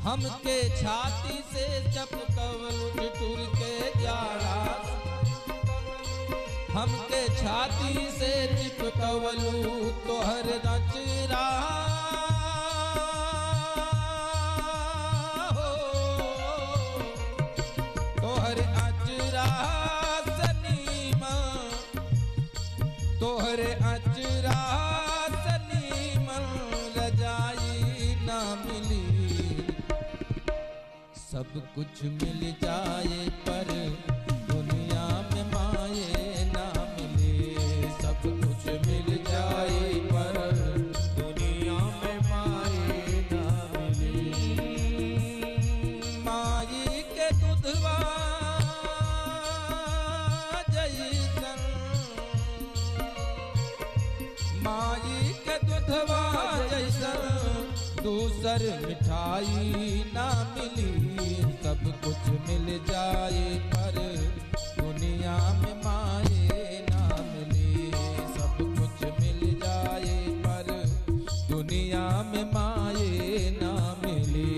हमके छाती से चपकवलू। ठिठुर के जाड़ा हमके छाती से चिपकवलू। तोहर नचरा हो, तोहर अचरा सनीमा, तोहर अचरा सब कुछ मिल जाए पर दुनिया में माए ना मिले। सब कुछ मिल जाए पर दुनिया में माए ना मिले। माई के दूधवा जैसन, माई के दूधवा जैसन दूसर मिठाई ना मिली। सब कुछ मिल जाए पर दुनिया में माए ना मिले। सब कुछ मिल जाए पर दुनिया में माए ना मिले।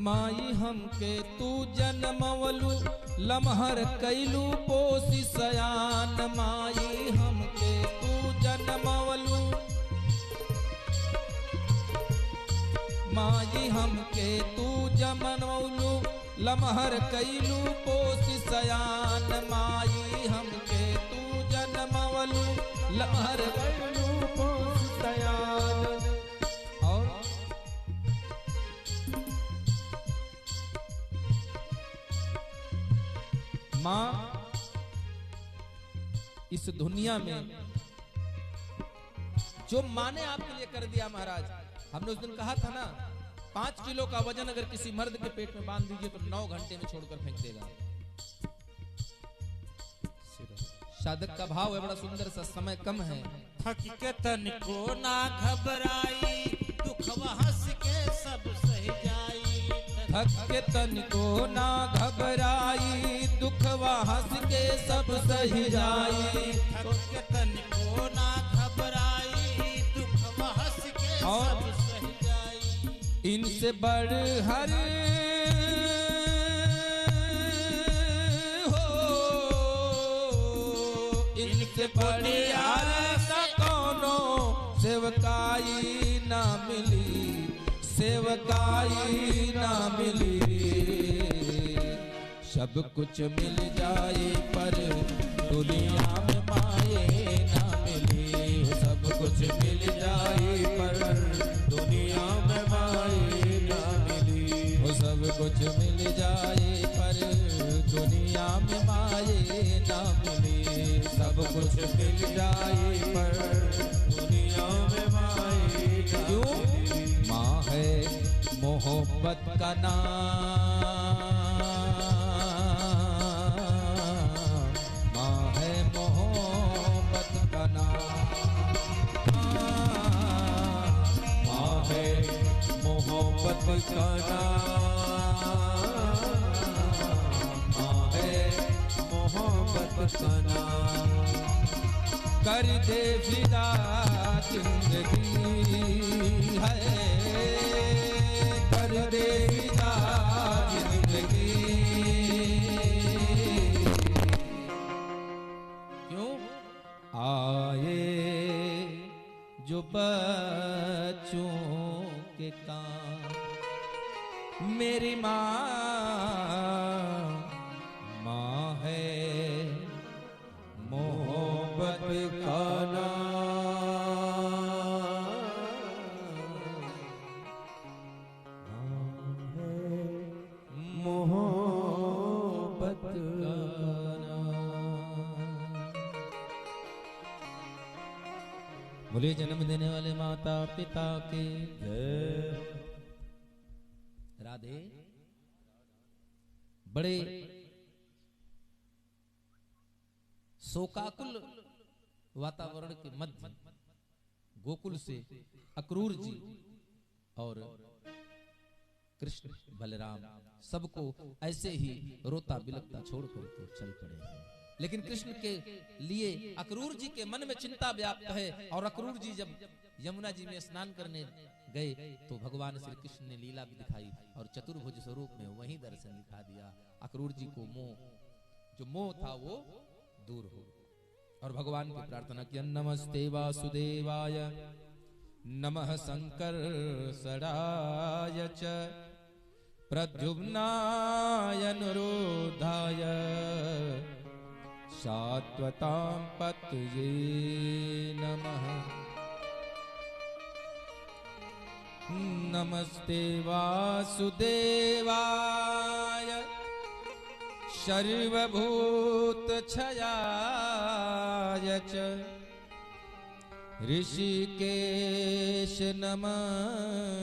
माई हमके तू जन्मवलू, लमहर कैलू पोसी सयान। माई हमके तू जन्मवलू, माई हमके तू जन्मवलू, लमहर कैलू पोसी सयान। माई हमके तू जन्मवलू, लमहर कैलू पोसी सयान। और माँ इस दुनिया में जो माँ ने आपके लिए कर दिया महाराज, हमने उस दिन कहा था ना, 5 किलो का वजन अगर किसी मर्द के पेट में बांध दीजिए तो 9 घंटे में छोड़कर फेंक देगा। साधक का भाव है बड़ा सुंदर सा, समय कम है। थक के तनिको ना घबराई, दुखवा हंस के सब सह जाई। थक के तनिको ना घबराई, दुखवा हंस के सब सही जाई। थक के तनिको ना घबराई, दुखवा हंस के सब सह जाई। इनसे बढ़ हर हो, इनसे बड़ी हर कौनो सेवकाई ना मिली, सेवकाई ना मिली। सब कुछ मिल जाए पर दुनिया में माए ना मिली। सब कुछ मिल जाए पर दुनिया में माए ना मिली। सब कुछ मिल जाए पर दुनिया में माए ना मिली। सब कुछ मिल जाए पर दुनिया में माए ना मिली। माँ है मोहब्बत का नाम, माँ है मोहब्बत का नाम। माँ है मोहब्बत का नाम। कर दे फिदा जिंदगी है, कर दे फिदा जिंदगी। क्यों? आए जो बच्चों के काम, मेरी माँ है मोहब्बत का नाम है, मोहब्बत का नाम। बोले जन्म देने वाले माता पिता के जय। राधे। बड़े शोकाकुल वातावरण के मध्य गोकुल से अक्रूर जी और कृष्ण बलराम सबको ऐसे ही रोता बिलखता छोड़कर तो चल पड़े। लेकिन कृष्ण के लिए अक्रूर जी के मन में चिंता व्याप्त है। और अक्रूर जी जब यमुना जी में स्नान करने गए तो भगवान श्री कृष्ण ने लीला भी दिखाई और चतुर्भुज स्वरूप में वही दर्शन दिखा दिया। अक्रूर जी को जो मोह था वो दूर हो। और भगवान की प्रार्थना की, नमस्ते वासुदेवाय नमः शंकर्षणाय च प्रद्युम्नाय अनुरोधाय शाश्वतां पतये नमः। नमस्ते वासुदेवाय सर्वभूतक्षयाय च ऋषिकेश नमस्तुभ्यं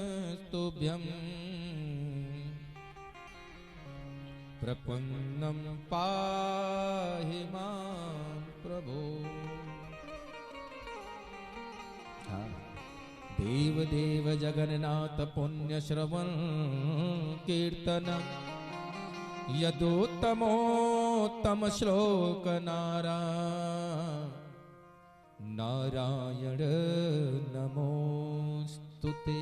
प्रपन्नं पाहि मां प्रभो। देव देव जगन्नाथ पुण्य श्रवण कीर्तन यदोत्तमोत्तम श्लोक नारायण नमोस्तुते।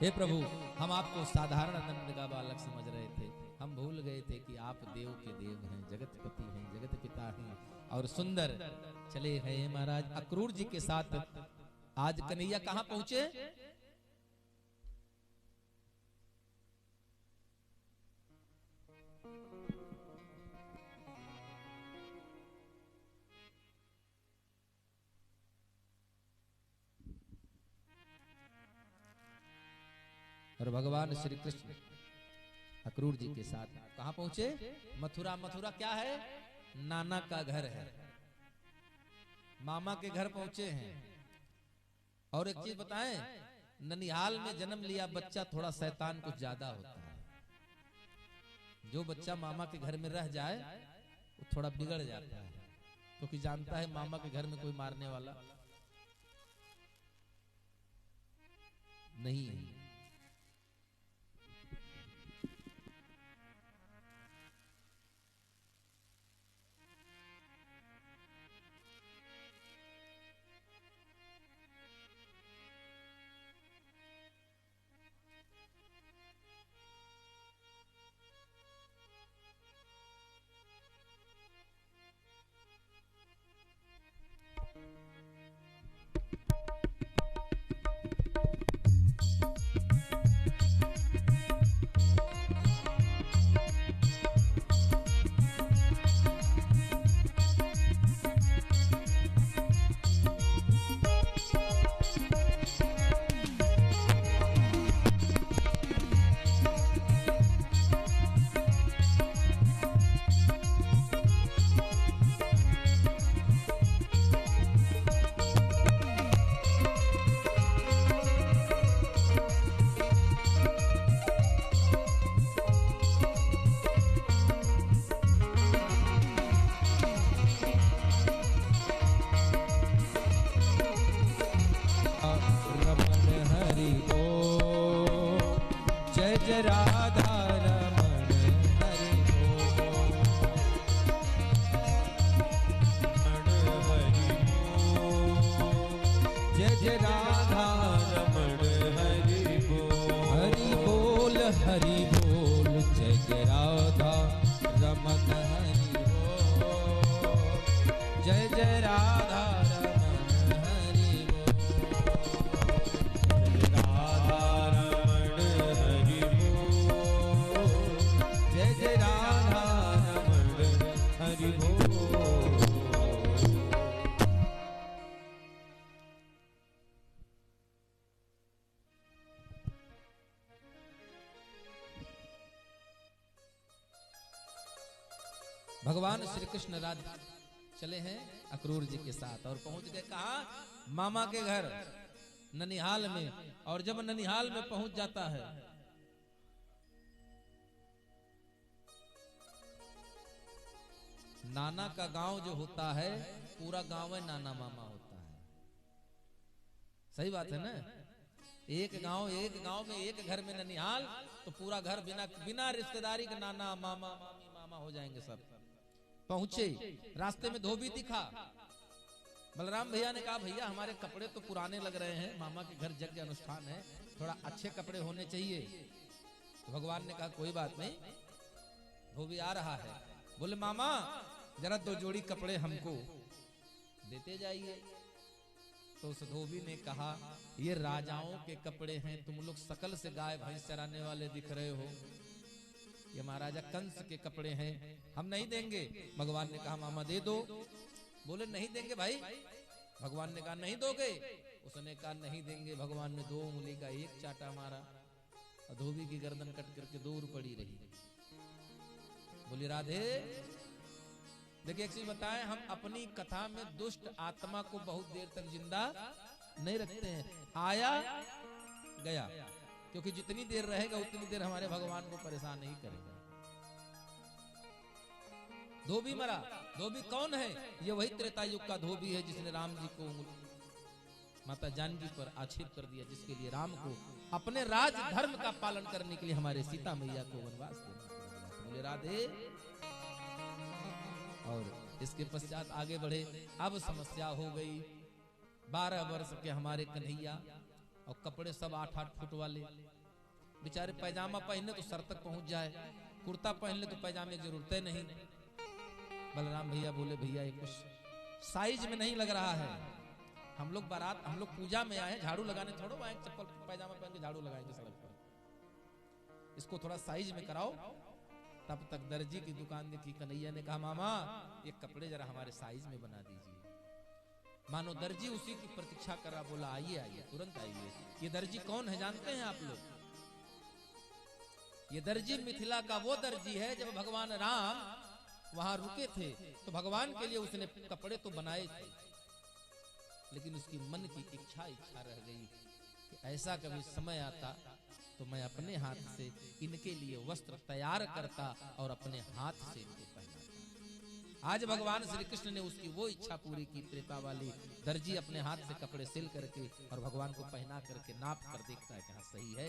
हे प्रभु, हम आपको साधारण नन्द का बालक समझ रहे थे। हम भूल गए थे कि आप देव के देव हैं, जगतपति हैं, जगत पिता हैं और सुंदर चले हैं महाराज। अक्रूर जी के साथ आज कन्हैया कहां पहुंचे? और भगवान श्री कृष्ण अक्रूर जी के साथ कहां पहुंचे? मथुरा। मथुरा क्या है? नाना का घर है, मामा के घर पहुंचे हैं। और एक चीज बताएं, ननिहाल में जन्म लिया बच्चा थोड़ा शैतान कुछ ज्यादा होता है। जो बच्चा मामा के घर में रह जाए वो थोड़ा बिगड़ जाता है, क्योंकि जानता है मामा के घर में कोई मारने वाला नहीं है। जय राधा रमण हरि बोल, हरि बोल, जय जय राधा रमन हरि बोल, जय जय राधा रमन हरि बोल, राधा रमण हरि बोल, जय जय राधा रमण हरि बोल। भगवान श्री कृष्ण राधा चले हैं अक्रूर जी के साथ और पहुंच गए कहा मामा के घर ननिहाल में। और जब ननिहाल में पहुंच जाता है नाना का गांव जो होता है पूरा गांव है नाना मामा होता है। सही बात है ना, एक गांव में एक घर में ननिहाल तो पूरा घर बिना बिना रिश्तेदारी के नाना मामा मामी मामा हो जाएंगे सब। पहुंचे रास्ते में धोबी दिखा। बलराम भैया ने कहा भैया हमारे कपड़े तो पुराने लग रहे हैं, मामा के घर यज्ञ अनुष्ठान है, थोड़ा अच्छे कपड़े होने चाहिए। तो भगवान ने कहा कोई बात नहीं, धोबी आ रहा है। बोले मामा जरा 2 जोड़ी कपड़े हमको देते जाइए। तो उस धोबी ने कहा ये राजाओं के कपड़े हैं, तुम लोग सकल से गाय भैंस चराने वाले दिख रहे हो, ये महाराजा कंस के कपड़े हैं, हम नहीं देंगे। भगवान ने कहा मामा दे दो। बोले नहीं देंगे भाई। भगवान ने कहा नहीं दोगे? उसने कहा नहीं देंगे। भगवान ने 2 उंगली का एक चाटा मारा और धोबी की गर्दन कट करके दूर पड़ी रही। बोली राधे देखिए एक चीज बताएं, हम अपनी कथा में दुष्ट आत्मा को बहुत देर तक जिंदा नहीं रखते हैं, आया गया, क्योंकि जितनी देर रहेगा उतनी देर हमारे भगवान को परेशान नहीं करेगा। धोबी मरा। धोबी कौन है? ये वही त्रेता युग का धोबी है जिसने राम जी को माता जानकी पर आक्षेप कर दिया, जिसके लिए राम को अपने राज धर्म का पालन करने के लिए हमारे सीता मैया को वनवास देना पड़ा। बोले राधे। और इसके पश्चात आगे बढ़े। अब समस्या हो गई, 12 वर्ष के हमारे कन्हैया और कपड़े सब 8-8 फुट वाले, बेचारे पैजामा पहनले तो सर तक पहुंच जाए, कुर्ता पहनले तो पैजामे की जरूरत नहीं। बलराम भैया बोले भैया ये कुछ साइज में नहीं लग रहा है, हम लोग बारात हम लोग पूजा में आए, झाड़ू लगाने थोड़ो आए, चप्पल पैजामा पहन के झाड़ू लगाएंगे सड़क पर, इसको थोड़ा साइज में कराओ। तब तक दर्जी की दुकान देखी। कन्हैया ने कहा मामा ये कपड़े जरा हमारे साइज में बना दीजिए। मानो दर्जी उसी की प्रतीक्षा कर रहा। बोला आइए आइए तुरंत आइए। ये दर्जी कौन है जानते हैं आप लोग? ये दर्जी मिथिला का वो दर्जी है जब भगवान राम वहां रुके थे तो भगवान के लिए उसने कपड़े तो बनाए थे, लेकिन उसकी मन की इच्छा रह गई कि ऐसा कभी समय आता तो मैं अपने हाथ से इनके लिए वस्त्र तैयार करता और अपने हाथ से इनको पहनाता। आज भगवान श्री कृष्ण ने उसकी वो इच्छा पूरी की। त्रेता वाली दर्जी अपने हाथ से कपड़े सिल करके और भगवान को पहना करके नाप कर देखता है कि हाँ सही है।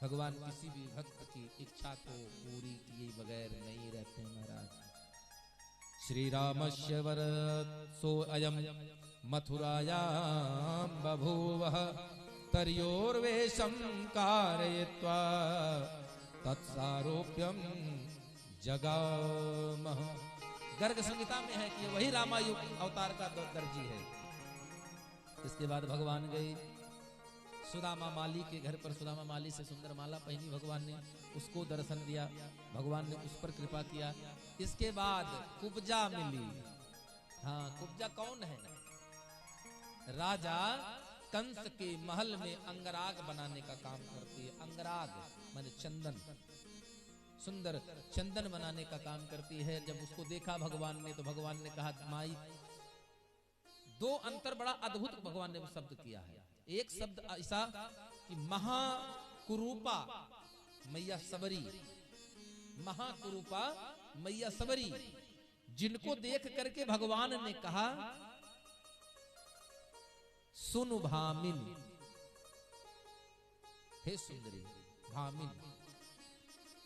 भगवान किसी भी भक्त की इच्छा को पूरी किए बगैर नहीं रहते महाराज। श्री रामस्य वरसो अयम मथुरायां बभूवः तर्योर्वेशं कारयित्वा तत्सारोप्यं जगामः। गर्ग संहिता में है कि ये वही रामायुग अवतार का दर्जी है। इसके बाद भगवान गए सुदामा माली के घर पर। सुदामा माली से सुंदर माला पहनी भगवान ने, उसको दर्शन दिया, भगवान ने उस पर कृपा किया। इसके बाद कुब्जा मिली। हाँ कुब्जा कौन है? राजा कंस के महल में अंगराग बनाने का काम करती है। अंगराग माने चंदन, सुंदर चंदन बनाने का काम करती है। जब उसको देखा भगवान ने तो भगवान ने कहा माई, 2 अंतर बड़ा अद्भुत भगवान ने वो शब्द किया है। एक शब्द ऐसा कि महाकुरूपा मैया सबरी, महाकुरूपा मैया सबरी, जिनको देख करके भगवान ने कहा सुन भामिन, हे सुंदरी भामिन।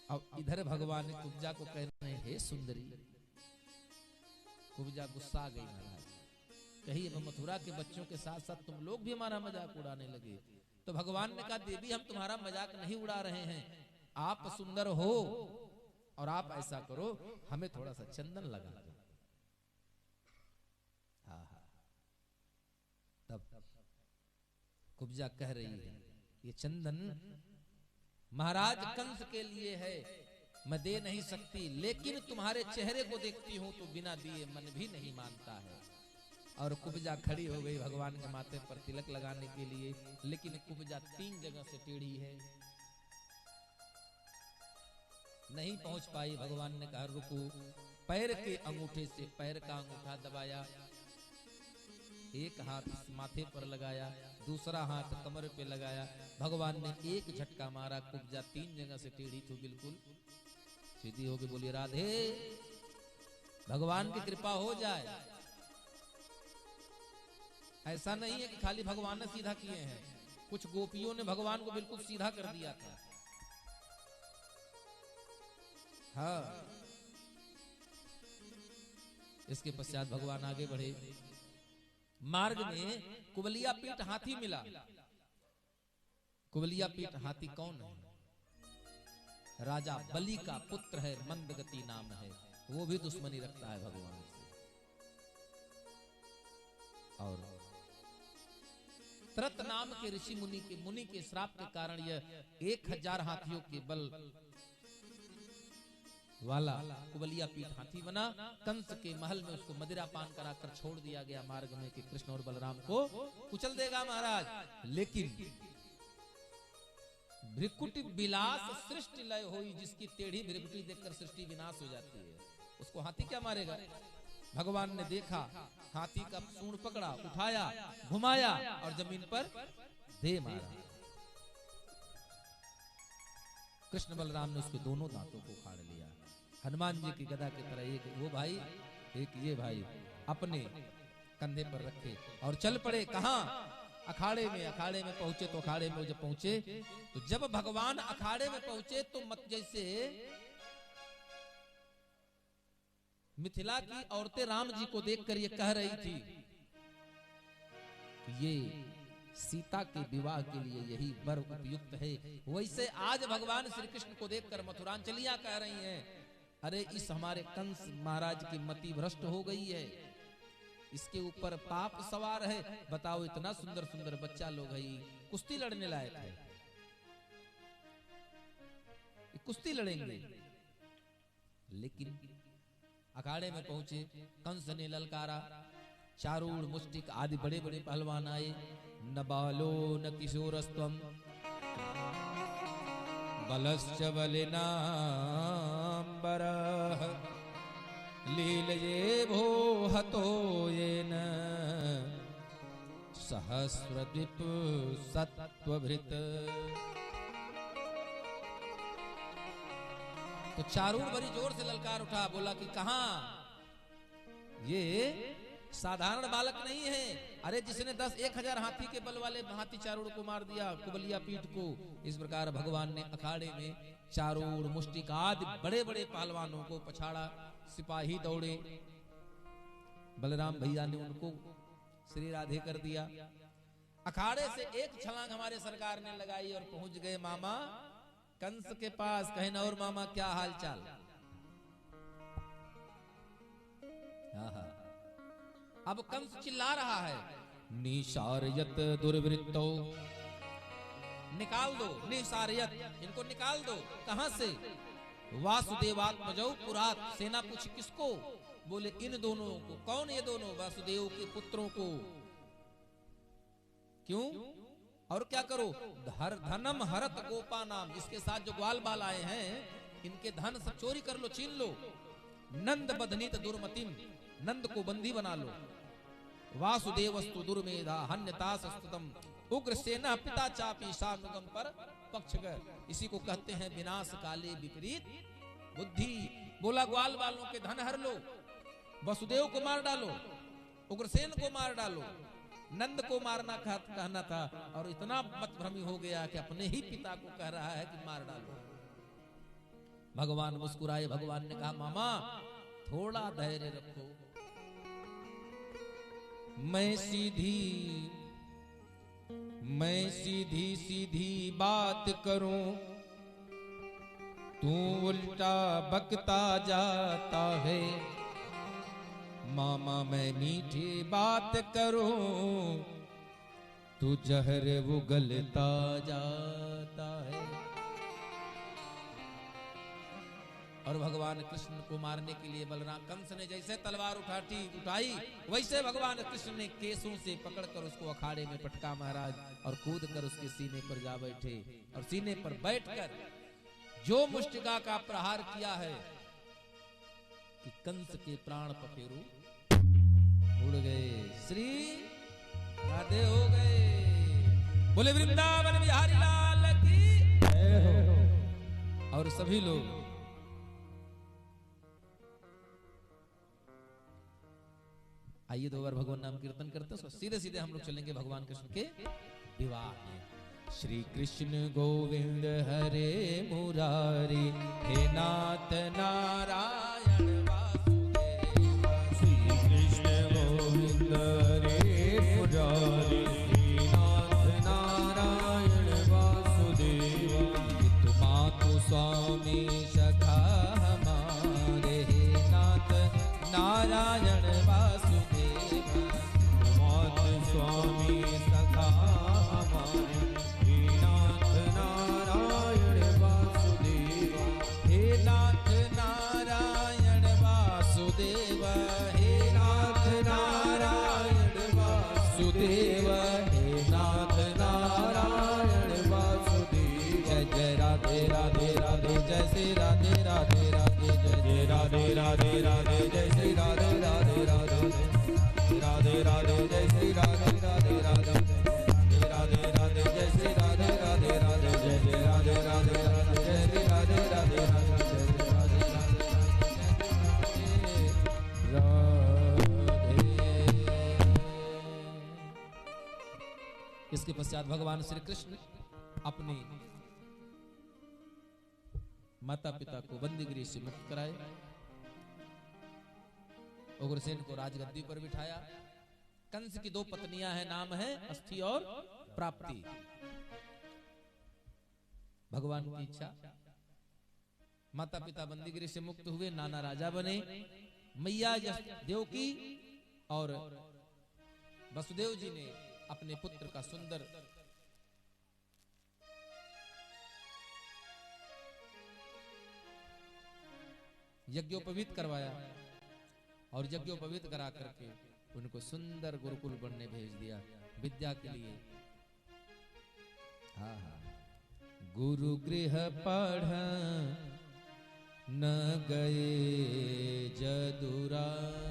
अब इधर भगवान ने कुब्जा को कह रहे हैं हे सुंदरी। कुब्जा गुस्सा आ गई महाराज। कहीं अब मथुरा के बच्चों के साथ साथ तुम लोग भी हमारा मजाक उड़ाने लगे। तो भगवान ने कहा देवी हम तुम्हारा मजाक नहीं उड़ा रहे हैं, आप सुंदर हो और आप ऐसा करो हमें थोड़ा सा चंदन लगा दो। तब कुब्जा कह रही है ये चंदन महाराज कंस के लिए है, मैं दे नहीं सकती, लेकिन तुम्हारे चेहरे को देखती हूं तो बिना दिए मन भी नहीं मानता है। और कुब्जा खड़ी हो गई भगवान के माथे पर तिलक लगाने के लिए, लेकिन कुब्जा 3 जगह से टेढ़ी है, नहीं पहुंच पाई। भगवान ने कहा रुको, पैर के अंगूठे से पैर का अंगूठा दबाया, एक हाथ माथे पर लगाया, दूसरा हाथ कमर पे लगाया, भगवान ने एक झटका मारा, कुब्जा 3 जगह से टेढ़ी थी बिल्कुल सीधी होगी। बोली राधे भगवान की कृपा हो जाए। ऐसा नहीं है कि खाली भगवान ने सीधा किए हैं, कुछ गोपियों ने भगवान को बिल्कुल सीधा कर दिया था। हाँ, इसके पश्चात भगवान आगे बढ़े। मार्ग में कुबलिया पीठ हाथी मिला। कुबलिया पीठ हाथी कौन है? राजा बलि का पुत्र है, मंदगति नाम है, वो भी दुश्मनी रखता है भगवान से। और त्रत नाम के ऋषि मुनि के श्राप के कारण यह 1000 हाथियों के बल वाला कुबलिया पीठ हाथी बना। कंस के महल में उसको मदिरा पान कराकर छोड़ दिया गया मार्ग में कि कृष्ण और बलराम को कुचल देगा महाराज। लेकिन भृकुटि विलास सृष्टि लय हुई, जिसकी टेढ़ी भृकुटि देखकर सृष्टि विनाश हो जाती है, उसको हाथी क्या मारेगा? भगवान ने देखा, हाथी का सूंड पकड़ा, उठाया, घुमाया और जमीन पर दे मारा। कृष्ण बलराम ने उसके दोनों दांतों को उखाड़ लिया। हनुमान जी की गदा की तरह एक वो भाई एक ये भाई अपने कंधे पर रखे और चल पड़े। कहां? अखाड़े में। अखाड़े में पहुंचे तो अखाड़े में जब पहुंचे तो जब भगवान अखाड़े में पहुंचे तो मत जैसे मिथिला की औरतें राम जी को देखकर ये कह रही थी कि ये सीता के विवाह के लिए यही वर उपयुक्त है, वैसे आज भगवान श्री कृष्ण को देखकर मथुरांचलियां कह रही हैं अरे इस हमारे कंस महाराज की मति भ्रष्ट हो गई है, इसके ऊपर पाप सवार है। बताओ इतना सुंदर सुंदर बच्चा लोग है, कुश्ती लड़ने लायक है, कुश्ती लड़ेंगे। लेकिन अखाड़े में पहुंचे, कंस ने ललकारा, चारूढ़ मुष्टिक आदि बड़े बड़े पहलवान आए। न बालो न किशोरस्त्वम बलश्च बलिनांबरः लीलये भो हतो येन सहस्रद्वीप सत्वभृत। तो चारूढ़ बड़ी जोर से ललकार उठा, बोला कि कहां? ये साधारण बालक नहीं है, अरे जिसने 10,000 हाथी के बल वाले हाथी चारूढ़ को मार दिया, कुबलिया पीठ को। इस प्रकार भगवान ने अखाड़े में चारूढ़ मुष्टिक आदि बड़े बड़े पहलवानों को पछाड़ा। सिपाही दौड़े, बलराम भैया ने उनको श्री राधे कर दिया। अखाड़े से एक छलांग हमारे सरकार ने लगाई और पहुंच गए मामा कंस के पास। कहे ना और मामा क्या हाल चाल? अब कंस चिल्ला रहा है, निशारयत दुर्वृत्तो, निकाल दो, निशारयत, इनको निकाल दो। कहां से? वासुदेवात्मजौ पुरात, सेना पूछी किसको? बोले इन दोनों को। कौन ये दोनों? वासुदेव के पुत्रों को। क्यों और क्या करो? धनम हरत गोपा नाम, इसके साथ जो ग्वाल बाल आए हैं इनके धन सब चोरी कर लो, छीन लो। नंद बधनित दुर्मतिम, नंद को बंदी बना लो। वासुदेवस्तु दुर्मेधा हन्यतास्तुतम उग्र सेना पिता चापी सानुगम पर पक्षगर। इसी को कहते हैं विनाश काले विपरीत बुद्धि। बोला ग्वाल बालों के धन हर लो, वसुदेव को मार डालो, उग्रसेन को मार डालो, नंद को मारना कहना था और इतना मतभ्रमी हो गया कि अपने ही पिता को कह रहा है कि मार डालो। भगवान मुस्कुराए। भगवान ने कहा मामा थोड़ा धैर्य रखो, मैं सीधी सीधी बात करूं, तू उल्टा बकता जाता है। मामा मैं मीठी बात करूं, तू जहर उगलता जाता है। और भगवान कृष्ण को मारने के लिए बलराम कंस ने जैसे तलवार उठाई वैसे भगवान कृष्ण ने केसों से पकड़कर उसको अखाड़े में पटका महाराज, और कूद कर उसके सीने पर जा बैठे। और सीने पर बैठकर जो मुष्टिका का प्रहार किया है कि कंस के प्राण पखेरु उड़ गए, श्री राधे हो गए। बोले वृंदावन बिहारी लाल की जय हो। और सभी लोग आइए 2 बार भगवान नाम कीर्तन करते हैं। सीधे सीधे हम लोग चलेंगे भगवान कृष्ण के विवाह में। श्री कृष्ण गोविंद हरे मुरारी, हे नाथ नारायण वासुदेव। श्री कृष्ण गोविंद हरे मुरारी, हे नाथ नारायण वासुदेव। मातु स्वामी सखा हमारे, हे नाथ नारायण वासुदेव। मातु स्वामी सखा हमारे, हे नाथ नारायण वासुदेव। हे नाथ नारायण वासुदेव, हे नाथ नारायण वासुदेव, हे नाथ नारायण वासुदेव। जय जय राधे राधे राधे, जय श्री राधे राधे राधे, जय जय राधे राधे राधे, जय श्री राधे राधे राधे, राधे राधे जय श्री राधे राधे राधे, राधे राधे जय श्री राधे राधे राधे, जय जय राधे राधे राधे, जय श्री राधे राधे राधे, जय श्री राधे राधे। इसके पश्चात भगवान श्री कृष्ण अपने माता पिता को बंदीगृह से मुक्त कराए, उग्रसेन को राजगद्दी पर बिठाया। कंस की 2 पत्नियां हैं, नाम है अस्थि और प्राप्ति। भगवान की इच्छा, माता पिता बंदीगृह से मुक्त हुए, नाना राजा बने। मैया देवकी और वसुदेव जी ने अपने पुत्र का सुंदर यज्ञोपवीत करवाया, और यज्ञोपवीत करा करके उनको सुंदर गुरुकुल बनने भेज दिया विद्या के लिए। हाँ हाँ। गुरु गृह पढ़ न गए जदुराई,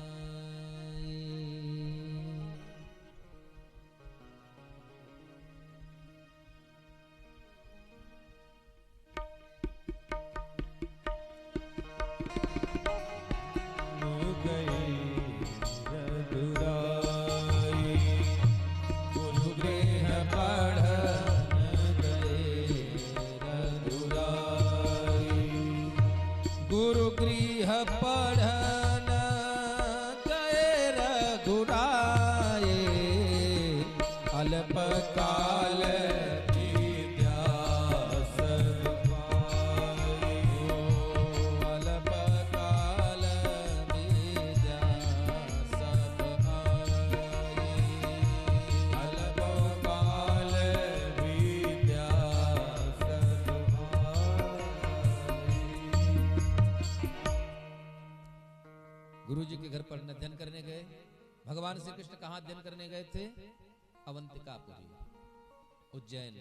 गुरु जी के घर पर अध्ययन करने गए। भगवान श्री कृष्ण कहाँ अध्ययन करने गए थे? अवंतिकापुरी, उज्जैन,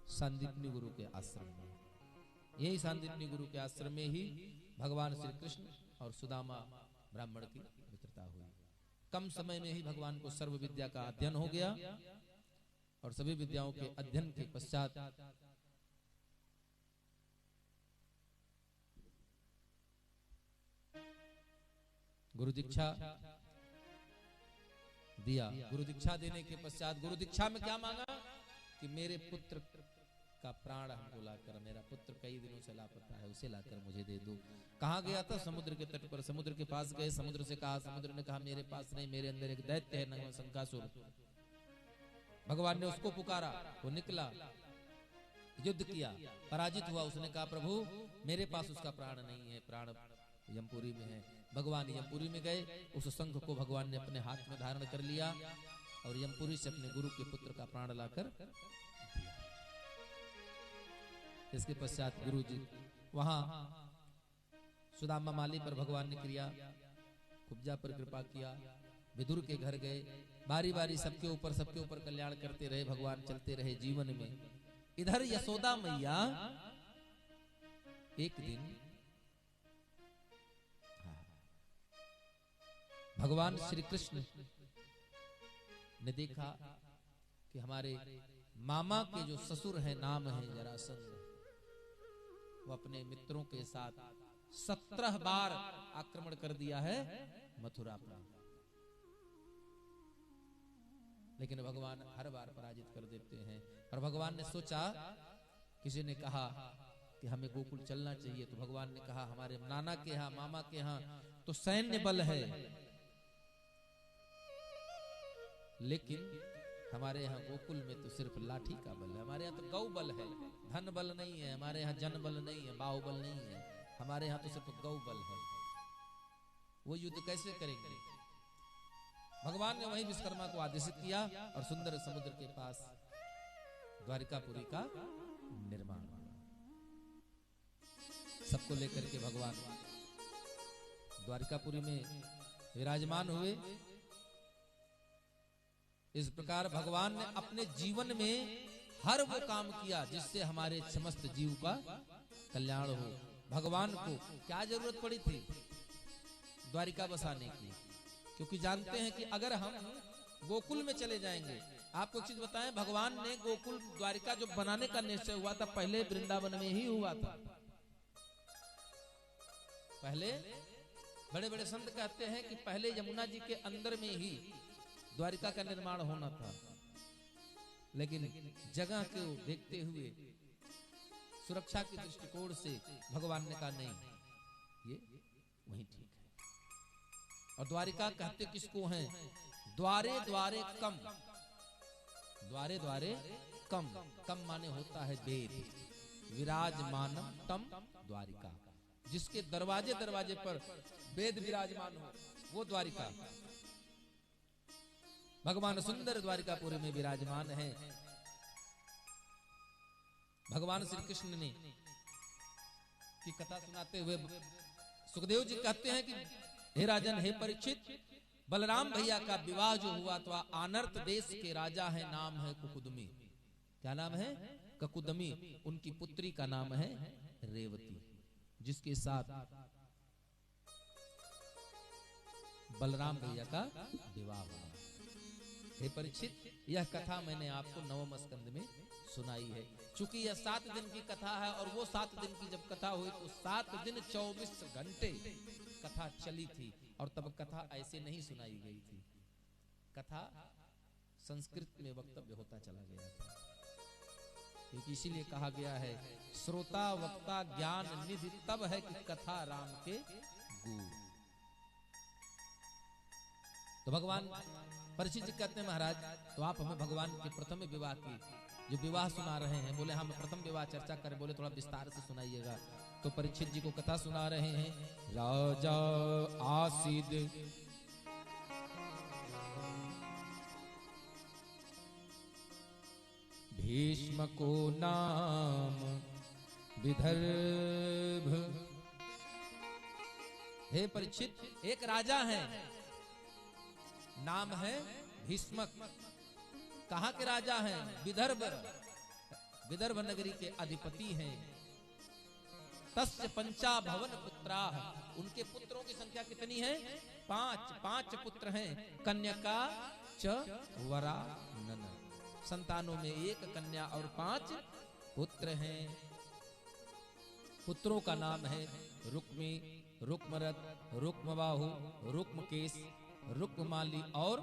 सांदीपनी गुरु के आश्रम में। यही सांदीपनी गुरु के आश्रम में ही भगवान श्री कृष्ण और सुदामा ब्राह्मण की मित्रता हुई। कम समय में ही भगवान को सर्व विद्या का अध्ययन हो गया, और सभी विद्याओं के अध्ययन के पश्चात गुरु दीक्षा दिया। गुरु दीक्षा देने के पश्चात गुरु दीक्षा में क्या मांगा कि मेरे पुत्र का प्राण हमको लाकर, मेरा पुत्र कई दिनों से लापता है, उसे लाकर मुझे दे दो। कहाँ गया था? समुद्र के तट पर। समुद्र के पास गए, समुद्र से कहा, समुद्र ने कहा मेरे पास नहीं, मेरे अंदर एक दैत्य है नरकासुर। भगवान ने उसको पुकारा, वो निकला, युद्ध किया, पराजित हुआ। उसने कहा प्रभु मेरे पास उसका प्राण नहीं है, प्राण यमपुरी में है। भगवान यमपुरी में गए, उस शंख को भगवान ने अपने हाथ में धारण कर लिया और यमपुरी से अपने गुरु के पुत्र का प्राण लाकर दिया। इसके पश्चात गुरु जी वहां सुदामा माली पर भगवान ने क्रिया, कुब्जा पर कृपा किया, विदुर के घर गए, बारी बारी सबके ऊपर कल्याण करते रहे भगवान, चलते रहे जीवन में। इधर यशोदा मैया एक दिन भगवान श्री कृष्ण ने देखा कि हमारे मामा के जो ससुर है, नाम है जरासंध, वो अपने मित्रों के साथ 17 बार आक्रमण कर दिया है मथुरा पर, लेकिन भगवान हर बार पराजित कर देते हैं। और भगवान ने सोचा, किसी ने कहा कि हमें गोकुल चलना चाहिए, तो भगवान ने कहा हमारे नाना के यहाँ, मामा के यहाँ तो सैन्य बल है, लेकिन हमारे यहाँ गोकुल में तो सिर्फ लाठी का बल है। हमारे यहाँ तो गौ बल है, धन बल नहीं है, हमारे यहाँ जन बल नहीं है, बाहुबल नहीं है, हमारे यहाँ तो सिर्फ गौ बल है। वो युद्ध कैसे करेंगे? भगवान ने वही विश्वकर्मा को आदेशित किया और सुंदर समुद्र के पास द्वारिकापुरी का निर्माण हुआ। सबको लेकर के भगवान द्वारिकापुरी में विराजमान हुए। इस प्रकार भगवान ने अपने जीवन में हर वो काम किया जिससे हमारे समस्त जीव का कल्याण हो। भगवान को क्या जरूरत पड़ी थी द्वारिका बसाने की? क्योंकि जानते हैं कि अगर हम गोकुल में चले जाएंगे, आपको एक चीज बताएं, भगवान ने गोकुल द्वारिका जो बनाने का निश्चय हुआ था, पहले वृंदावन में ही हुआ था। पहले बड़े बड़े संत कहते हैं कि पहले यमुना जी के अंदर में ही द्वारिका का निर्माण होना था, लेकिन जगह को देखते हुए, सुरक्षा के दृष्टिकोण से भगवान ने कहा नहीं, ये वही ठीक है। और द्वारिका कहते किसको हैं? द्वारे द्वारे कम, द्वारे द्वारे कम, कम माने होता है वेद, विराजमान तम द्वारिका, जिसके दरवाजे दरवाजे पर वेद विराजमान हो वो द्वारिका। भगवान सुंदर द्वारिकापुरी में विराजमान है। भगवान श्री कृष्ण ने की कथा सुनाते हुए सुखदेव जी कहते हैं कि हे राजन, हे परीक्षित, बलराम भैया का विवाह जो हुआ तो आनर्त देश के राजा है, नाम है कुकुदमी। क्या नाम है? कुकुदमी। उनकी पुत्री का नाम है रेवती, जिसके साथ बलराम भैया का विवाह हुआ। हे परीक्षित, यह कथा मैंने आपको नवम स्कंद में सुनाई है। चूंकि यह 7 दिन की कथा है और वो 7 दिन की जब कथा हुई तो 7 दिन 24 घंटे कथा चली थी, और तब कथा ऐसे नहीं सुनाई गई थी। कथा संस्कृत में वक्तव्य होता चला गया था, क्योंकि इसीलिए कहा गया है श्रोता वक्ता ज्ञान निधि तब है कि कथा राम के गुरु। तो भगवान परीक्षित जी कहते हैं महाराज, तो आप हमें भगवान के प्रथम विवाह की जो विवाह सुना रहे हैं। बोले हम प्रथम विवाह चर्चा करें, बोले थोड़ा विस्तार से सुनाइएगा। तो परीक्षित जी को कथा सुना रहे हैं। राजा आसीद भीष्म को नाम विदर्भ। हे परीक्षित, एक राजा है, नाम है भीष्मक। कहां के राजा हैं? विदर्भ, विदर्भ नगरी के अधिपति हैं। तस्य पंचा भवन पुत्राः, उनके पुत्रों की संख्या कितनी है? 5 पुत्र हैं। कन्यका च वरानन, संतानों में 1 कन्या और 5 पुत्र हैं। पुत्रों का नाम है रुक्मी, रुक्मरथ, रुक्मबाहु, रुक्मकेश, रुक्ममाली और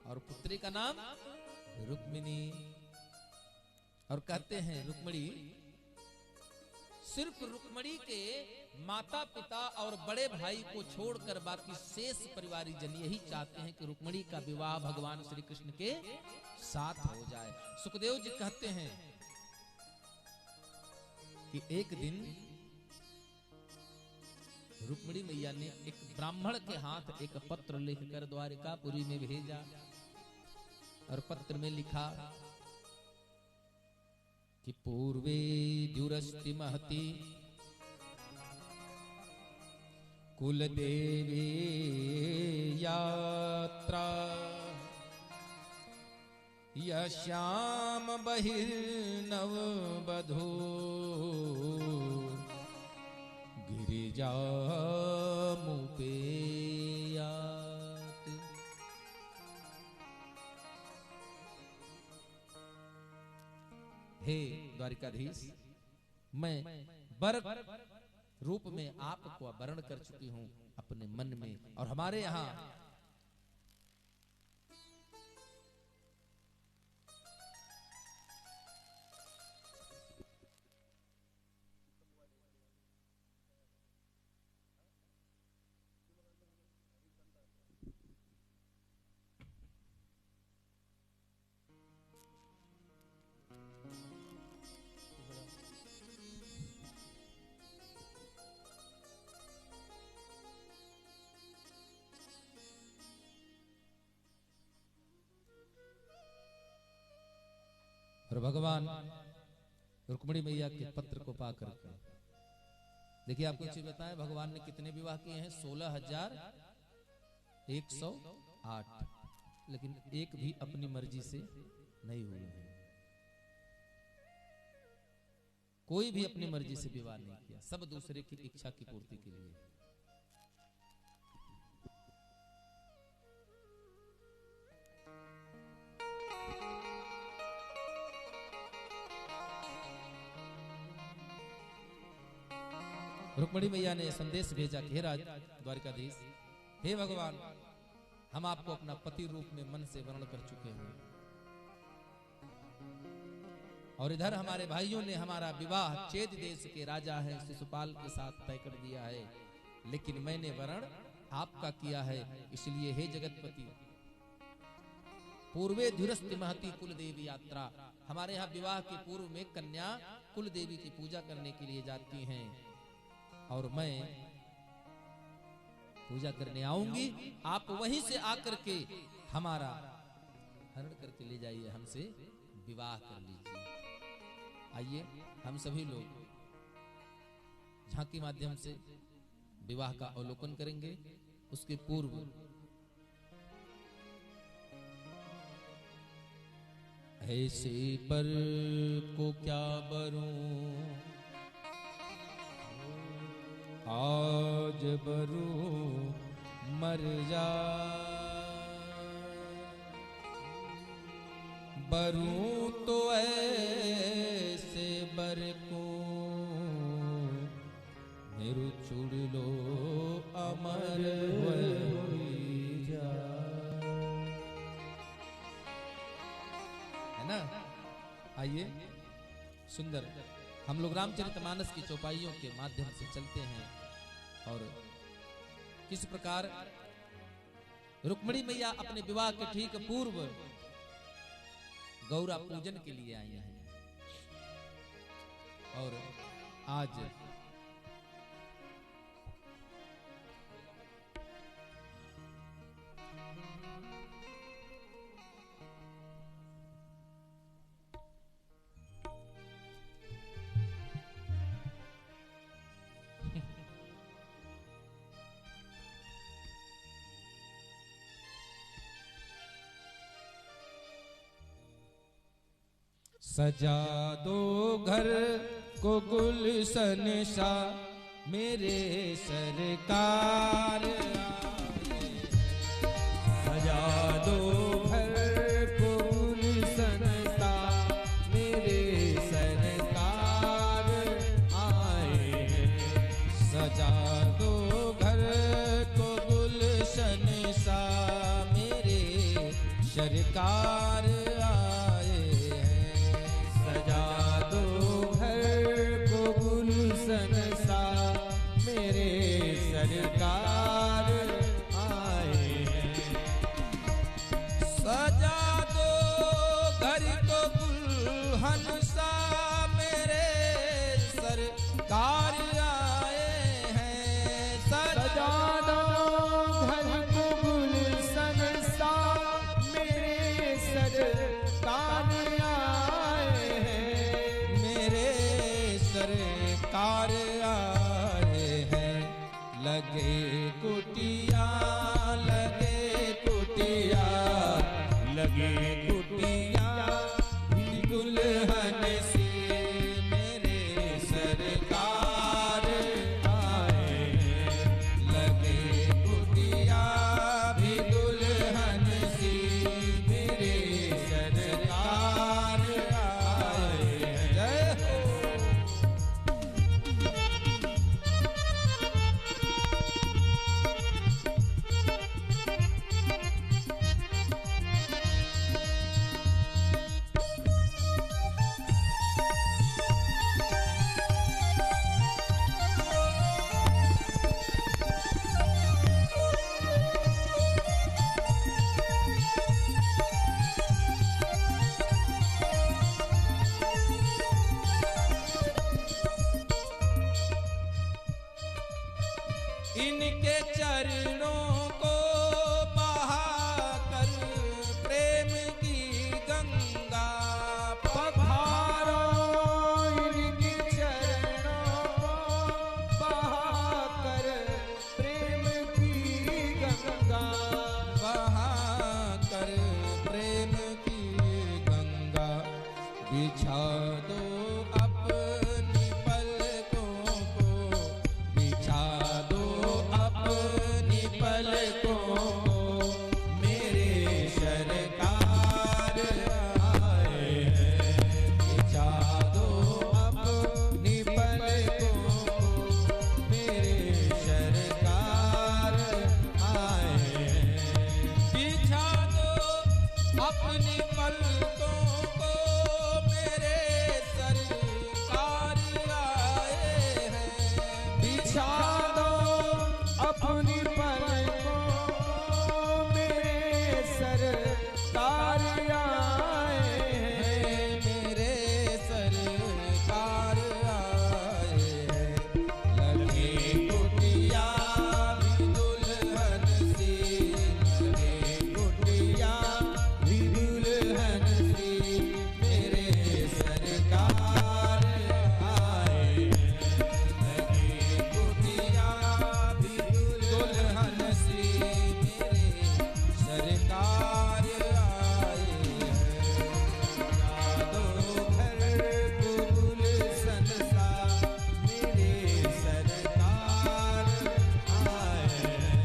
और पुत्री का नाम रुक्मिणी, और कहते हैं रुक्मिणी, सिर्फ रुक्मिणी के माता पिता और बड़े भाई को छोड़कर बाकी शेष परिवारीजन यही चाहते हैं कि रुक्मिणी का विवाह भगवान श्री कृष्ण के साथ हो जाए। सुखदेव जी कहते हैं कि एक दिन रुक्मिणी मैया ने एक ब्राह्मण के हाथ एक पत्र लिखकर द्वारिकापुरी में भेजा और पत्र में लिखा कि पूर्वे द्युरस्ति महति कुलदेवी यात्रा यश्याम बहिर्नव बधू गिरिजा मुपेयात। हे द्वारिकाधीश, मैं वर रूप में आपको वर्ण कर चुकी हूं अपने मन में, और हमारे यहां और भगवान रुक्मिणी मैया के पत्र को पाकर देखिए, आपको चीज बताएं, भगवान ने कितने विवाह किए हैं? 16,108, लेकिन एक भी अपनी मर्जी से नहीं हुए हैं। कोई भी अपनी मर्जी से विवाह नहीं किया, सब दूसरे की इच्छा की पूर्ति के लिए। रुक्मिणी मैया ने संदेश भेजा कि हे राज द्वारिकाधीश, हे भगवान, हम आपको अपना पति रूप में मन से वर्ण कर चुके हैं, और इधर हमारे भाइयों ने हमारा विवाह चेद देश के राजा है शिशुपाल के साथ तय कर दिया है, लेकिन मैंने वर्ण आपका किया है। इसलिए हे जगतपति, पूर्वे धुरस्ति महती कुल देवी यात्रा, हमारे यहाँ विवाह के पूर्व में कन्या कुल देवी की पूजा करने के लिए जाती हैं, और मैं पूजा करने आऊंगी, आप वहीं से आकर के हमारा हरण करके ले जाइए, हमसे विवाह कर लीजिए। आइए हम सभी लोग झांकी माध्यम से विवाह का अवलोकन करेंगे। उसके पूर्व ऐसे पर को क्या बरूं, आज बरूं मर जा, बरूं तो ऐसे बर को मेरु चुड़ लो अमर होई जा, है ना। आइए सुंदर हम लोग रामचरितमानस की चौपाइयों के माध्यम से चलते हैं, और किस प्रकार रुक्मिणी मैया अपने विवाह के ठीक पूर्व गौरा पूजन के लिए आई हैं, और आज सजा दो घर को गुलशन सा मेरे सरकार आए, सजा दो घर को गुलशन सा मेरे सरकार आए, सजा दो घर को गुलशन सा मेरे सरकार आए। सरकार आए हैं। लगे कुटिया, लगे कुटिया, लगे कुटिया भी दुल्हन सी मेरे सरकार आए हैं। लगे कुटिया भी दुल्हन सी मेरे सरकार आए हैं। जय हो। इनके चरणों को बहाकर प्रेम की गंगा पधारो। इनके चरणों को बहाकर प्रेम की गंगा, बहाकर प्रेम की गंगा बिछा दो अपनी पलकों को, बिछा दो अपनी पलकों को मेरे सरकार आए हैं। बिछा दो अपनी पलकों को मेरे सरकार आए हैं। बिछा दो अपनी पलकों को मेरे सरकार आए हैं। बिछा दो अपनी पलकों मेरे सरकार आए हैं। मेरे सरकार आए हैं। लगे कुटिया भी दुल्हन सी, लगे कुटिया भी दुल्हन सी मेरे सरकार आए हैं। लगे कुटिया भी दुल्हन सी मेरे सरकार आए हैं। यादो घर गुल संसा मेरे सरकार आए हैं।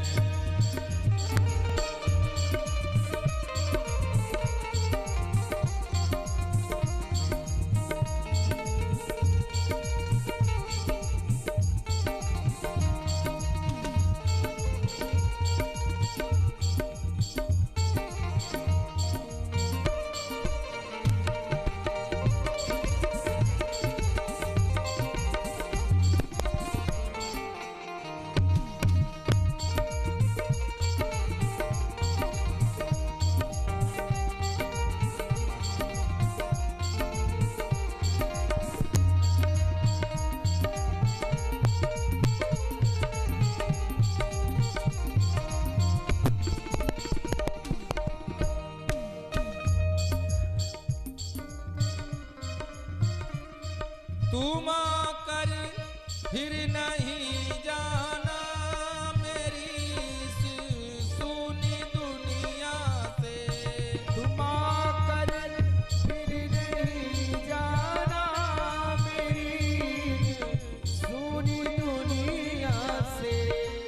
तुम आकर फिर नहीं जाना मेरी इस सूनी दुनिया से। तुम आकर फिर नहीं जाना मेरी सूनी दुनिया से।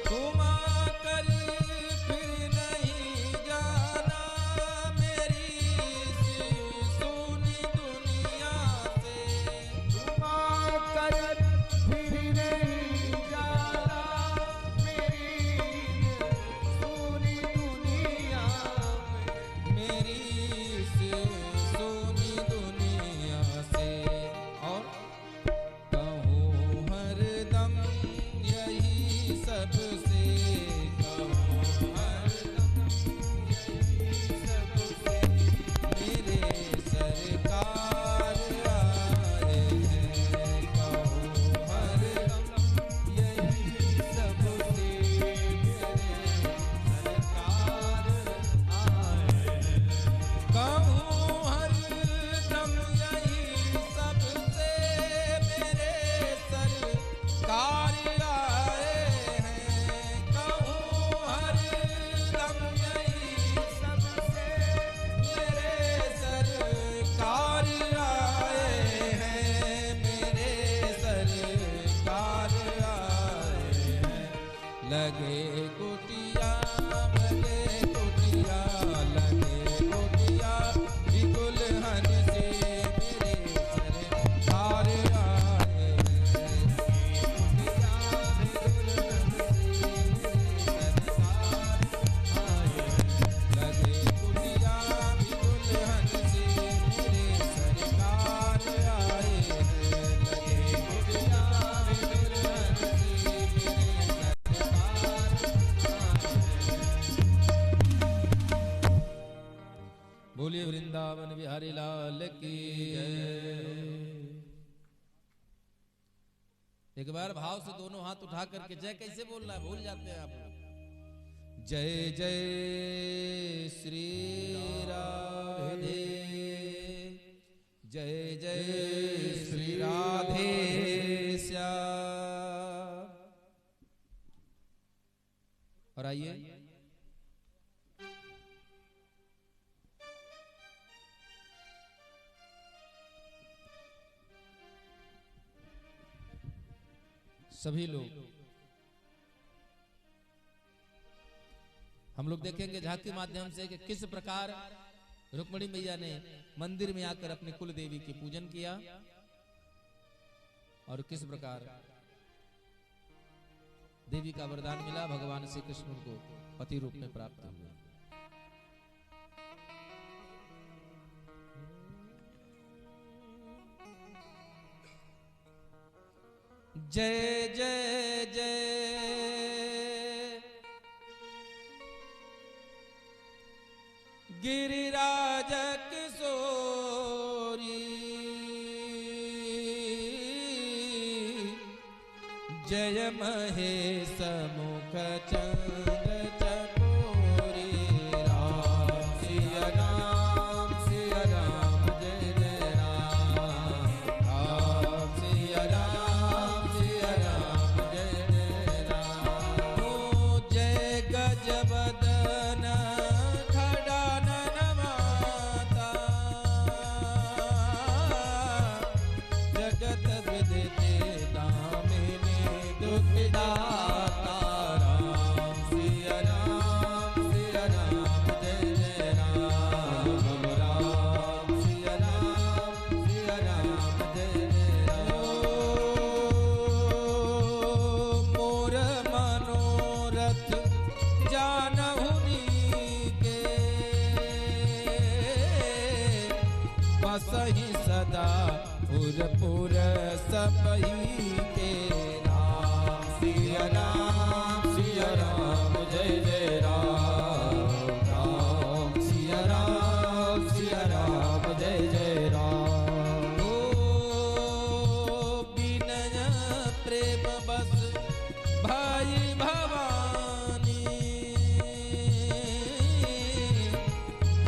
तुम आकर फिर नहीं जाना मेरी इस सूनी दुनिया से। तुम आकर फिर नहीं एक बार भाव से दोनों हाथ उठा करके जय कैसे बोलना है भूल जाते हैं आप। जय जय श्री राधे, जय जय श्री राधे श्याम। और आइए सभी लोग हम लोग देखेंगे झांकी माध्यम से कि किस प्रकार रुक्मिणी मैया ने मंदिर में आकर अपनी कुल देवी की पूजन किया और किस प्रकार देवी का वरदान मिला, भगवान श्री कृष्ण को पति रूप में प्राप्त हुआ। जय जय जय गिरिराज किशोरी, जय महेश मुख चंद्र चकोरी, राम सिया राम सिया राम जय जय राम, राम सिया राम सिया राम जय जय राम। ओ जय गजवदन खड़ानन माता, जगत विदिते दामिनी दुखदाता, राम सिया राम जय जय राम, राम सिया राम जय जय राम। मोर मनोरथ जानहुनी के, बसहि सदा पुर सबही के, राम सिया राम जय जय राम, राम सिया राम जय जय राम। ओ बिनय प्रेम बस भाई भवानी,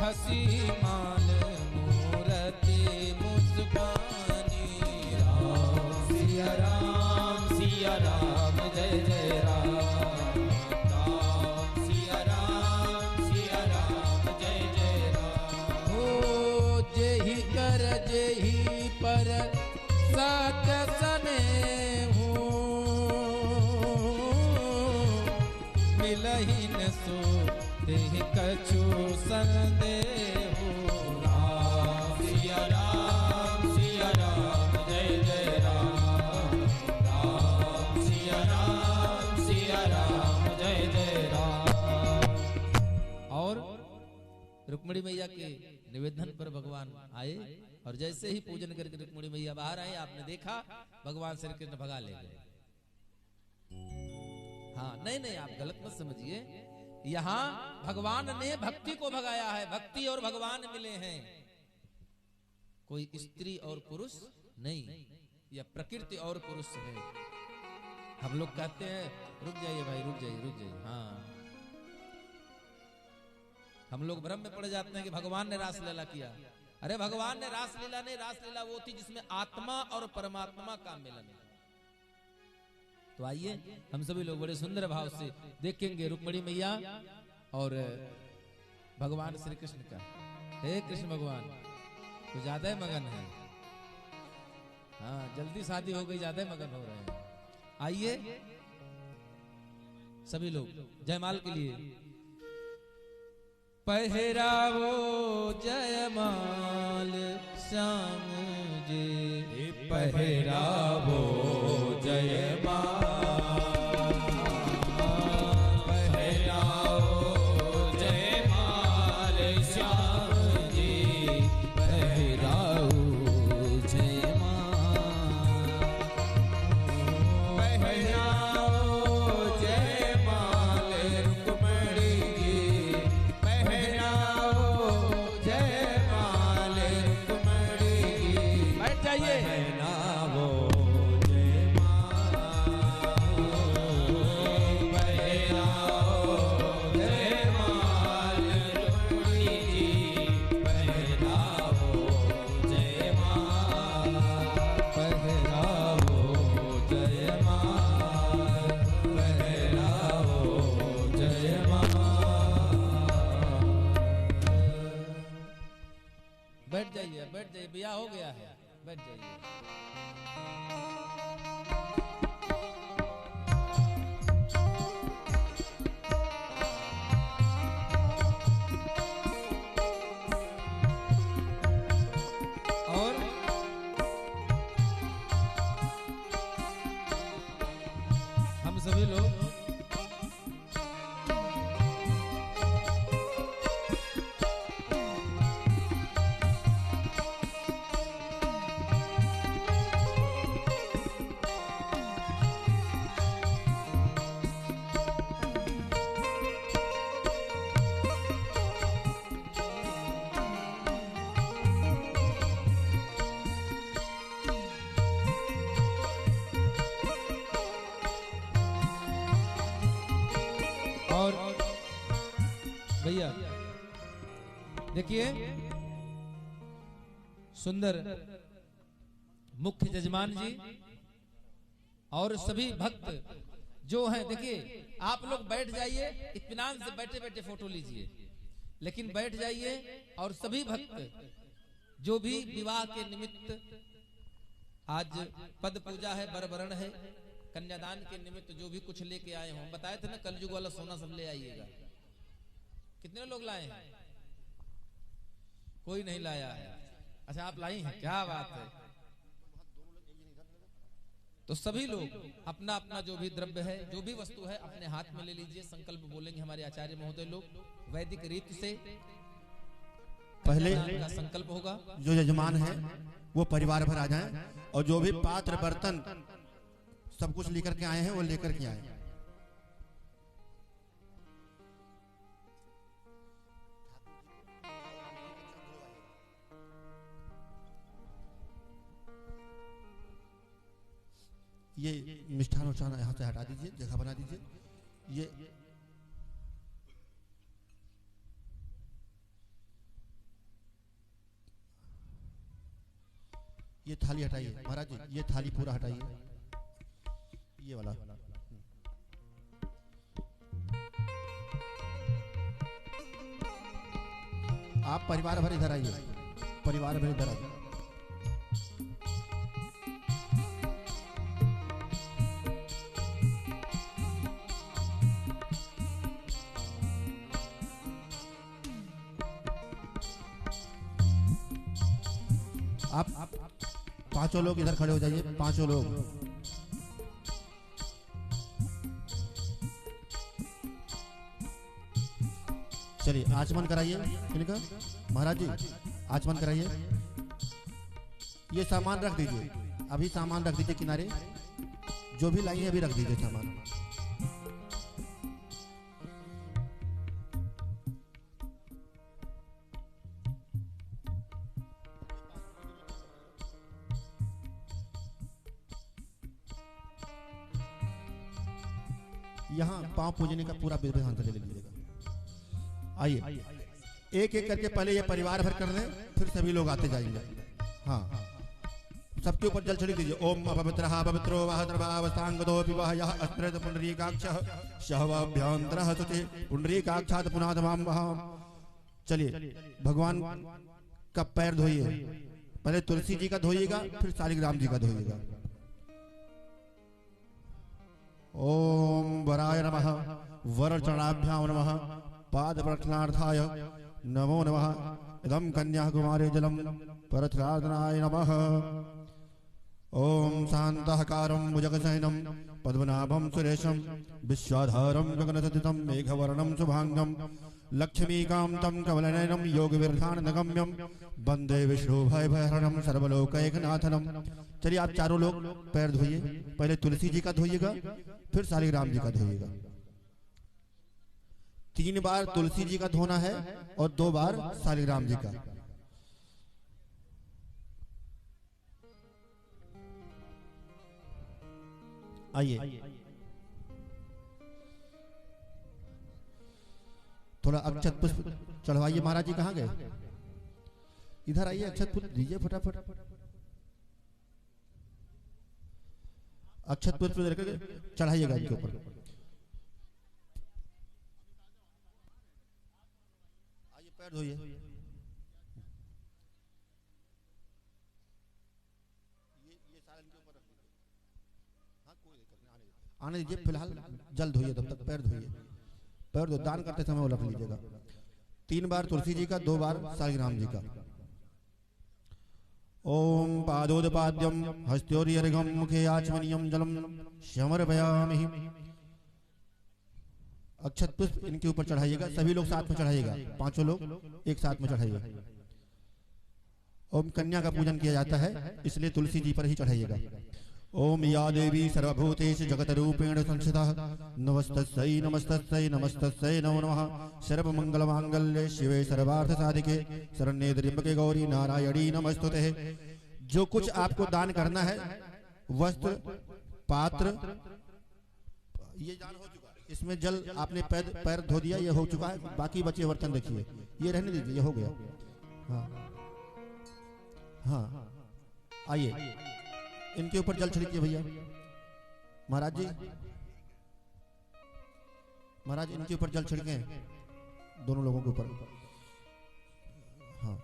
हसी माल मूरति मुस्कानी, राम सिया राम जय जय राम, राम सिया राम जय जय राम। हो जेहि कर जेहि पर साथ स्नेहु, मिलहि न सो देहि कछु संदेहु, राम सिया राम जय जय राम, राम सिया राम जय जय राम। और रुक्मिणी मैया के निवेदन पर भगवान आए और जैसे ही पूजन करके रुक्मिणी मैया बाहर आए, आपने देखा भगवान श्री कृष्ण भगा ले गए। हाँ नहीं आप गलत मत समझिए, यहाँ भगवान ने भक्ति को भगाया है, भक्ति और भगवान मिले हैं, कोई स्त्री और पुरुष नहीं, या प्रकृति और पुरुष है। हम लोग कहते हैं रुक जाइए भाई, रुक जाइए। हाँ, हम लोग भ्रम में पड़ जाते हैं कि भगवान ने रासलीला किया। अरे भगवान ने रासलीला वो थी जिसमें आत्मा और परमात्मा का मिलन है। तो आइए हम सभी लोग बड़े सुंदर भाव से देखेंगे रुक्मिणी मैया और भगवान श्री कृष्ण का। हे कृष्ण भगवान तो ज्यादा ही मगन है, हाँ जल्दी शादी हो गई, ज्यादा ही मगन हो रहे हैं। आइए सभी लोग जयमाल के लिए पहरावो जयमाल श्याम जी, पहरावो जयमाल, पहरावो जयमाल श्याम जी, पहरावो जयमाल, पहरावो जयमाल रुक्मिणी जी, पहरावो जयमाल रुक्मिणी जी। बैठ जाइए। पहरावो जयमाल बैठ जाइए। और हम सभी लोग भैया देखिए सुंदर मुख्य जजमान जी और सभी भक्त जो हैं, देखिए आप लोग बैठ जाइए, इत्मीनान से बैठे बैठे फोटो लीजिए, लेकिन बैठ जाइए। और सभी भक्त जो भी विवाह के निमित्त, आज पद पूजा है, बरबरण है, कन्यादान के निमित्त जो भी कुछ लेके आए हों, बताए थे ना कलयुग वाला सोना सब ले आइएगा। कितने लोग लाए हैं? कोई नहीं लाया है। अच्छा आप लाई हैं, क्या बात है। तो सभी लोग अपना अपना जो भी द्रव्य है, जो भी वस्तु है, अपने हाथ में ले लीजिए। संकल्प बोलेंगे हमारे आचार्य महोदय लोग वैदिक रीति से। पहले का संकल्प होगा। जो यजमान है वो परिवार भर आ जाएं, और जो भी पात्र बर्तन सब कुछ लेकर के आए हैं वो लेकर के आए। ये मिष्ठान उष्ठान यहाँ से हटा दीजिए, जगह बना दीजिए। ये थाली हटाइए महाराज जी, ये थाली पूरा हटाइए, ये वाला। आप परिवार भर इधर आइए, परिवार भर इधर आइए। आप पांचों लोग इधर खड़े हो जाइए, पांचों लोग। चलिए आचमन कराइए इनका, महाराज जी आचमन कराइए। ये सामान रख दीजिए, अभी सामान रख दीजिए किनारे, जो भी लाई है अभी रख दीजिए सामान। यहाँ पांव पूजने का पूरा विधान ले लीजिएगा। आइए एक एक करके पहले ये परिवार भर कर लें, फिर सभी लोग आते जाएंगे। हाँ सबके ऊपर जल चढ़ी दीजिए। ओम अपवित्रः पवित्रो वः द्रवावसांगदोऽपि वः यः अस्त्रैत पुंडरीकाक्षः शहवाभ्यन्तरः तुते पुंडरीकाक्षात् पुनादमां वः। चलिए भगवान का पैर धोइए, पहले तुलसी जी का धोइएगा, फिर शालिग्राम जी का धोइएगा। ओम वराय नमः, वरचरणाभ्यां नमः, पादप्रक्षालनार्थाय नमो नमः। इदं कन्याकुमारी जलम परत्रादनाय नमः। ओम शान्तःकारं भुजगशयनं पद्मनाभं सुरेशं विश्वाधारं गगनसदृशं मेघवर्णं शुभांगं लक्ष्मीकान्तं कमलनयनं योगविरधानगम्यं वन्दे विष्णुभयभयहरणं सर्वलोकैकनाथनं। चलिए आप चारों लोग पैर धोइए, पहले तुलसी जी का धोइएगा, फिर शालिग्राम जी का धोइएगा। 3 बार तुलसी जी का धोना है और 2 बार शालिग्राम जी का। आइए थोड़ा अक्षत पुष्प चढ़वाइए। महाराज जी कहाँ गए? इधर आइए, अक्षत पुष्प दीजिए फटाफट। अक्षत पुष्प लेकर चढ़ाइएगा इनके ऊपर। आइए पैर धोइए। आने दीजिए, फिलहाल जल धोइए, तब तक पैर धोइए, पैर धो, दान करते समय वो रख लीजिएगा। 3 बार तुलसी जी का, 2 बार शालिग्राम जी का। ओम पादोदपाद्यम हस्त्योर्यर्घम मुखे आचमनीयम जलम समर्पयामि। अक्षत पुष्प इनके ऊपर चढ़ाइएगा, सभी लोग साथ में चढ़ाइएगा, 5 लोग एक साथ में चढ़ाइएगा। ओम कन्या का पूजन किया जाता है, इसलिए तुलसी जी पर ही चढ़ाइएगा। ओम या देवी सर्वभूतेषु जगत रूपेण संस्थिता नमस्तस्यै नमस्तस्यै नमस्तस्यै नमो नमः। सर्वमंगल मांगल्ये शिवे सर्वार्थ साधिके शरण्ये त्र्यंबके गौरी नारायणी नमस्तुते। जो कुछ आपको दान करना है, वस्त्र, पात्र, ये दान हो चुका है। इसमें जल आपने पैर धो दिया, ये हो चुका है। बाकी बचे बर्तन देखिए, ये रहने दीजिए, ये हो गया। हाँ हाँ, आइए इनके ऊपर जल छिड़किए भैया। महाराज जी, महाराज इनके ऊपर जल छिड़के, दोनों लोगों के ऊपर। हाँ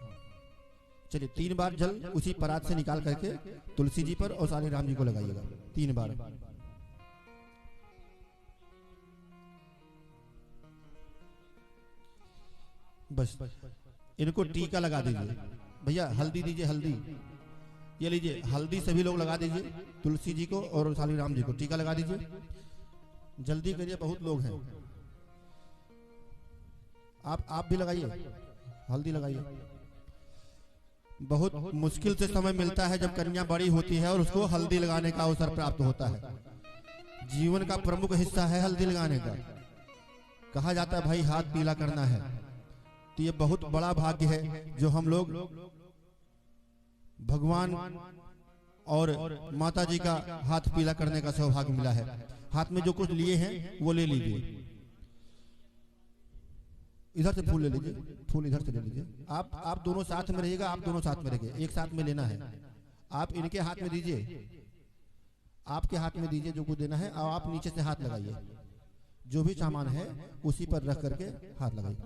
चलिए, 3 बार जल उसी परात से निकाल करके तुलसी जी पर और शालिग्राम जी को लगाइएगा 3 बार। बस इनको टीका लगा दीजिए भैया। हल्दी दीजिए, हल्दी ये लीजिए, हल्दी सभी लोग लगा दीजिए, तुलसी जी को और शालिग्राम जी को टीका लगा दीजिए। जल्दी करिए, बहुत लोग हैं। आप भी लगाइए, हल्दी लगाइए। बहुत मुश्किल से समय मिलता है जब कन्या बड़ी होती है और उसको हल्दी लगाने का अवसर प्राप्त होता है। जीवन का प्रमुख हिस्सा है हल्दी लगाने का। कहा जाता है भाई हाथ पीला करना है, तो ये बहुत बड़ा भाग्य है जो हम लोग भगवान और माता जी का हाथ पीला करने का सौभाग्य मिला है। हाथ में जो कुछ लिए हैं वो ले लीजिए। इधर से फूल ले लीजिए, फूल इधर से ले लीजिए। आप दोनों साथ में रहिएगा, आप दोनों साथ में रहिए, एक साथ में लेना है। आप इनके हाथ में दीजिए, आपके हाथ में दीजिए जो कुछ देना है, और आप नीचे से हाथ लगाइए। जो भी सामान है उसी पर रख करके हाथ लगाइए।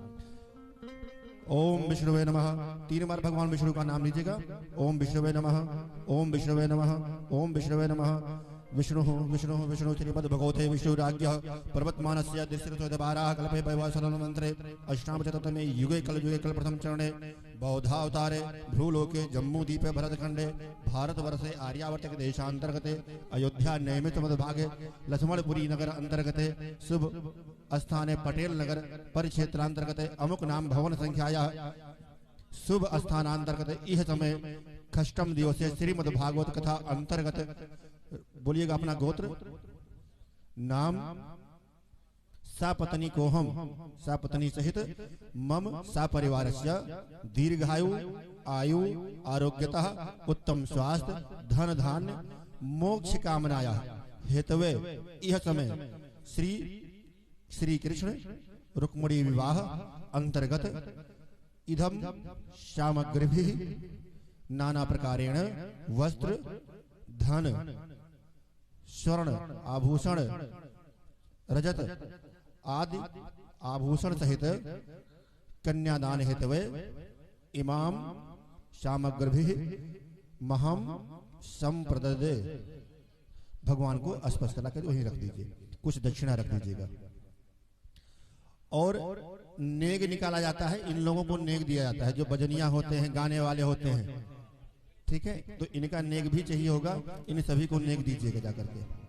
ओम विष्णुवे नमः। 3 बार भगवान विष्णु का नाम लीजिएगा। ओम विष्णुवे नमः, ओम विष्णुवे नमः, ओम विष्णुवे नमः। विष्णु विष्णु विष्णु श्रीमद् भगवते विष्णुराज्ञः पर्वतमानस्य दिश्रितोदबाराः कल्पे वैवासनं मंत्रे अष्टामशततमे युगे कल प्रथम चरणे बौद्धावतारे भ्रूलोके जम्मूद्वीपे भरतखंडे भारतवर्षे आर्यावर्तक देशांतर्गते अयोध्या नैमित मध्यभागे लक्ष्मणपुरी नगर अंतर्गते शुभ स्थाने पटेल नगर परिक्षेत्रांतर्गते अमुक नाम भवन संख्याया शुभ स्थानांतर्गते इह समय खष्टम दिवसे श्रीमद् भागवत कथा अंतर्गत। बोलिएगा अपना गोत्र नाम। सापत्नी को हम, सापत्नी सहित मम सापरिवारस्य दीर्घायु आयु आरोग्यता उत्तम स्वास्थ्य धन धान्य मोक्ष कामनाया हेतवे यह समय श्री कृष्ण रुक्मिणी विवाह अंतर्गत इदम सामग्री नाना प्रकारेण वस्त्र धन स्वर्ण आभूषण रजत आदि आभूषण सहित कन्यादान हेतवे इमाम सामग्री महम संप्रददे। भगवान को स्पष्ट ला कर वहीं रख दीजिए, कुछ दक्षिणा रख दीजिएगा। और नेग निकाला जाता है, इन लोगों को नेग दिया जाता है जो भजनिया होते हैं, गाने वाले होते हैं, ठीक है। तो इनका नेग भी चाहिए होगा, इन सभी को नेग दीजिएगा जाकर के।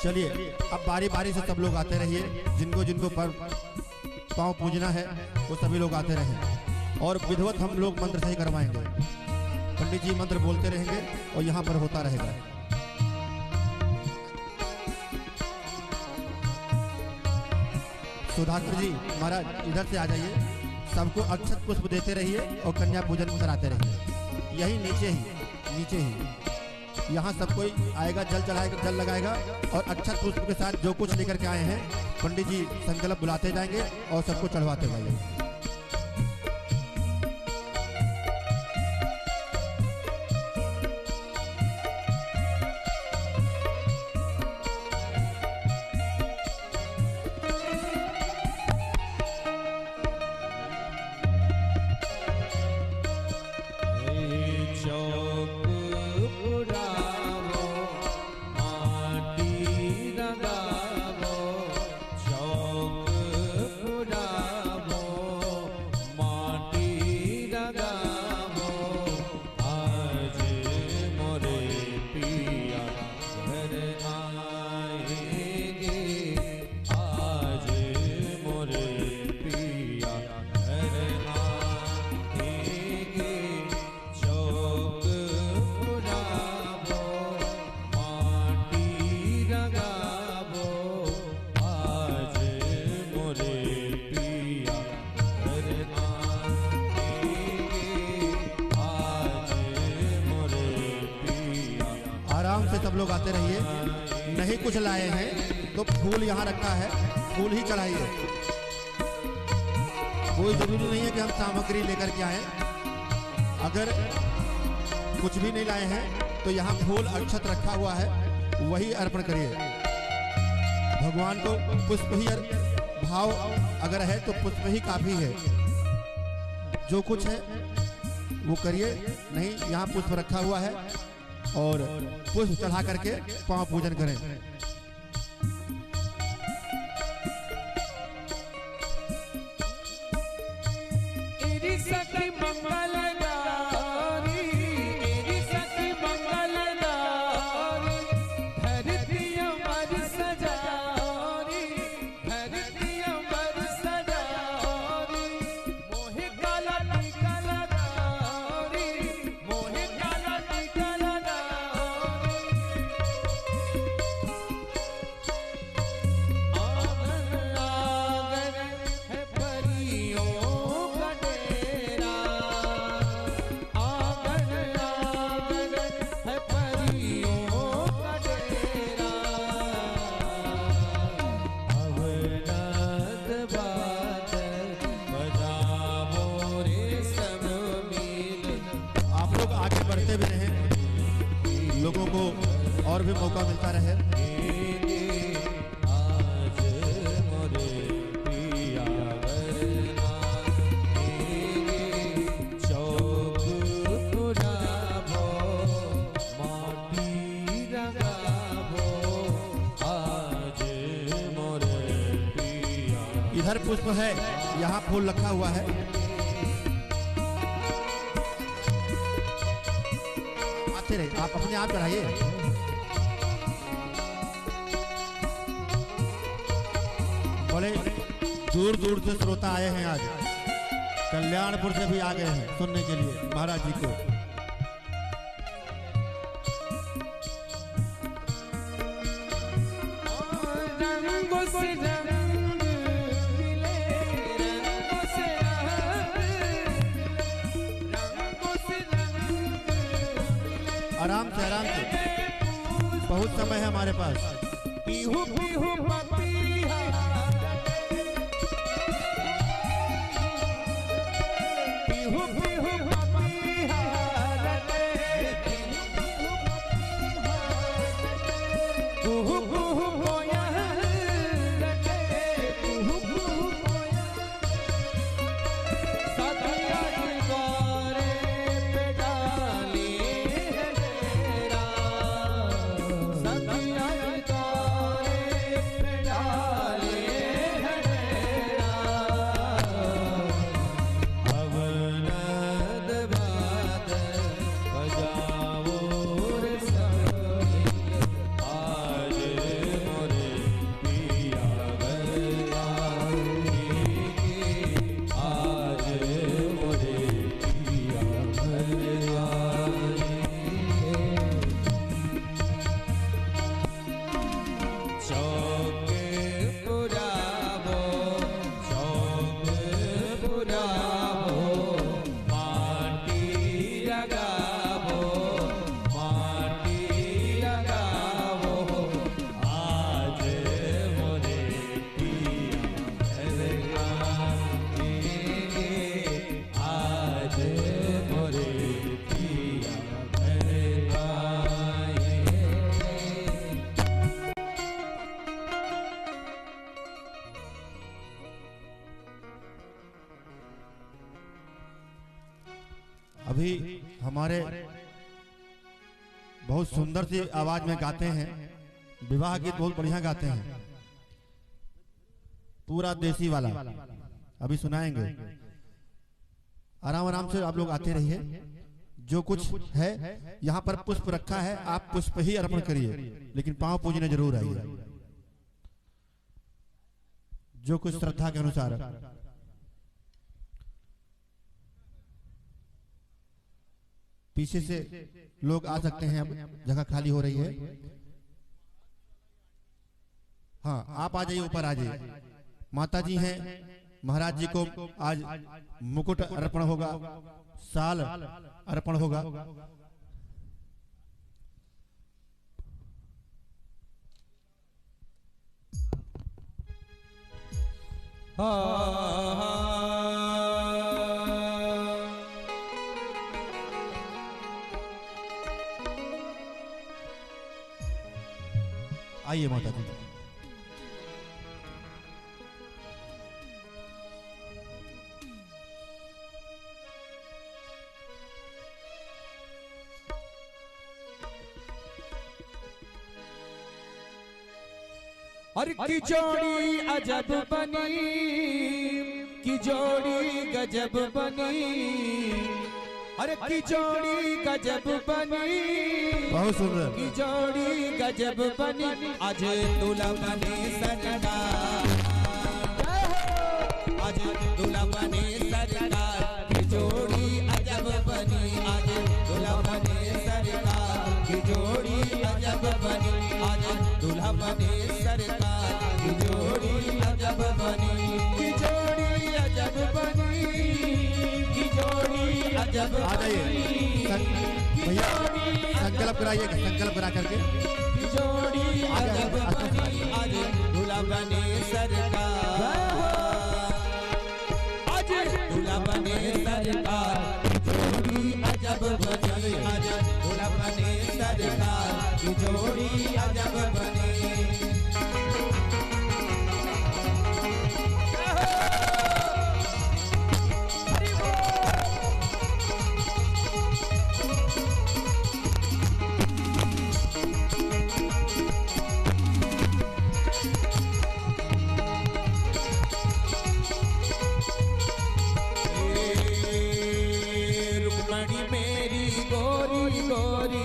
चलिए अब बारी बारी से सब लोग आते रहिए, जिनको जिनको पांव पूजना है वो सभी लोग आते रहें। और विधिवत हम लोग मंत्र सही करवाएंगे, पंडित जी मंत्र बोलते रहेंगे और यहाँ पर होता रहेगा। सुधाकर जी महाराज इधर से आ जाइए, सबको अक्षत पुष्प देते रहिए और कन्या पूजन कराते रहिए। यही नीचे ही यहाँ सब कोई आएगा, जल चढ़ाएगा, जल लगाएगा और अक्षत पुष्प के साथ जो कुछ लेकर के आए हैं पंडित जी संकल्प बुलाते जाएंगे और सबको चढ़वाते जाएंगे। नहीं कुछ लाए हैं तो फूल यहाँ रखा है, फूल ही चढ़ाइए। कोई जरूरी नहीं है कि हम सामग्री लेकर के आए। अगर कुछ भी नहीं लाए हैं तो यहाँ फूल अक्षत रखा हुआ है, वही अर्पण करिए भगवान को। पुष्प ही भाव अगर है तो पुष्प ही काफी है। जो कुछ है वो करिए। नहीं, यहाँ पुष्प रखा हुआ है और पुष्प चढ़ा करके पांव पूजन करें। लोगों को और भी मौका मिलता रहे। इधर पुष्प है, यहाँ फूल रखा हुआ है। आते रहे, आप अपने आप चढ़ाइए। बड़े दूर दूर से श्रोता आए हैं आज, कल्याणपुर से भी आ गए हैं सुनने के लिए महाराज जी को। आराम से, आराम से, बहुत समय है हमारे पास। पीहू पीहू पपिया, पीहू पीहू पपिया, कुहू कुहू बोया, कुहू कुहू बोया, सतिया गोरे पे डाली अभी हमारे बहुत सुंदर सी आवाज में गाते हैं, विवाह गीत बहुत बढ़िया गाते हैं, पूरा देसी वाला अभी सुनाएंगे। आराम आराम से आप लोग आते रहिए। जो कुछ है यहाँ पर पुष्प रखा है, आप पुष्प ही अर्पण करिए, लेकिन पांव पूजने जरूर आइए, जो कुछ श्रद्धा के अनुसार। पीछे से लोग आ सकते हैं, अब जगह खाली हो रही है। हाँ, आप आ जाइए, ऊपर आ जाइए। माता जी हैं, महाराज जी को आज मुकुट अर्पण होगा, साल अर्पण होगा। आइए माता जी। अरे की जोड़ी अजब बनी, की जोड़ी गजब बनी, अरे की जोड़ी गजब बनी, बहुत सुंदर की जोड़ी गजब बनी, आज दूल्हा बने सरकार, आज दूल्हा बने सरकार, की जोड़ी अजब बनी, आज दूल्हा बने सरकार, की जोड़ी अजब बनी, आज दूल्हा बने सरकार, की जोड़ी अजब बनी, की जोड़ी अजब बनी, की जोड़ी अजब आ जाइए भैया, संकल्प कराइए, संकल्प करा करके की जोड़ी अजब बनी, आज दूल्हा बने सरकार, आज दूल्हा बने सरकार, की जोड़ी अजब बनी, आज दूल्हा बने सरकार, की जोड़ी अजब बनी। रुक्मणी मेरी गोरी गोरी,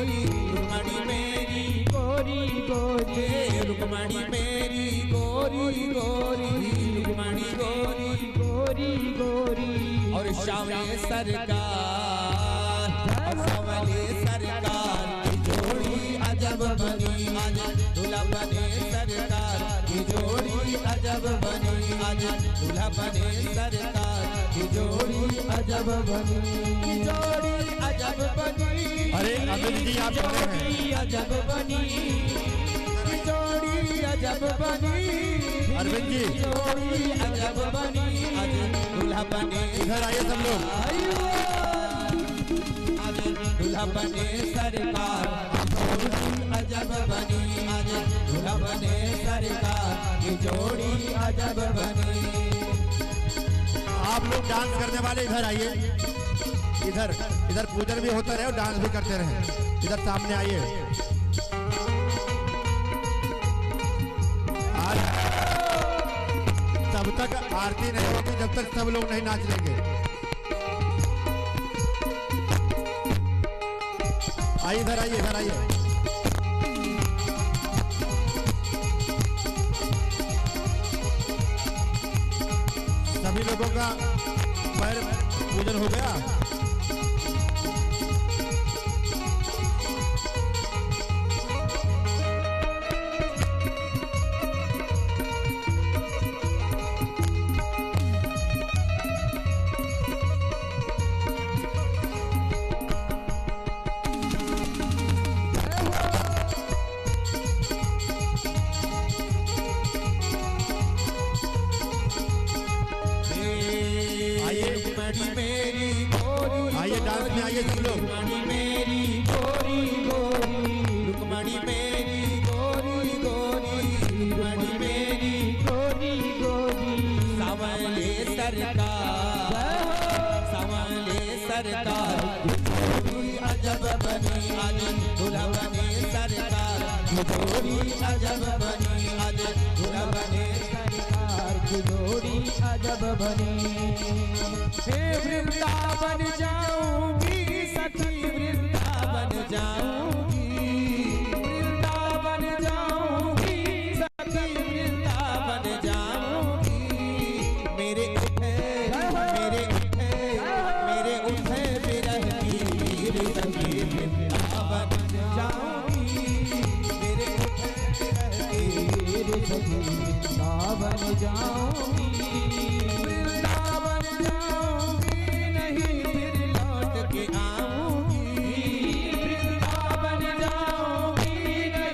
रुक्मणी गोरी गोरी गोरी, और श्यामे सरकार, और श्यामले सरकार, की जोड़ी अजब बनी, आज दूल्हा बने सरकार, की जोड़ी अजब बनी, आज दूल्हा बने सरकार, की जोड़ी अजब बनी, की जोड़ी अजब बनी। अरे अमित जी आप अजब बनी, जोड़ी अजब बनी, अरविंद जी जोड़ी अजब बनी, आज दूल्हा बने, इधर आइए सब लोग, आज दूल्हा बने सरकार, जोड़ी अजब बनी, आज दूल्हा बने सरकार, की जोड़ी अजब बनी। आप लोग डांस करने वाले इधर आइए, इधर इधर पूजन भी होता रहे और डांस भी करते रहे, इधर सामने आइए। तब तक आरती नहीं होगी जब तक सब लोग नहीं नाच लेंगे। आइए इधर आइए, इधर आइए। सभी लोगों का पैर पूजन हो गया। आइए डांस में आइए सब लोग। रुक्मणी मेरी गोरी गोरी, रुक्मणी मेरी गोरी गोरी, रुक्मणी मेरी गोरी गोरी, सावले सरकार, सावले सरकार, जोड़ी अजब बनी, आज दूल्हा बने सरकार, जोड़ी अजब बनी, आज दूल्हा बने सरकार, जोड़ी अजब बनी। हे वृंदावन जाऊंगी सखी, वृंदावन जाऊंगी, वृंदावन जाऊंगी सखी, वृंदावन जाऊंगी, मेरे उठे मेरे उठे मेरे उठे विरह की वीर सखी, वृंदावन जाऊंगी, मेरे उठे विरह की वीर सखी, वृंदावन जाऊंगी, वृंदावन जाऊंगी, नहीं फिर लौट के आऊंगी, वृंदावन जाऊंगी,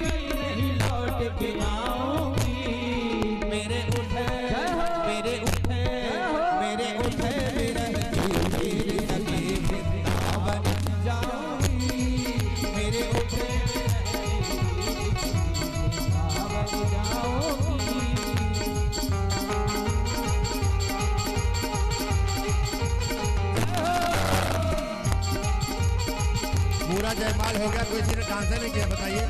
नहीं लौट के आऊंगी, मेरे उठे पूरा जयमाल हो गया, कोई ने डांस नहीं किया, बताइए।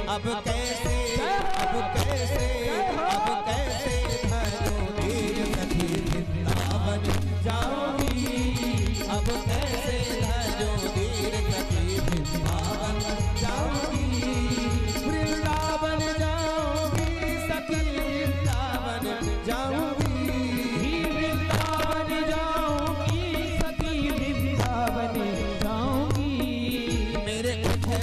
अब कैसे धरो धीर सखी वृंदावन जाऊंगी, अब कैसे धरो धीर सखी वृंदावन जाऊंगी, वृंदावन जाऊंगी सखी वृंदावन जाऊंगी, वृंदावन जाऊंगी सखी वृंदावन जाऊंगी। मेरे उठे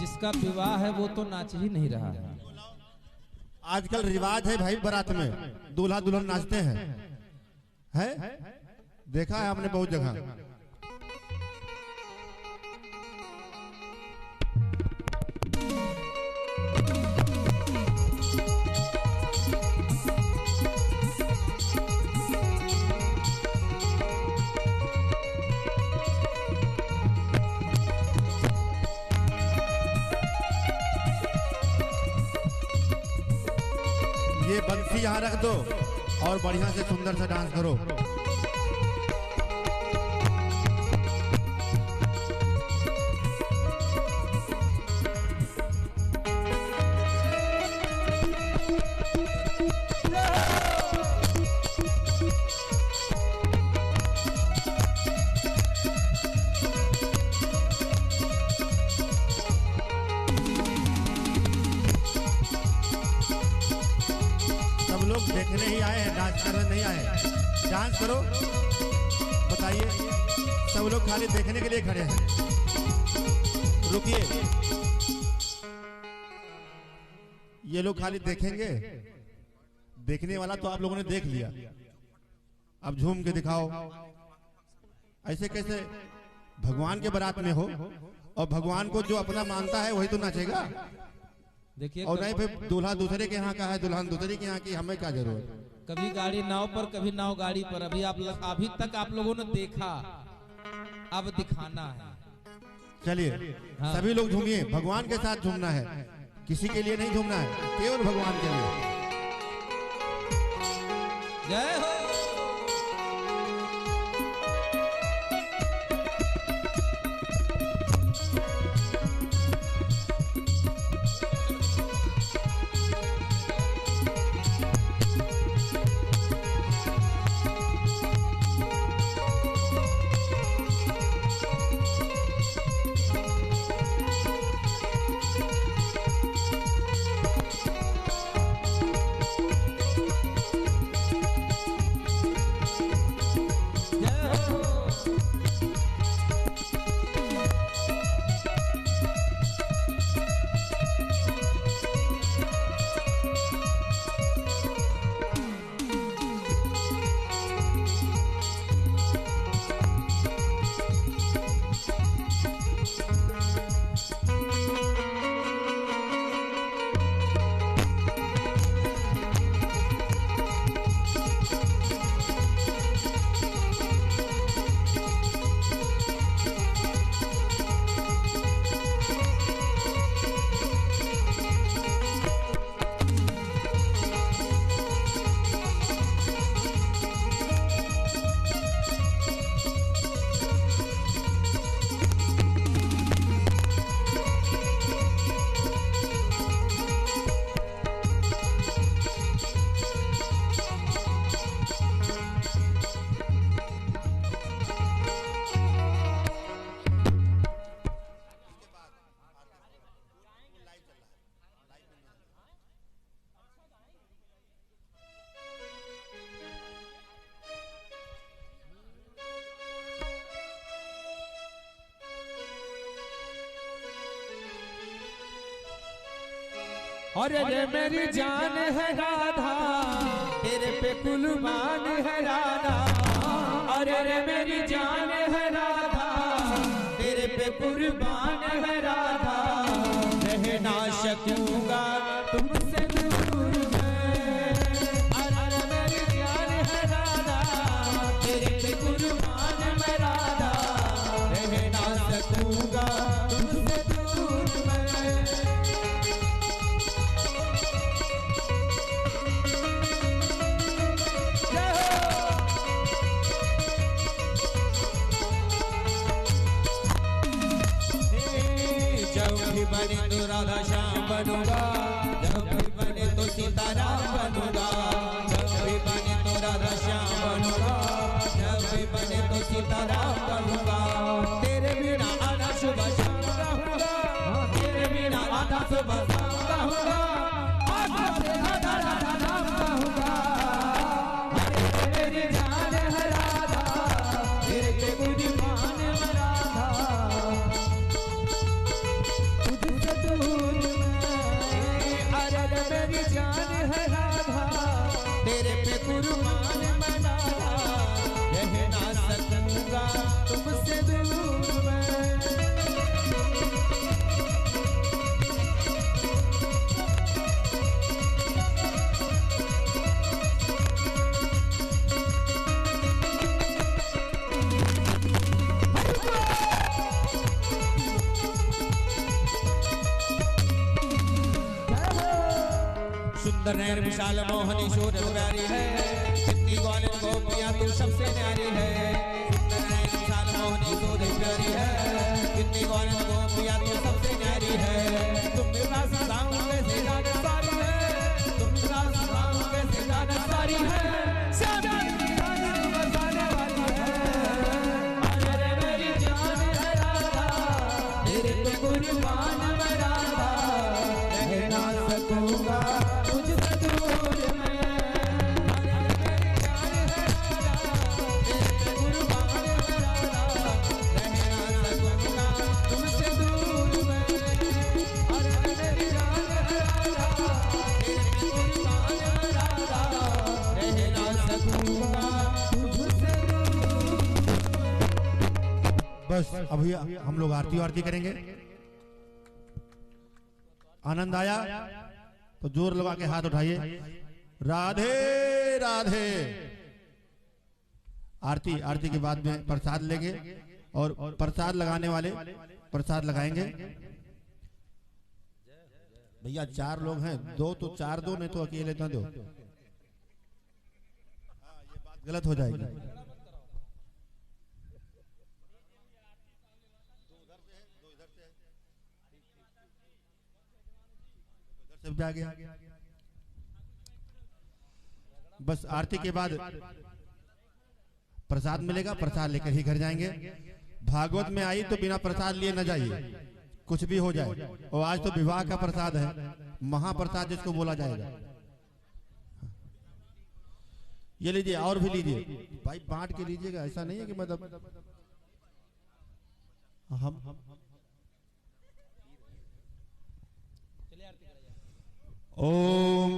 जिसका विवाह है वो तो नाच ही नहीं रहा है। आजकल रिवाज है भाई, बारात में दूल्हा दुल्हन नाचते हैं, है? देखा है आपने बहुत जगह। ये बंसी यहाँ रख दो और बढ़िया से सुंदर सा डांस करो। देखने ही आए हैं, डांस करने नहीं आए हैं। डांस करो, बताइए। सब लोग खाली देखने के लिए खड़े हैं। रुकिए, ये लोग खाली देखेंगे। देखने वाला तो आप लोगों ने देख लिया, अब झूम के दिखाओ। ऐसे कैसे? भगवान के बारात में हो और भगवान को जो अपना मानता है वही तो नाचेगा। देखिए, और नहीं फिर दूल्हा दूसरे के यहाँ का है, दुल्हन दूसरे के यहाँ की, हमें क्या जरूरत? कभी गाड़ी नाव पर, कभी नाव गाड़ी पर। अभी तक आप लोगों ने देखा, अब दिखाना है। चलिए हाँ। सभी लोग झूमिए, भगवान के साथ झूमना है, किसी के लिए नहीं झूमना है, केवल भगवान के लिए। जय हो। और रे मेरी जान है राधा तेरे पे कुर्बान है राधा। और रे मेरी जान है राधा तेरे पे कुर्बान है राधा। रह ना सकूंगा तुमसे दूर मैं। अरे मेरी जान है राधा तेरे पे कुर्बान है राधा। रह ना सकूंगा तुमसे दूर मैं। बने तो राधा श्याम बनूंगा, जब भी बने तो सीताराम बनूंगा। जब भी बने तो राधा श्याम बनूंगा, जब भी बने तो सीताराम बनूंगा। तेरे बिना आधा सुबह शाम रहूंगा, तेरे बिना आधा सुबह शाम रहूंगा। आधा से आधा राधा नाम कहूंगा। मेरी जान है राधा तेरे के कुर्बान है राधा। मेरी जान है राधा तेरे पे कुर्बान मैं राधा। रह ना सकूंगा तुमसे दूर मैं। सुंदर नैन विशाल मोहनी शोरत प्यारी है, कितनी ग्वालिन गोपियां तू सबसे न्यारी है। सुंदर नैन विशाल मोहनी शोरत प्यारी है, कितनी ग्वालिन गोपियां तू सबसे न्यारी है। तुम मेरा सदाम कैसे जाने सारी है, तुम मेरा सदाम कैसे जाने सारी है। श्याम की रानी तू बसाने वाली है। अरे मेरी जान है राधा तेरे पे कुर्बान मैं राधा। रह ना सकूंगा बस अभी हम लोग आरती वारती करेंगे। आनंद आया तो जोर लगा के हाथ उठाइए। राधे राधे। आरती के बाद में प्रसाद लेंगे और प्रसाद लगाने वाले प्रसाद लगाएंगे। भैया 4 लोग हैं, 2 तो 4 दो, नहीं तो अकेले ना दो। ये बात गलत हो जाएगी। सब आ गया। बस आरती के बाद प्रसाद मिलेगा, प्रसाद लेकर ही घर जाएंगे। भागवत में आई तो बिना प्रसाद लिए न जाइए, कुछ भी हो जाए। और आज तो विवाह का प्रसाद है, महाप्रसाद जिसको बोला जाएगा। ये लीजिए और भी लीजिए भाई, बांट के लीजिएगा। ऐसा नहीं है कि मतलब हम ओम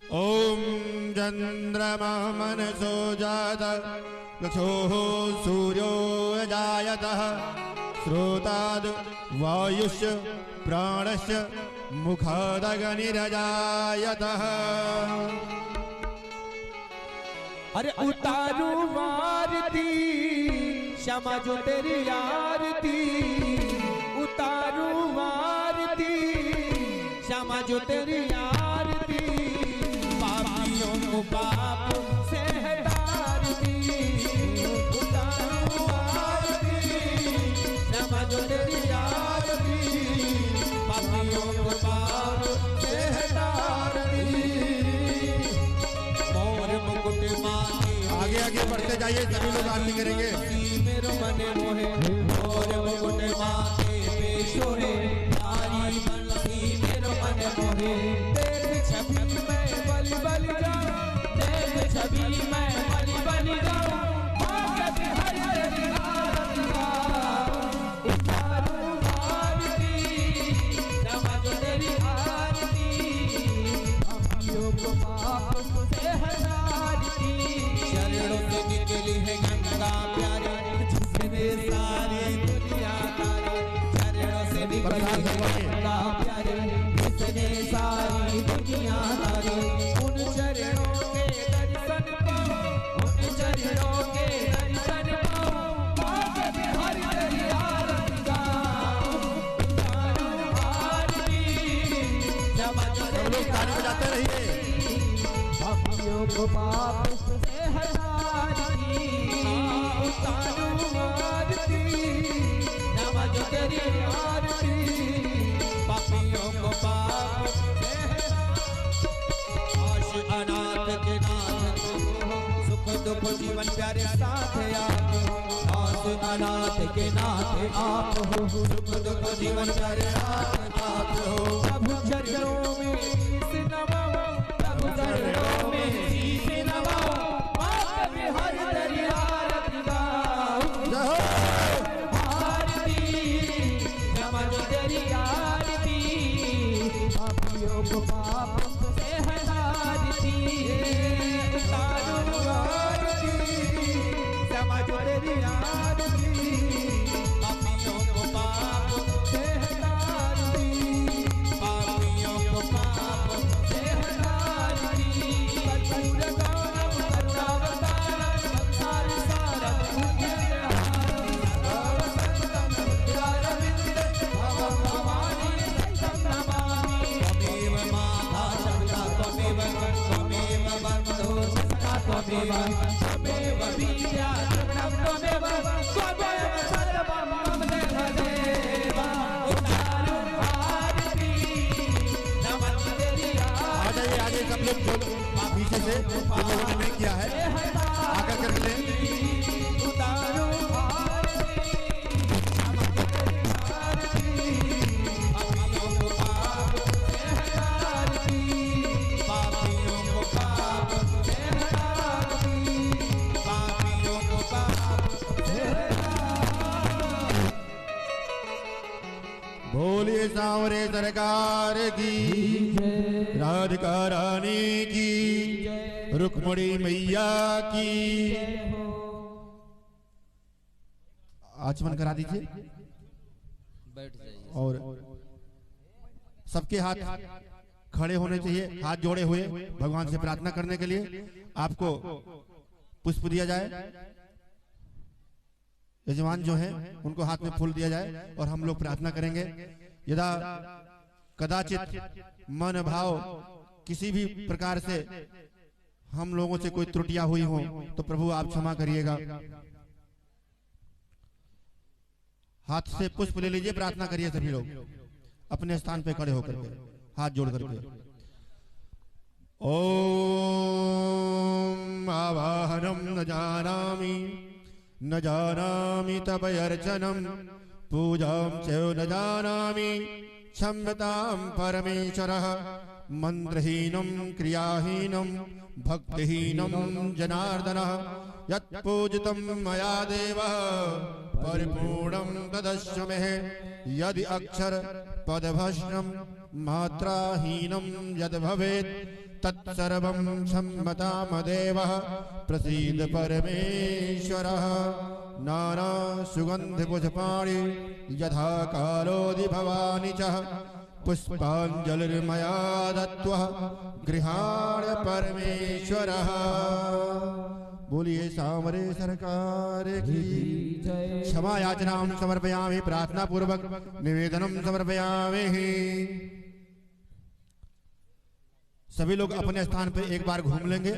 ओम चंद्रमा मनसो जात लक्षोः सूर्यो जायतः श्रोताद् वायुश्च प्राणश्च मुखादग्निरजायतः। अरे उतारू आरती क्षमा जो तेरी आरती। उतारू आरती क्षमा जो तेरी आरती। पापियों को पाप से हटारती। उतारू आरती क्षमा जो तेरी आरती। पापियों को पाप से हटारती। मोर मुकुट आगे आगे बढ़ते जाइए, सभी लोग आरती करेंगे। मेरो मने मोहे मोर मुकुट माथे पेशोरे। तारी बंसी मेरो मने मोहे। तेरी छवि में बलि बलि जा, तेरी छवि में प्रसाद अल्लाह प्यारे जिसने सारी दुनिया तारी उन चरणों के दर्शन पाओ उन चरणों के दर्शन पाओ पाप हर दरिया रंगा आरती जब लोग ताली बजाते रहिए। पापियों को पाप से हटाती उतारू आरती नमज तेरी आरती पापियों को पाप से आश अनाथ के नाथ सुख दुख जीवन प्यारे साथ आप आश अनाथ के नाथ आप हो सुख दुख जीवन प्यारे आप हो प्रभु चरणों में शीश नवाओ प्रभु चरणों में शीश नवाओ पाप हर दरिया रतिबाओ आरती नमज तेरी आरती पापियों को पाप से हटाती उतारू आरती समझ तेरी आरती पापियों को पाप से हटाती पापियों को पाप से हटाती कर्पूर गौरव करुणावतारम संसार सारम त्वमेव विद्या त्वमेव त्वमेव सर्वं मम देव उतारू आरती नमः तेरी आ जाइए सब लोग पीछे से इन लोगों ने नहीं किया है आकर कर ले। उतारू आरती नमः तेरी आरती पापियों को पाप से हटाती पापियों को पाप से हटाती पापियों को पाप से हटाती। बोलिए सांवरे सरकार की, राधिका रानी की, रुक्मणी मैया की। आचमन करा दीजिए बैठ जाइए। और सबके हाथ खड़े होने चाहिए, हाथ जोड़े हुए भगवान से प्रार्थना करने के लिए। आपको पुष्प दिया जाए, यजमान जो है उनको हाथ में फूल दिया जाए और हम लोग प्रार्थना करेंगे। यदा कदाचित मन भाव किसी भी प्रकार से हम लोगों से कोई त्रुटियां हुई हो तो प्रभु आप क्षमा करिएगा। हाथ से पुष्प ले लीजिए, प्रार्थना करिए सभी लोग अपने स्थान पे खड़े होकर के हाथ जोड़ करके। ओम आवाहनम न जानामि तपयर्चनम पूजां च न जानामि क्षम्यतां परमेश्वरः। मंत्रहीनं क्रियाहीनं भक्तिहीनं जनार्दनः यत्पूजितं मया देवः परिपूर्णं तदस्व मे। यदि अक्षर पदभस्नं मात्राहीनं यद् भवेत् तत्सर्वं क्षम्यतामदेवः। प्रसीद परमेश्वरः। नाना सुगंधि पुष्पाणि यथा कालोदि भवानि च पुष्पांजलिर्मया दत्त्वा गृहाण परमेश्वरः। बोलिए सांवरे सरकार की। क्षमा याचनां समर्पयामि, प्रार्थना पूर्वक निवेदनम समर्पयामि। सभी लोग अपने स्थान पर एक बार घूम लेंगे।